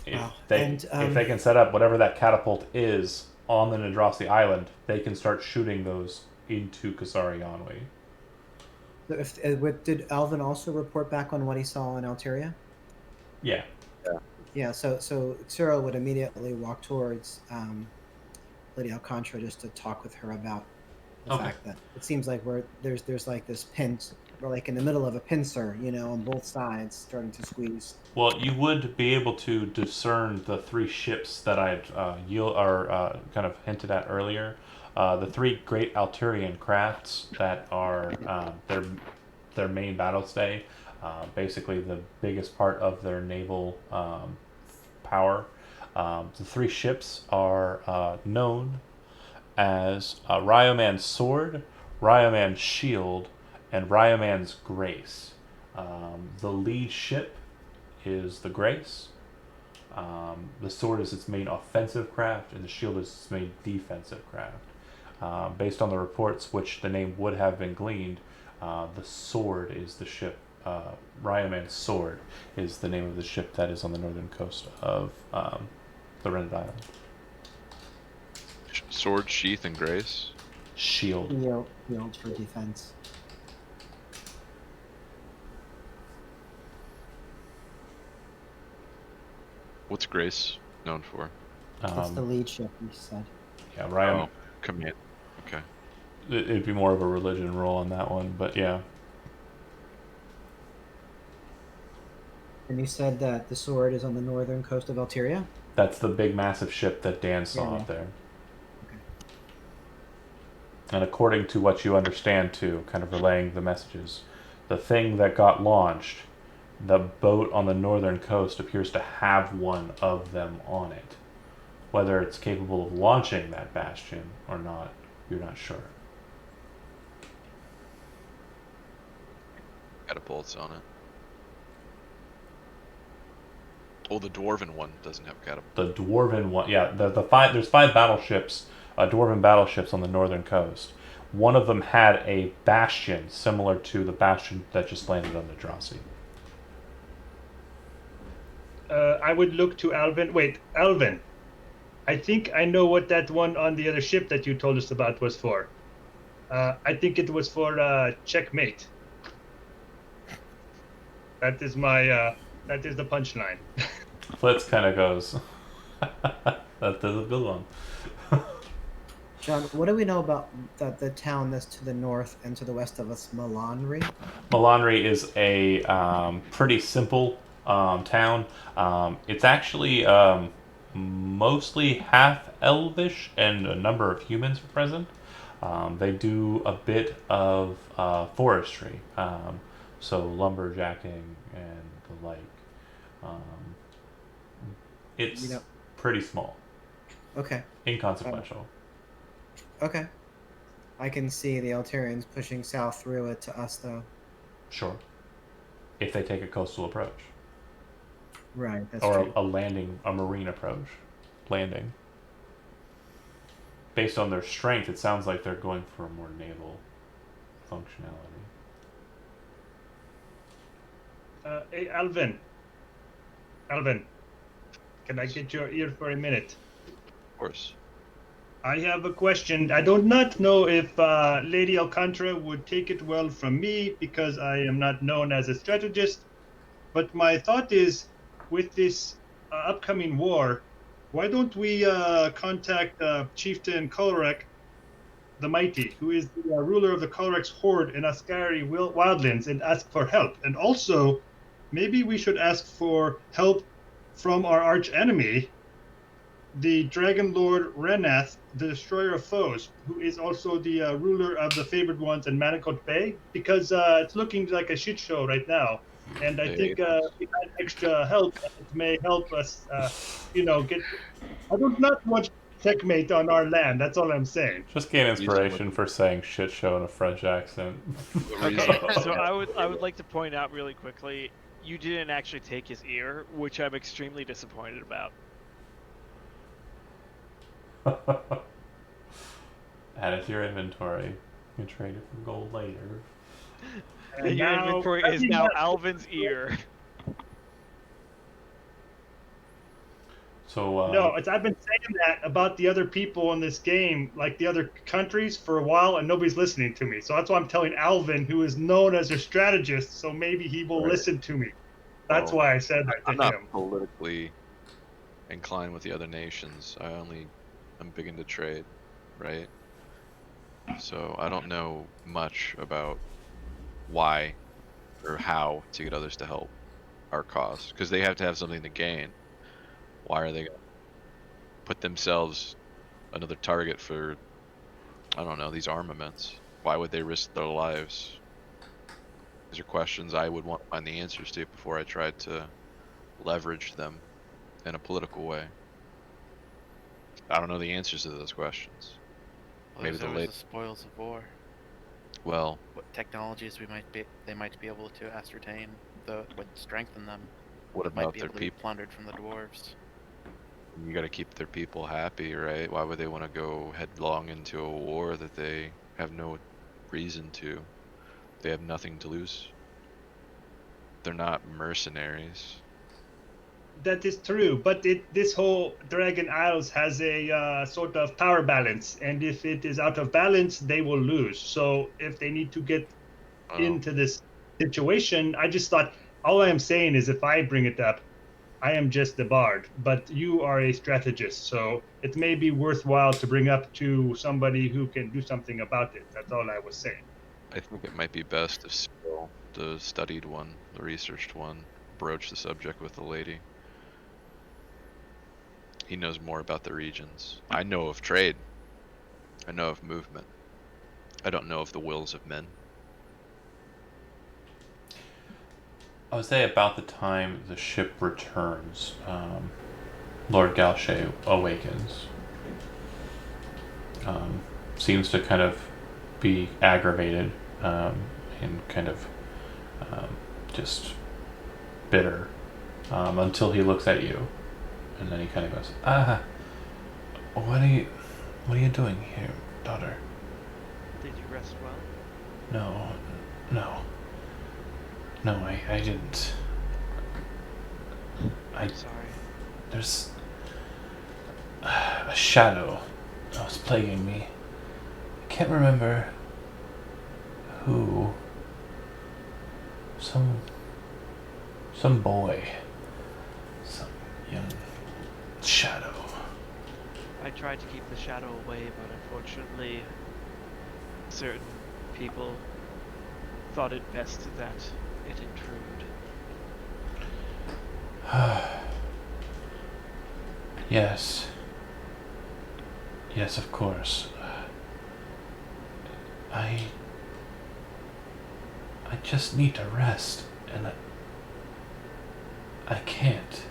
If Wow. they And, if they can set up whatever that catapult is on the Nadrasi Island, they can start shooting those into Kasari Anwi. Did Alvin also report back on what he saw in Alteria? Yeah. Yeah, so Cyril would immediately walk towards Lady Alcantara just to talk with her about the Okay. fact that it seems like there's like this we're like in the middle of a pincer, on both sides, starting to squeeze. Well, you would be able to discern the three ships that I had kind of hinted at earlier. The three great Alturian crafts that are their main battle stay, basically the biggest part of their naval power. The three ships are known as Ryoman's Sword, Ryoman's Shield, and Ryoman's Grace. The lead ship is the Grace. The sword is its main offensive craft, and the shield is its main defensive craft. Based on the reports, which the name would have been gleaned, the sword is the ship. Ryoman's Sword is the name of the ship that is on the northern coast of the Rented Island. Sword, sheath, and grace. Shield. Shield for defense. What's grace known for? It's the lead ship, he said. Yeah, Ryoman. Oh, command. Okay. It'd be more of a religion roll on that one, but yeah. And you said that the sword is on the northern coast of Alteria? That's the big massive ship that Dan saw Yeah. up there. Okay. And according to what you understand too, kind of relaying the messages, the thing that got launched, the boat on the northern coast appears to have one of them on it. Whether it's capable of launching that bastion or not, you're not sure. Catapults on it. Oh, the dwarven one doesn't have catapult. The dwarven one, yeah, there's five battleships, dwarven battleships on the northern coast. One of them had a bastion similar to the bastion that just landed on the Drossi. I would look to Alvin. Wait, Alvin. I think I know what that one on the other ship that you told us about was for. I think it was for checkmate. That is that is the punchline. Flitz kind of goes, that's a good one. John, what do we know about the town that's to the north and to the west of us, Melanri? Melanri is a pretty simple town. It's actually mostly half elvish, and a number of humans are present. They do a bit of forestry, so lumberjacking and the like. It's pretty small, Okay. inconsequential. Okay. I can see the Alterians pushing south through it to us, though. Sure. If they take a coastal approach. Right, that's Or true. a marine approach. Landing. Based on their strength, it sounds like they're going for a more naval functionality. Hey, Alvin. Alvin, can I get your ear for a minute? Of course. I have a question. I do not know if Lady Alcantara would take it well from me because I am not known as a strategist. But my thought is, with this upcoming war, why don't we contact Chieftain Colrek the Mighty, who is the ruler of the Colrek's horde in Ascari wildlands, and ask for help? And also, maybe we should ask for help from our arch enemy, the Dragon Lord Renath, the Destroyer of Foes, who is also the ruler of the Favored Ones in Manicote Bay, because it's looking like a shit show right now. And I They think ate us. we had extra help. It may help us, get. I don't not much checkmate on our land. That's all I'm saying. Just gain Reason inspiration would, for saying shit show in a French accent. what reason Okay, would so they I would like to point out really quickly, you didn't actually take his ear, which I'm extremely disappointed about. Add it to your inventory. You can trade it for gold later. And Your now, inventory is now Alvin's ear. So, no, I've been saying that about the other people in this game, like the other countries, for a while, and nobody's listening to me. So that's why I'm telling Alvin, who is known as a strategist, so maybe he will Right. listen to me. That's Well, why I said that I'm to not him. politically inclined with the other nations. I'm big into trade, right? So I don't know much about why or how to get others to help our cause because they have to have something to gain. Why are they going to put themselves another target for, I don't know, these armaments? Why would they risk their lives? These are questions I would want to find the answers to before I tried to leverage them in a political way. I don't know the answers to those questions. Well, Maybe there's the always late. the spoils of war. Well, What technologies they might be able to ascertain that would strengthen them what that might about be their able to be people? plundered from the dwarves. You got to keep their people happy, right? Why would they want to go headlong into a war that they have no reason to? They have nothing to lose. They're not mercenaries. That is true, but this whole Dragon Isles has a sort of power balance, and if it is out of balance, they will lose. So if they need to get Oh, into this situation, I just thought all I am saying is if I bring it up, I am just the bard, but you are a strategist, so it may be worthwhile to bring up to somebody who can do something about it. That's all I was saying. I think it might be best if Cyril, the studied one, the researched one, broach the subject with the lady. He knows more about the regions. I know of trade. I know of movement. I don't know of the wills of men. I would say about the time the ship returns, Lord Galshay awakens. Seems to kind of be aggravated and kind of just bitter until he looks at you, and then he kind of goes, what are you doing here, daughter? Did you rest well? No, no, no, I didn't. I'm sorry. There's a shadow that was plaguing me. I can't remember who. Some boy. Some young shadow. I tried to keep the shadow away, but unfortunately, certain people thought it best that it intrude. Yes. Yes, of course. I just need to rest, and I can't.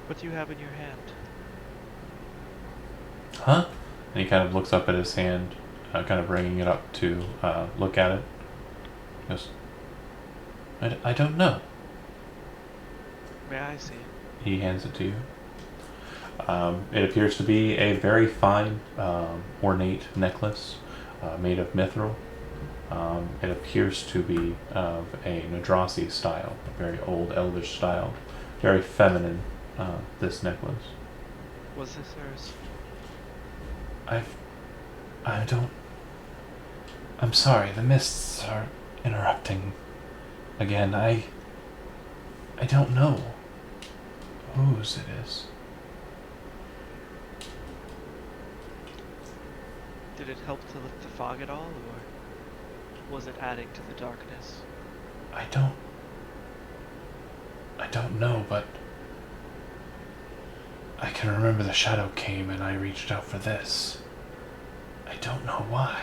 What do you have in your hand? Huh? And he kind of looks up at his hand, kind of bringing it up to look at it. He goes, I don't know. May I see? He hands it to you. It appears to be a very fine, ornate necklace made of mithril. It appears to be of a Nadrasi style, a very old elvish style. Very feminine, this necklace. Was this hers? I don't. I'm sorry, the mists are interrupting again. I don't know whose it is. Did it help to lift the fog at all, or was it adding to the darkness? I don't know, but I can remember the shadow came and I reached out for this. I don't know why.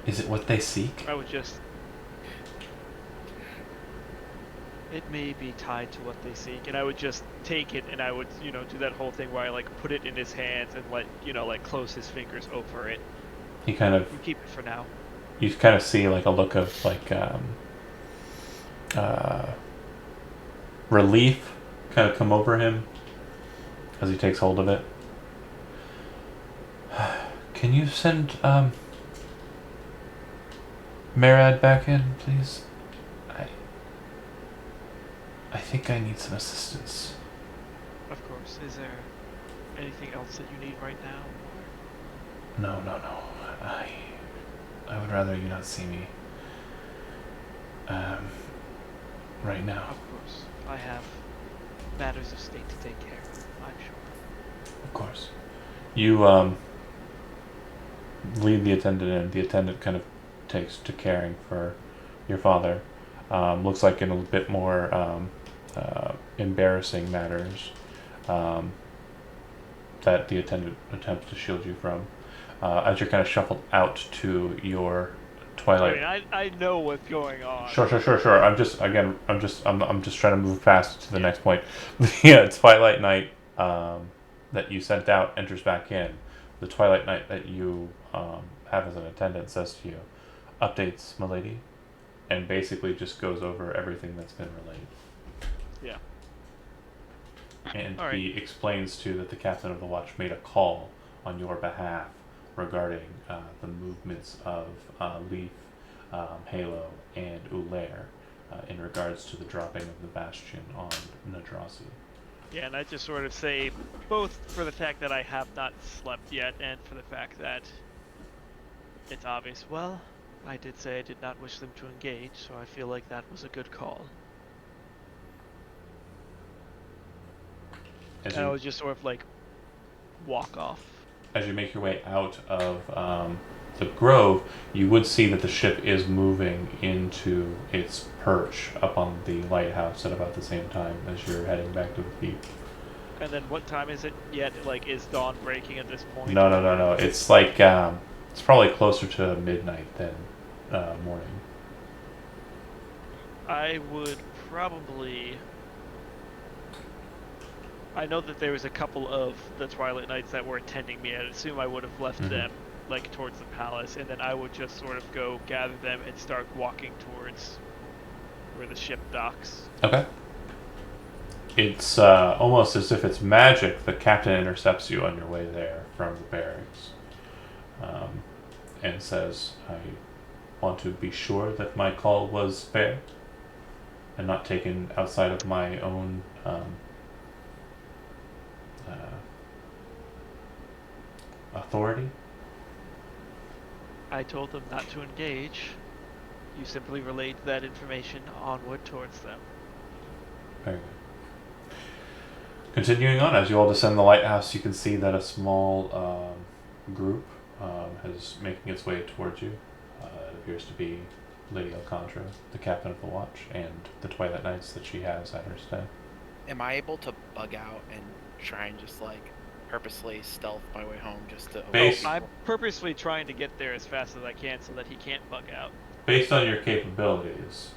Is it what they seek? I would just It may be tied to what they seek, and I would just take it and I would, do that whole thing where I like put it in his hands and like close his fingers over it. He kind of, You keep it for now. you kind of see like a look of like relief kind of come over him as he takes hold of it. Can you send Marad back in, please? I think I need some assistance. Of course. Is there anything else that you need right now? No. I would rather you not see me. Right now. Of course. I have matters of state to take care of, I'm sure. Of course. You lead the attendant in. The attendant kind of takes to caring for your father. Looks like in a bit more embarrassing matters that the attendant attempts to shield you from. As you're kind of shuffled out to your twilight. I mean, I know what's going on. Sure. I'm just trying to move fast to the next point. The Twilight Knight that you sent out enters back in. The Twilight Knight that you have as an attendant says to you, "Updates, milady," and basically just goes over everything that's been relayed. Yeah. And All right. he explains too that the captain of the watch made a call on your behalf regarding the movements of Leaf, Halo, and Ulair in regards to the dropping of the bastion on Nadrasi. Yeah, and I just sort of say, both for the fact that I have not slept yet, and for the fact that it's obvious. Well, I did say I did not wish them to engage, so I feel like that was a good call. As And I you, would just sort of like walk off. as you make your way out of the grove, you would see that the ship is moving into its perch up on the lighthouse at about the same time as you're heading back to the peak. And then what time is it yet? Like, is dawn breaking at this point? No. It's like it's probably closer to midnight than morning. I would probably... I know that there was a couple of the Twilight Knights that were attending me. I'd assume I would have left them like towards the palace, and then I would just sort of go gather them and start walking towards where the ship docks. Okay. It's almost as if it's magic. The captain intercepts you on your way there from the barracks and says, "I want to be sure that my call was fair and not taken outside of my own authority." I told them not to engage. You simply relayed that information onward towards them. Very good. Continuing on, as you all descend the lighthouse, you can see that a small group is making its way towards you. It appears to be Lady Alcantara, the captain of the watch, and the Twilight Knights that she has at her stead. Am I able to bug out and try and just like purposely stealth my way home just to Base- I'm purposely trying to get there as fast as I can so that he can't bug out. Based on your capabilities,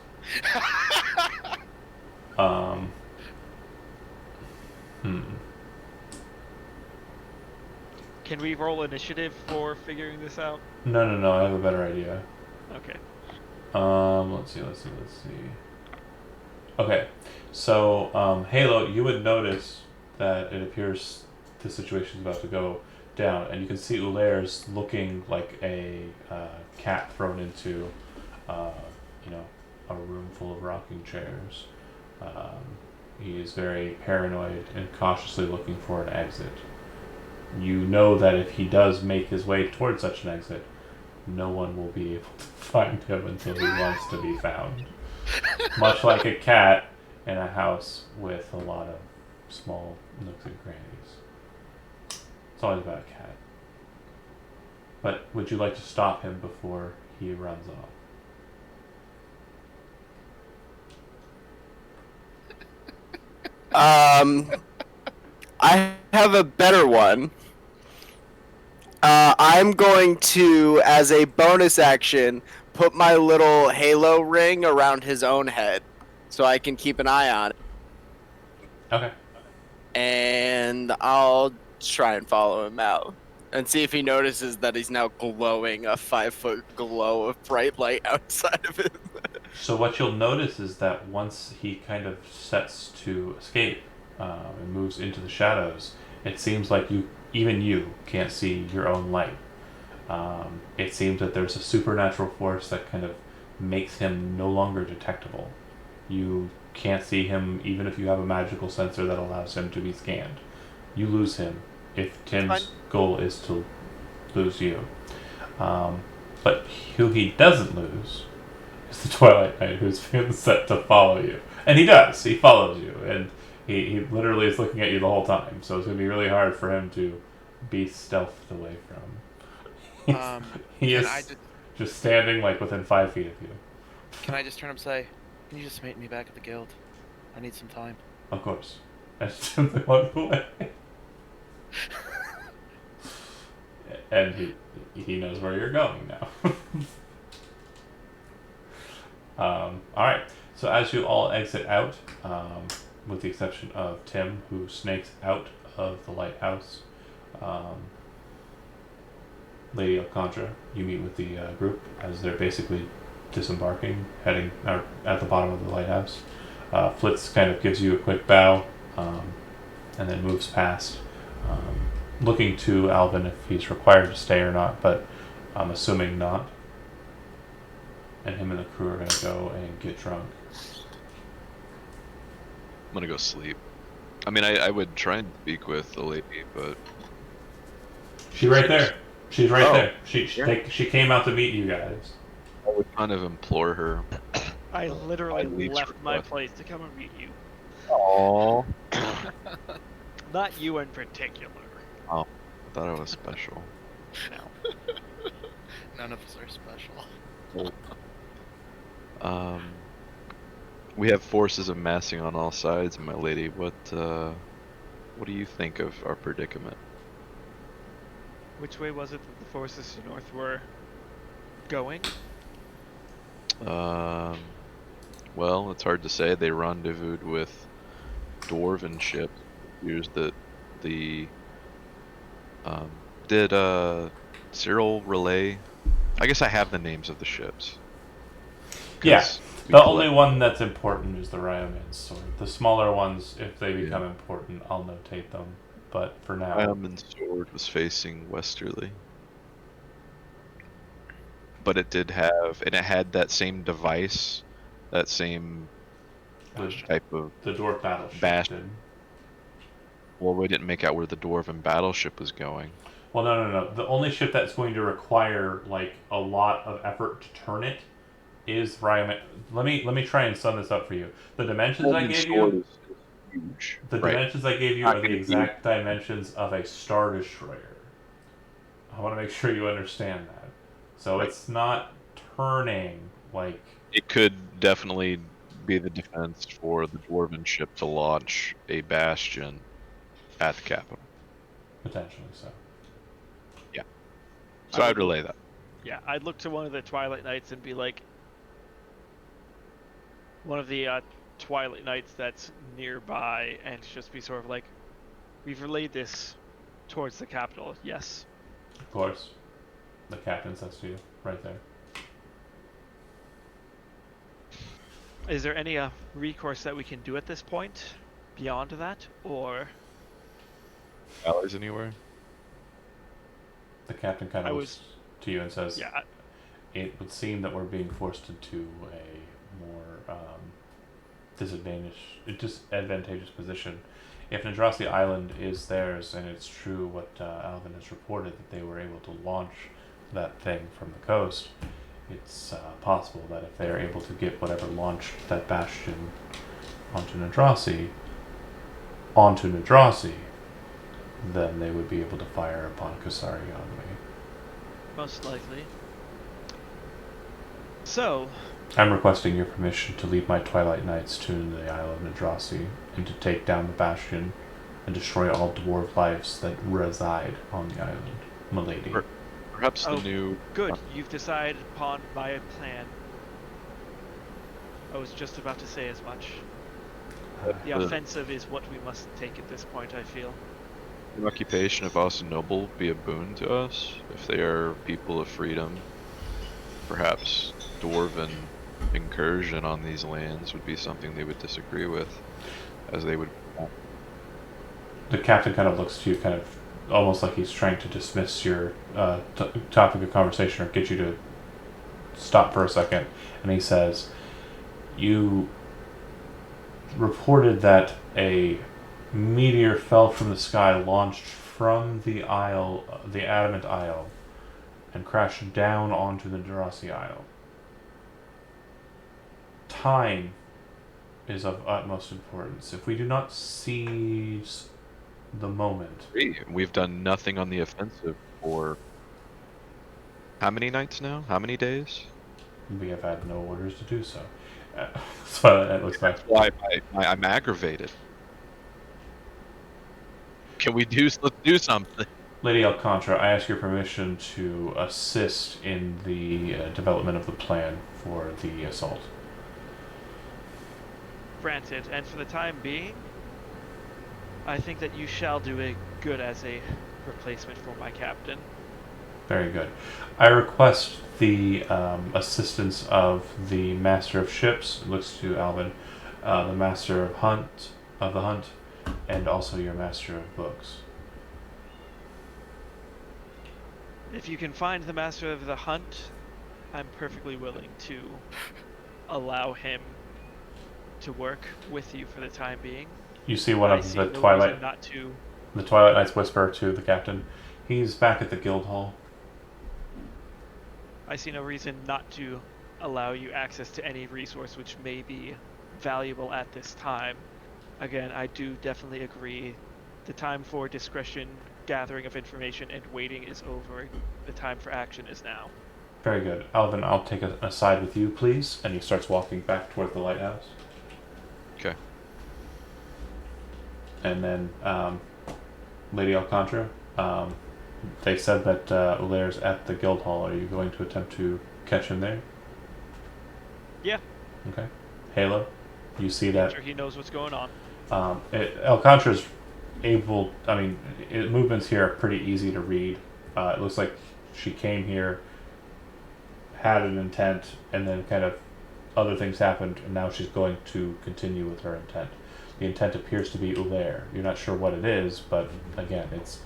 Can we roll initiative for figuring this out? No, I have a better idea. Okay. Let's see. Okay, so Halo, you would notice that it appears the situation's about to go down, and you can see Ulair's looking like a cat thrown into, a room full of rocking chairs. He is very paranoid and cautiously looking for an exit. You know that if he does make his way towards such an exit, no one will be able to find him until he wants to be found. Much like a cat in a house with a lot of small nooks and crannies. It's always about a cat. But would you like to stop him before he runs off? I have a better one. I'm going to, as a bonus action, put my little halo ring around his own head. so I can keep an eye on it, Okay. and I'll try and follow him out and see if he notices that he's now glowing a 5-foot glow of bright light outside of him. So what you'll notice is that once he kind of sets to escape and moves into the shadows, it seems like even you, can't see your own light. It seems that there's a supernatural force that kind of makes him no longer detectable. You can't see him even if you have a magical sensor that allows him to be scanned. You lose him if Tim's goal is to lose you. But who he doesn't lose is the Twilight Knight, who's been set to follow you. And he does. He follows you. And he literally is looking at you the whole time. So it's going to be really hard for him to be stealthed away from. He can is I just standing like within 5 feet of you. Can I just turn and say, can you just meet me back at the guild? I need some time. Of course. I just simply walk away. And he knows where you're going now. Alright, so as you all exit out, with the exception of Tim, who snakes out of the lighthouse, Lady Alcantara, you meet with the group as they're basically disembarking, heading out at the bottom of the lighthouse. Flitz kind of gives you a quick bow, and then moves past, looking to Alvin if he's required to stay or not, but I'm assuming not. And him and the crew are going to go and get drunk. I'm gonna go sleep. I mean, I would try and speak with the lady, but She's right there. She's right Oh, there. She came out to meet you guys. I would kind of implore her. I literally My leech left my request. place to come and meet you. Aww. Not you in particular. I thought I was special. No. None of us are special. We have forces amassing on all sides, my lady. What do you think of our predicament? Which way was it that the forces to north were going? Well, it's hard to say. They rendezvoused with dwarven ships. It appears that the did Cyril relay? I guess I have the names of the ships. Yeah. 'Cause we The collect- only one that's important is the Ryoman's sword. The smaller ones, if they become important, I'll notate them. But for now, Ironman's sword was facing westerly. But it did have, and it had that same device, that same type of. the dwarf battleship Bash. did. Well, we didn't make out where the dwarven battleship was going. Well, no. The only ship that's going to require like a lot of effort to turn it is Ryoman. Let me try and sum this up for you. The dimensions I Ironman's gave sword you, is huge. the Right. dimensions I gave you Not are the gonna be- exact dimensions of a Star Destroyer. I want to make sure you understand that. So Right. it's not turning like. It could definitely be the defense for the dwarven ship to launch a bastion at the capital. Potentially so. So I would relay that. Yeah, I'd look to one of the Twilight Knights and be like, one of the Twilight Knights that's nearby, and just be sort of like, we've relayed this towards the capital. Yes. Of course. The captain says to you, right there. Is there any recourse that we can do at this point beyond that, or Allies anywhere? The captain kind I of was- looks to you and says, yeah? it would seem that we're being forced into a more disadvantageous position. If Nadrasi Island is theirs, and it's true what Alvin has reported, that they were able to launch that thing from the coast, it's possible that if they are able to get whatever launched that bastion onto Nadrasi, then they would be able to fire upon Kasari Onway. Most likely. So, I'm requesting your permission to lead my Twilight Knights to the Isle of Nadrasi and to take down the bastion and destroy all dwarf lives that reside on the island, milady. Perhaps the Oh. new. good. You've decided upon my plan. I was just about to say as much. Uh, The offensive is what we must take at this point, I feel. The occupation of Austin Noble be a boon to us if they are people of freedom. Perhaps dwarven incursion on these lands would be something they would disagree with, as they would. the captain kind of looks to you, kind of almost like he's trying to dismiss your topic of conversation or get you to stop for a second, and he says, "You reported that a meteor fell from the sky, launched from the Isle, the Adamant Isle, and crashed down onto the Durasi Isle. Time is of utmost importance. If we do not seize the moment, We've done nothing on the offensive for how many nights now? How many days? we have had no orders to do so." So that looks back. That's why I'm aggravated. Can we let's do something? Lady Alcantara, I ask your permission to assist in the development of the plan for the assault. Granted, and for the time being, I think that you shall do a good as a replacement for my captain. Very good. I request the assistance of the Master of Ships, looks to Alvin, the Master of the Hunt, and also your Master of Books. If you can find the master of the hunt, I'm perfectly willing to allow him to work with you for the time being. You see one I of see the no Twilight, reason not to. the Twilight Knights whisper to the captain. He's back at the guild hall. I see no reason not to allow you access to any resource which may be valuable at this time. Again, I do definitely agree. The time for discretion, gathering of information, and waiting is over. The time for action is now. Very good. Alvin, I'll take an aside with you, please. And he starts walking back toward the lighthouse. Okay. And then, Lady Alcantara, they said that Ulaire's at the guild hall. Are you going to attempt to catch him there? Yeah. Okay. Halo, you see that Sure he knows what's going on. Alcantara's able. I mean, movements here are pretty easy to read. It looks like she came here, had an intent, and then kind of other things happened, and now she's going to continue with her intent. The intent appears to be Ulaire. You're not sure what it is, but again, it's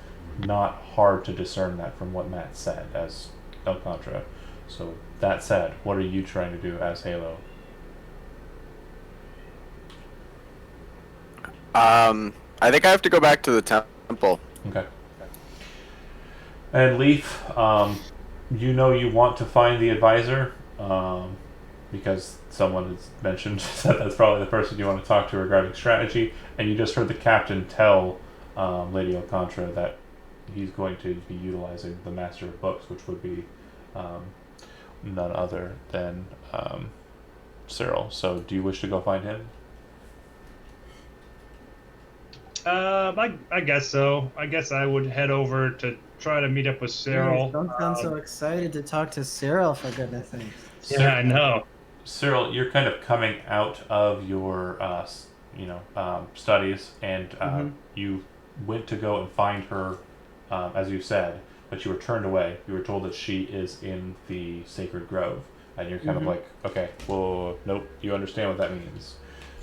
not hard to discern that from what Matt said as Alcantara. So that said, what are you trying to do as Halo? I think I have to go back to the temple. Okay. And Leaf, you know you want to find the advisor, because someone has mentioned that that's probably the person you want to talk to regarding strategy, and you just heard the captain tell Lady Alcantara that he's going to be utilizing the Master of Books, which would be none other than Cyril. So do you wish to go find him? I guess so. I guess I would head over to try to meet up with Cyril. Don't sound so excited to talk to Cyril, for goodness sakes. Yeah, I know. Cyril, you're kind of coming out of your, studies, and you went to go and find her, as you said, but you were turned away. You were told that she is in the sacred grove, and you're kind of like, okay, well, nope, you understand what that means.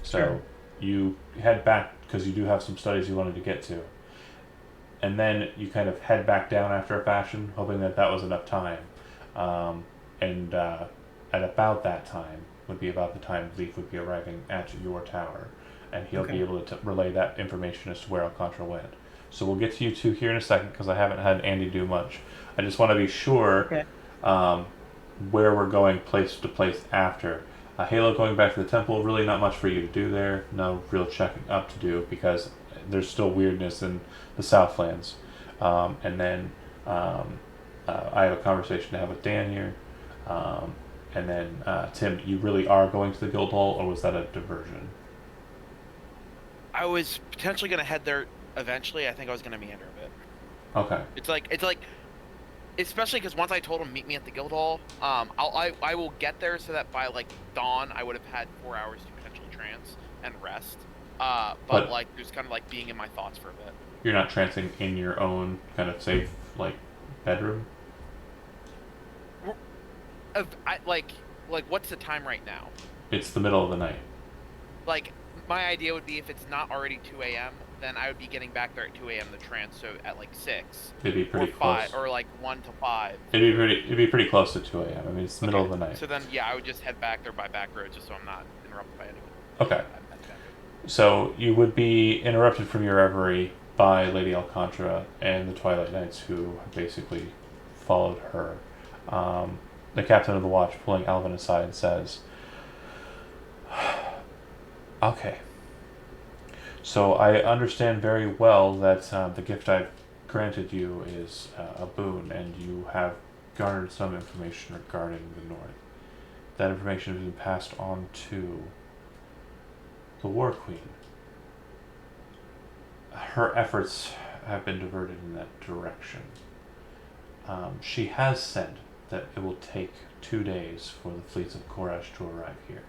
So Sure. you head back because you do have some studies you wanted to get to, and then you kind of head back down after a fashion, hoping that that was enough time, and at about that time would be about the time Leaf would be arriving at your tower, and he'll be able to relay that information as to where Alcantara went. So we'll get to you two here in a second because I haven't had Andy do much. I just want to be sure where we're going place to place after. Halo, going back to the temple, really not much for you to do there. No real checking up to do because there's still weirdness in the Southlands. And then I have a conversation to have with Dan here. And then, Tim, you really are going to the guild hall, or was that a diversion? I was potentially gonna head there eventually. I think I was gonna meander a bit. Okay. It's like especially because once I told him meet me at the Guildhall, I will get there so that by like dawn I would have had 4 hours to potentially trance and rest. But But like there's kind of like being in my thoughts for a bit. you're not trancing in your own kind of safe like bedroom. Like what's the time right now? It's the middle of the night. Like my idea would be if it's not already 2 a.m., then I would be getting back there at 2 a.m. to trance, so at like 6 It'd be or pretty 5 close. or like 1 to 5. It'd be pretty close to 2 a.m. I mean, it's the middle of the night. So then yeah, I would just head back there by back road just so I'm not interrupted by anyone. Okay. At the back road. So you would be interrupted from your reverie by Lady Alcantara and the Twilight Knights, who basically followed her. The captain of the watch, pulling Alvin aside, says, "Okay. So I understand very well that the gift I've granted you is a boon, and you have garnered some information regarding the North. That information has been passed on to the War Queen. Her efforts have been diverted in that direction. She has said that it will take 2 days for the fleets of Korash to arrive here.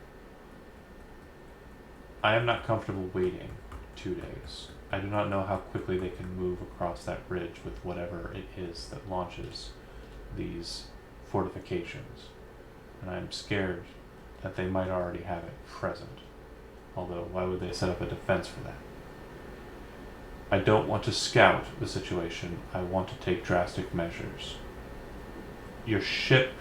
I am not comfortable waiting 2 days. I do not know how quickly they can move across that bridge with whatever it is that launches these fortifications. And I'm scared that they might already have it present. Although, why would they set up a defense for that? I don't want to scout the situation. I want to take drastic measures. Your ship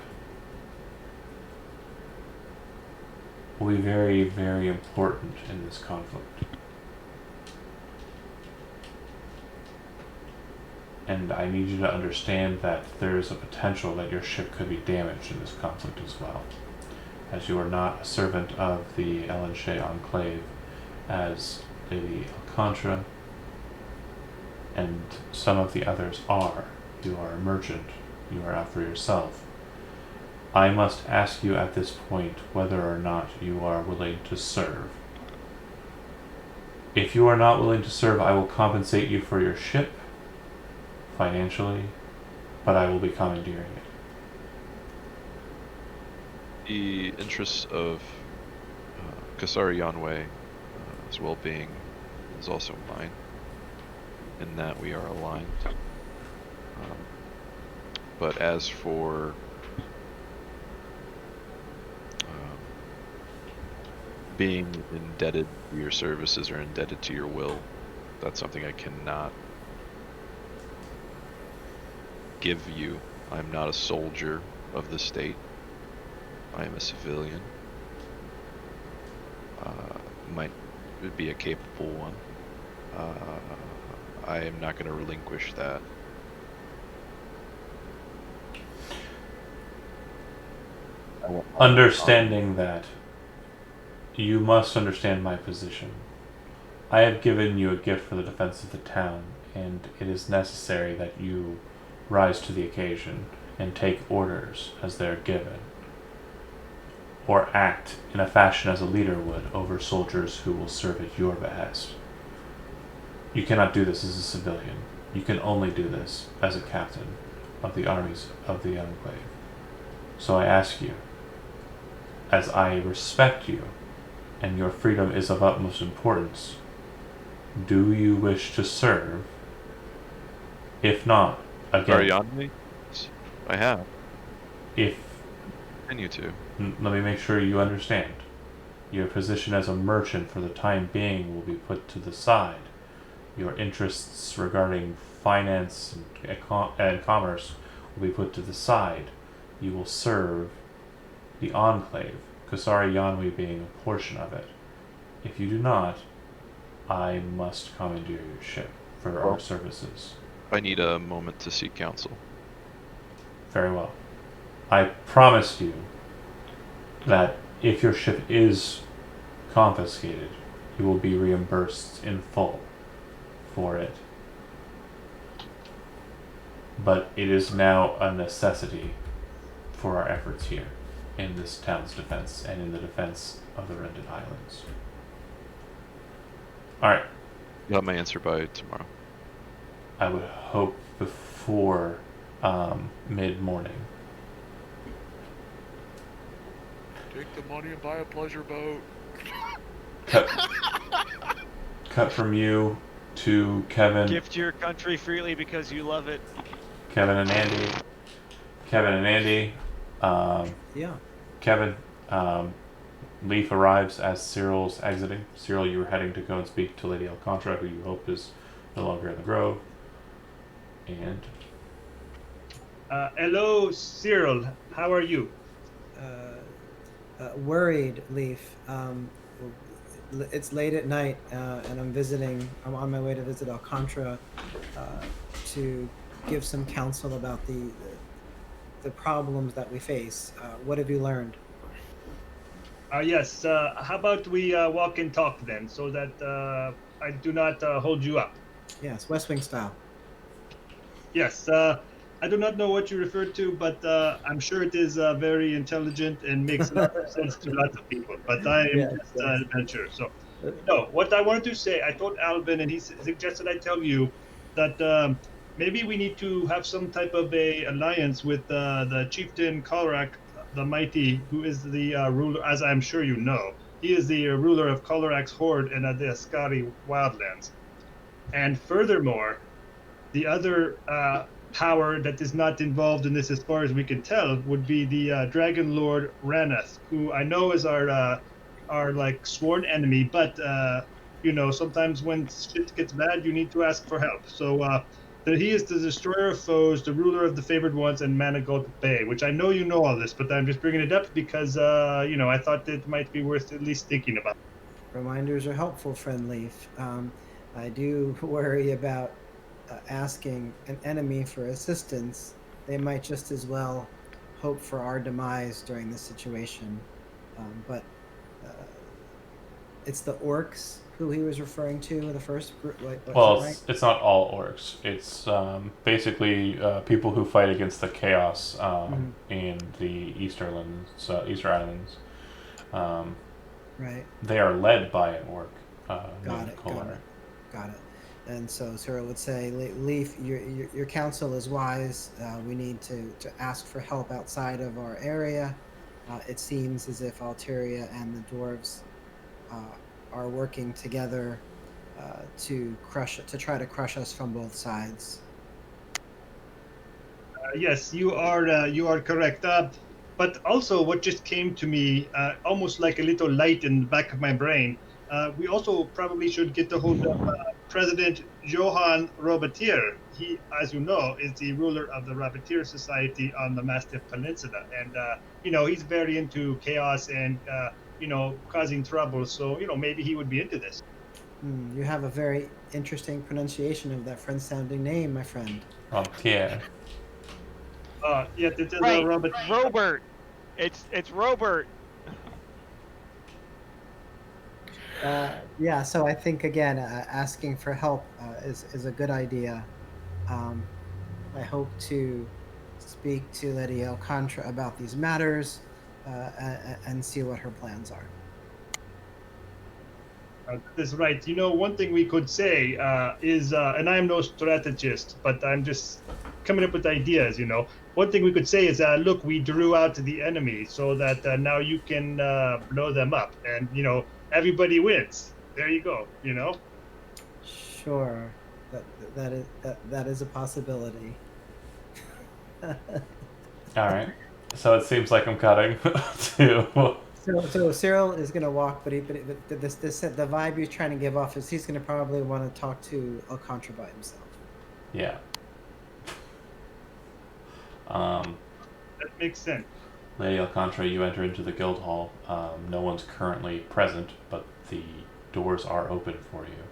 will be very, very important in this conflict. And I need you to understand that there is a potential that your ship could be damaged in this conflict as well. As you are not a servant of the Elanche Enclave, as Lady Alcantara and some of the others are. You are a merchant. You are out for yourself. I must ask you at this point whether or not you are willing to serve. If you are not willing to serve, I will compensate you for your ship financially, but I will be commandeering it. The interests of Kasari Yanwei's well-being is also mine, in that we are aligned. But as for being indebted to your services or indebted to your will, that's something I cannot give you. I'm not a soldier of the state. I am a civilian. Might be a capable one. I am not going to relinquish that. Understanding that, you must understand my position. I have given you a gift for the defense of the town, and it is necessary that you rise to the occasion and take orders as they are given, or act in a fashion as a leader would over soldiers who will serve at your behest. You cannot do this as a civilian. You can only do this as a captain of the armies of the Enclave. So I ask you, as I respect you, and your freedom is of utmost importance, do you wish to serve? If not, again, Ariadne? I have. if Continue to. let me make sure you understand. Your position as a merchant for the time being will be put to the side. Your interests regarding finance and commerce will be put to the side. You will serve the Enclave, Kasari Yanwi being a portion of it. If you do not, I must commandeer your ship for our services. I need a moment to seek counsel. Very well. I promise you that if your ship is confiscated, you will be reimbursed in full for it. But it is now a necessity for our efforts here in this town's defense and in the defense of the Rended Islands. Alright, You'll have my answer by tomorrow. I would hope before mid-morning. Take the money and buy a pleasure boat. Cut from you to Kevin, Gift your country freely because you love it. Kevin and Andy. Kevin and Andy. Yeah. Kevin, Leaf arrives as Cyril's exiting. Cyril, you were heading to go and speak to Lady Alcontra, who you hope is no longer in the grove. And Hello, Cyril. How are you? Worried, Leaf. It's late at night, and I'm on my way to visit Alcontra to give some counsel about the problems that we face. What have you learned? Yes. How about we walk and talk then, so that I do not hold you up. Yes, West Wing style. Yes. I do not know what you referred to, but I'm sure it is very intelligent and makes a lot of sense to lots of people. But I am Yes, just yes. an adventurer. So, no, what I wanted to say, I told Alvin, and he suggested I tell you that maybe we need to have some type of a alliance with the chieftain Kalrak the Mighty, who is the ruler, as I'm sure you know. He is the ruler of Kalrak's horde and the Ascari wildlands. And furthermore, the other power that is not involved in this, as far as we can tell, would be the Dragon Lord Ranath, who I know is our like sworn enemy. But sometimes when shit gets bad, you need to ask for help. So that he is the destroyer of foes, the ruler of the favored ones, and Manigault Bay. Which I know you know all this, but I'm just bringing it up because I thought it might be worth at least thinking about. Reminders are helpful, friend Leaf. I do worry about asking an enemy for assistance. They might just as well hope for our demise during this situation. But uh, it's the orcs who he was referring to, the first group. Is well, that right? it's not all orcs. It's basically people who fight against the chaos in the Easter Islands. Right. They are led by an orc Got named it. Kolar. Got it. And so Cyril would say, Leaf, your counsel is wise. We need to ask for help outside of our area. It seems as if Alteria and the dwarves are working together to try to crush us from both sides. Yes, you are correct. But also, what just came to me, almost like a little light in the back of my brain, we also probably should get a hold of President Johann Robatier. He, as you know, is the ruler of the Robatier Society on the Mastiff Peninsula, and he's very into chaos and causing trouble. So maybe he would be into this. You have a very interesting pronunciation of that French-sounding name, my friend. Pierre. Yeah, it is Right, Robert. Robert. It's Robert. Yeah, so I think again, asking for help is a good idea. I hope to speak to Lady Alcontra about these matters and see what her plans are. That's right. One thing we could say is, and I'm no strategist, but I'm just coming up with ideas. One thing we could say is, look, we drew out the enemy so that now you can blow them up, and everybody wins. There you go. Sure, that is a possibility. All right. So it seems like I'm cutting to. So Cyril is gonna walk, but the vibe he's trying to give off is he's gonna probably want to talk to Alcontra by himself. Yeah. That makes sense. Lady Alcontra, you enter into the guild hall. No one's currently present, but the doors are open for you.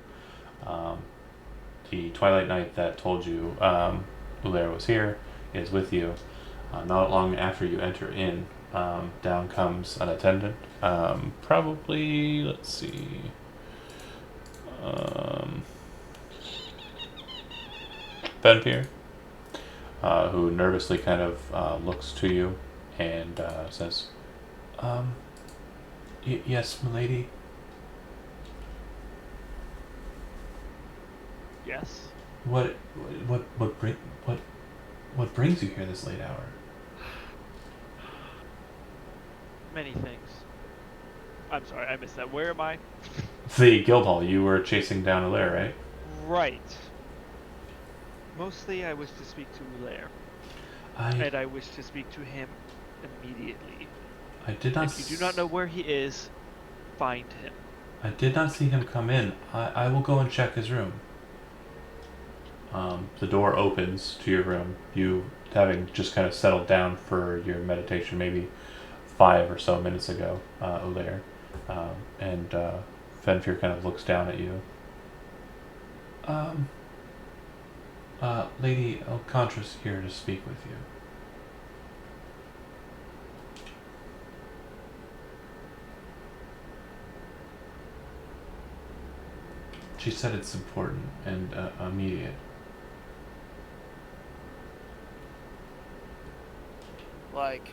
The Twilight Knight that told you Ulair was here is with you. Not long after you enter in, down comes an attendant. Probably, let's see. Benpier, who nervously kind of looks to you and says, yes, milady. Yes. What What brings you here this late hour? Many things. I'm sorry, I missed that. Where am I? The Guildhall. You were chasing down Alaire, right? Right. Mostly I wish to speak to Ulaire, and I wish to speak to him immediately. I did not. If you do not know where he is, find him. I did not see him come in. I will go and check his room. The door opens to your room. You having just kind of settled down for your meditation, maybe 5 or so minutes ago, Olaire. And Fenfir kind of looks down at you. Lady Alcontra's here to speak with you. She said it's important and immediate. Like,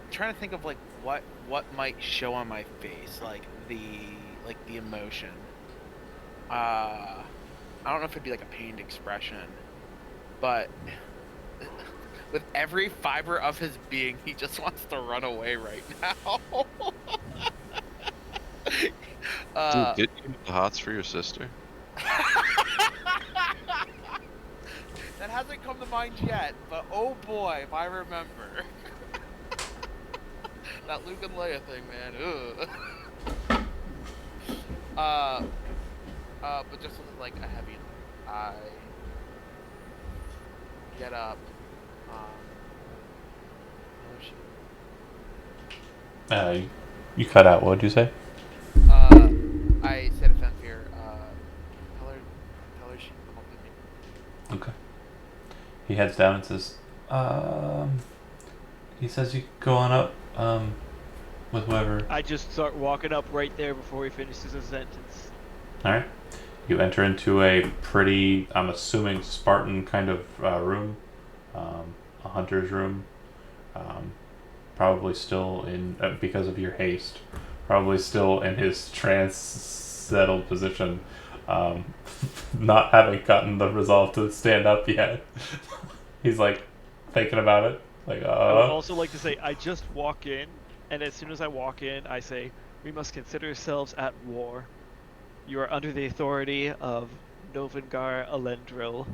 I'm trying to think of like what might show on my face, like the emotion. I don't know if it'd be like a pained expression, but with every fiber of his being, he just wants to run away right now. Dude, did you get the hots for your sister? That hasn't come to mind yet, but oh boy, if I remember. That Luke and Leia thing, man. Ugh. But just with like a heavy, I get up. Where is she? You cut out. What did you say? I said to Fenfir, tell her she can come up with me. Okay. He heads down and says, he says you go on up, with whoever. I just start walking up right there before he finishes his sentence. Alright. You enter into a pretty, I'm assuming, Spartan kind of room. A hunter's room. Probably still in, because of your haste, probably still in his trance-settled position. Not having gotten the resolve to stand up yet. He's like thinking about it. Like, I would also like to say, I just walk in, and as soon as I walk in, I say, we must consider ourselves at war. You are under the authority of Novengar Elendril.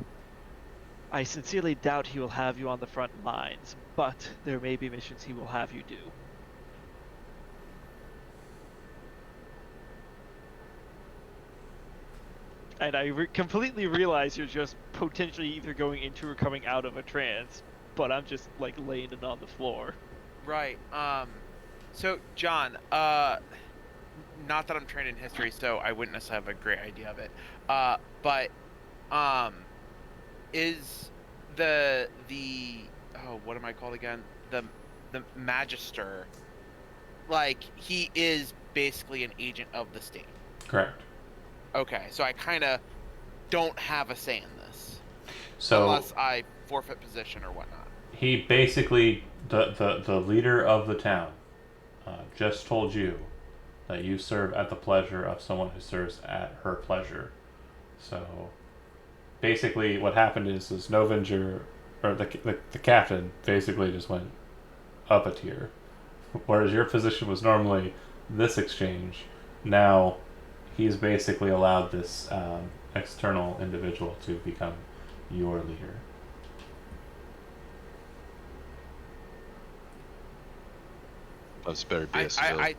I sincerely doubt he will have you on the front lines, but there may be missions he will have you do. And I completely realize you're just potentially either going into or coming out of a trance, but I'm just like laying it on the floor. Right. So John, not that I'm trained in history, so I wouldn't necessarily have a great idea of it. But is the what am I called again? The Magister, like, he is basically an agent of the state. correct. Okay, so I kind of don't have a say in this, So unless I forfeit position or whatnot. he basically, the leader of the town, just told you that you serve at the pleasure of someone who serves at her pleasure. So basically, what happened is Novinger, or the captain, basically just went up a tier, whereas your position was normally this exchange. Now he's basically allowed this external individual to become your leader. That's better be a civilian. I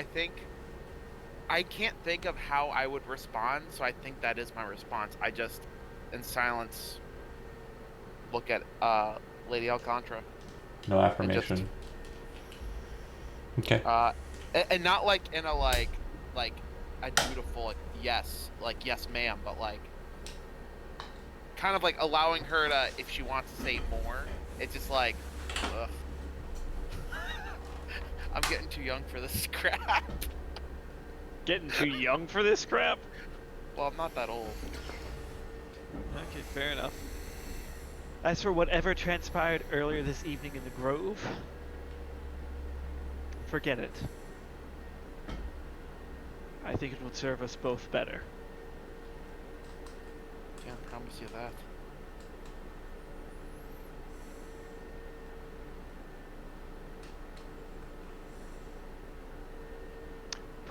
think I can't think of how I would respond, so I think that is my response. I just, in silence, look at Lady Alcontra. No affirmation. Okay. And not like in a like a dutiful yes ma'am, but like kind of like allowing her to, if she wants to say more. It's just like, ugh. I'm getting too young for this crap. Getting too young for this crap? Well, I'm not that old. Okay, fair enough. As for whatever transpired earlier this evening in the Grove, forget it. I think it would serve us both better. Can't promise you that.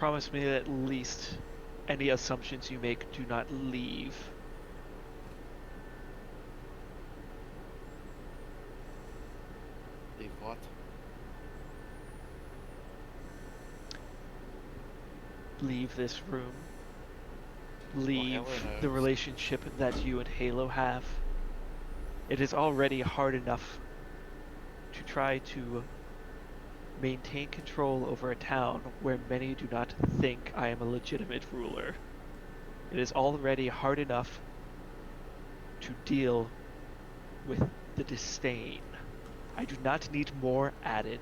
promise me that at least any assumptions you make do not leave. Leave what? Leave this room. Leave Halo the knows. relationship that you and Halo have. It is already hard enough to try to maintain control over a town where many do not think I am a legitimate ruler. It is already hard enough to deal with the disdain. I do not need more added.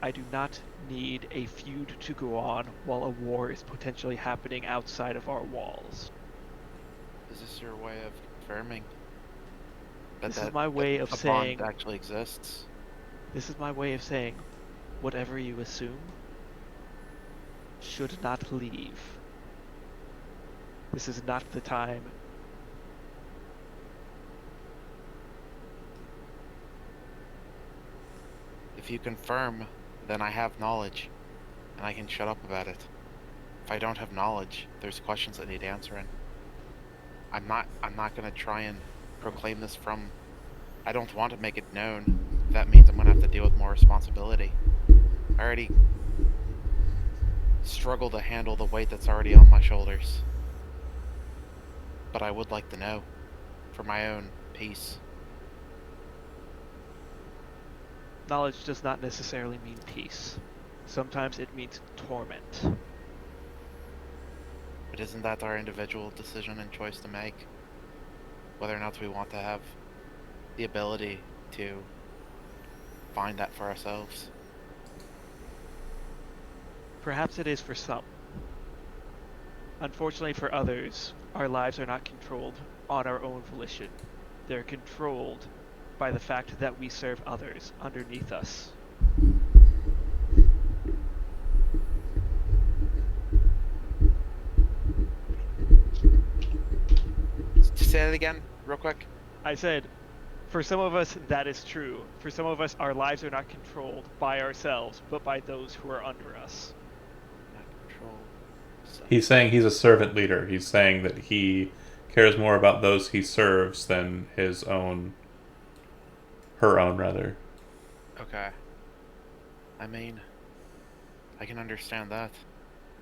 I do not need a feud to go on while a war is potentially happening outside of our walls. Is this your way of confirming that This is my way of a saying, bond actually exists? this is my way of saying, whatever you assume should not leave. This is not the time. If you confirm, then I have knowledge, and I can shut up about it. If I don't have knowledge, there's questions that need answering. I'm not gonna try and proclaim this from. I don't want to make it known. That means I'm gonna have to deal with more responsibility. I already struggle to handle the weight that's already on my shoulders. But I would like to know, for my own peace. Knowledge does not necessarily mean peace. Sometimes it means torment. But isn't that our individual decision and choice to make? Whether or not we want to have the ability to find that for ourselves. Perhaps it is for some. Unfortunately for others, our lives are not controlled on our own volition. They're controlled by the fact that we serve others underneath us. Say that again, real quick. I said, for some of us, that is true. For some of us, our lives are not controlled by ourselves, but by those who are under us. Not control. He's saying he's a servant leader. He's saying that he cares more about those he serves than his own, her own, rather. Okay. I mean, I can understand that.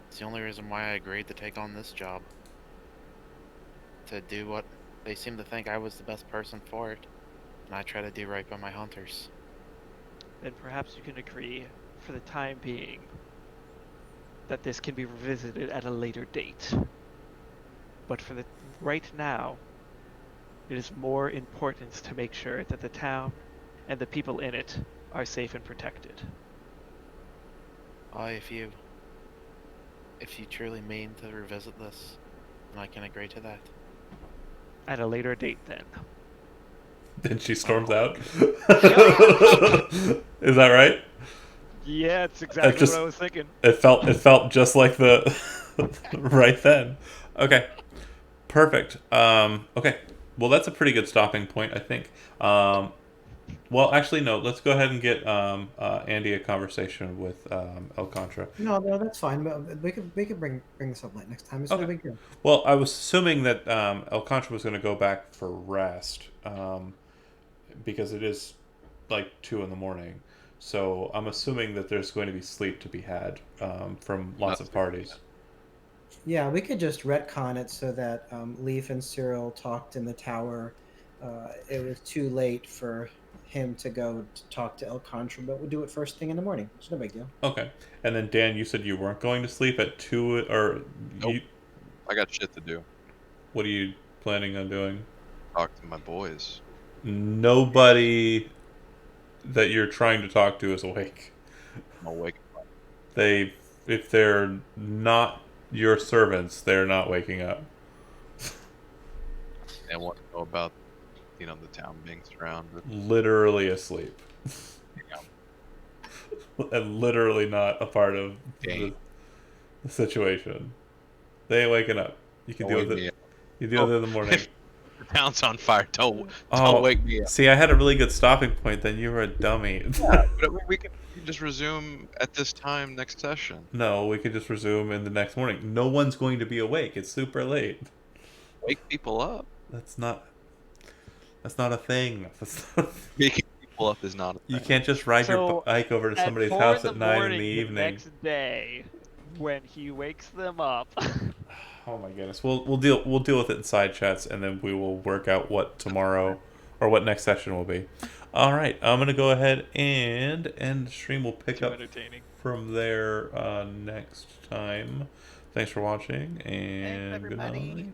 It's the only reason why I agreed to take on this job. To do what they seem to think I was the best person for it. And I try to do right by my hunters. Then perhaps you can agree, for the time being, that this can be revisited at a later date. But for the right now, it is more important to make sure that the town and the people in it are safe and protected. If you truly mean to revisit this, then I can agree to that. At a later date, then. Then she storms out. Is that right? Yeah, it's exactly just- what I was thinking. It felt just like the right then. Okay. Perfect. Okay. Well, that's a pretty good stopping point, I think. Well, actually, no. Let's go ahead and get Andy a conversation with El Contra. No, that's fine. But we could bring this up next time. It's no big deal. Well, I was assuming that El Contra was going to go back for rest because it is like 2 a.m. So I'm assuming that there's going to be sleep to be had from lots of parties. Yeah, we could just retcon it so that Leaf and Cyril talked in the tower. It was too late for him to go to talk to El Contra, but we'll do it first thing in the morning. It's no big deal. Okay. And then Dan, you said you weren't going to sleep at 2 or Nope. I got shit to do. What are you planning on doing? Talk to my boys. Nobody that you're trying to talk to is awake. I'm awake. If they're not your servants, they're not waking up. And want to know about, the town being surrounded. Literally asleep. And literally not a part of the situation. They ain't waking up. You can deal with it. You deal with it in the morning. The town's on fire. Don't Oh, wake me up. see, I had a really good stopping point. Then you were a dummy. But we can just resume at this time next session. No, we could just resume in the next morning. No one's going to be awake. It's super late. Wake people up. That's not. That's not a thing. That's not, Waking people up is not a you thing. can't just ride your So, bike over to At somebody's 4 house in at the 9 in morning the evening. next day, when he wakes them up. Oh my goodness. We'll deal with it in side chats, and then we will work out what tomorrow or what next session will be. All right, I'm gonna go ahead and end the stream. We'll pick Too up entertaining. from there next time. Thanks for watching, and good everybody. night.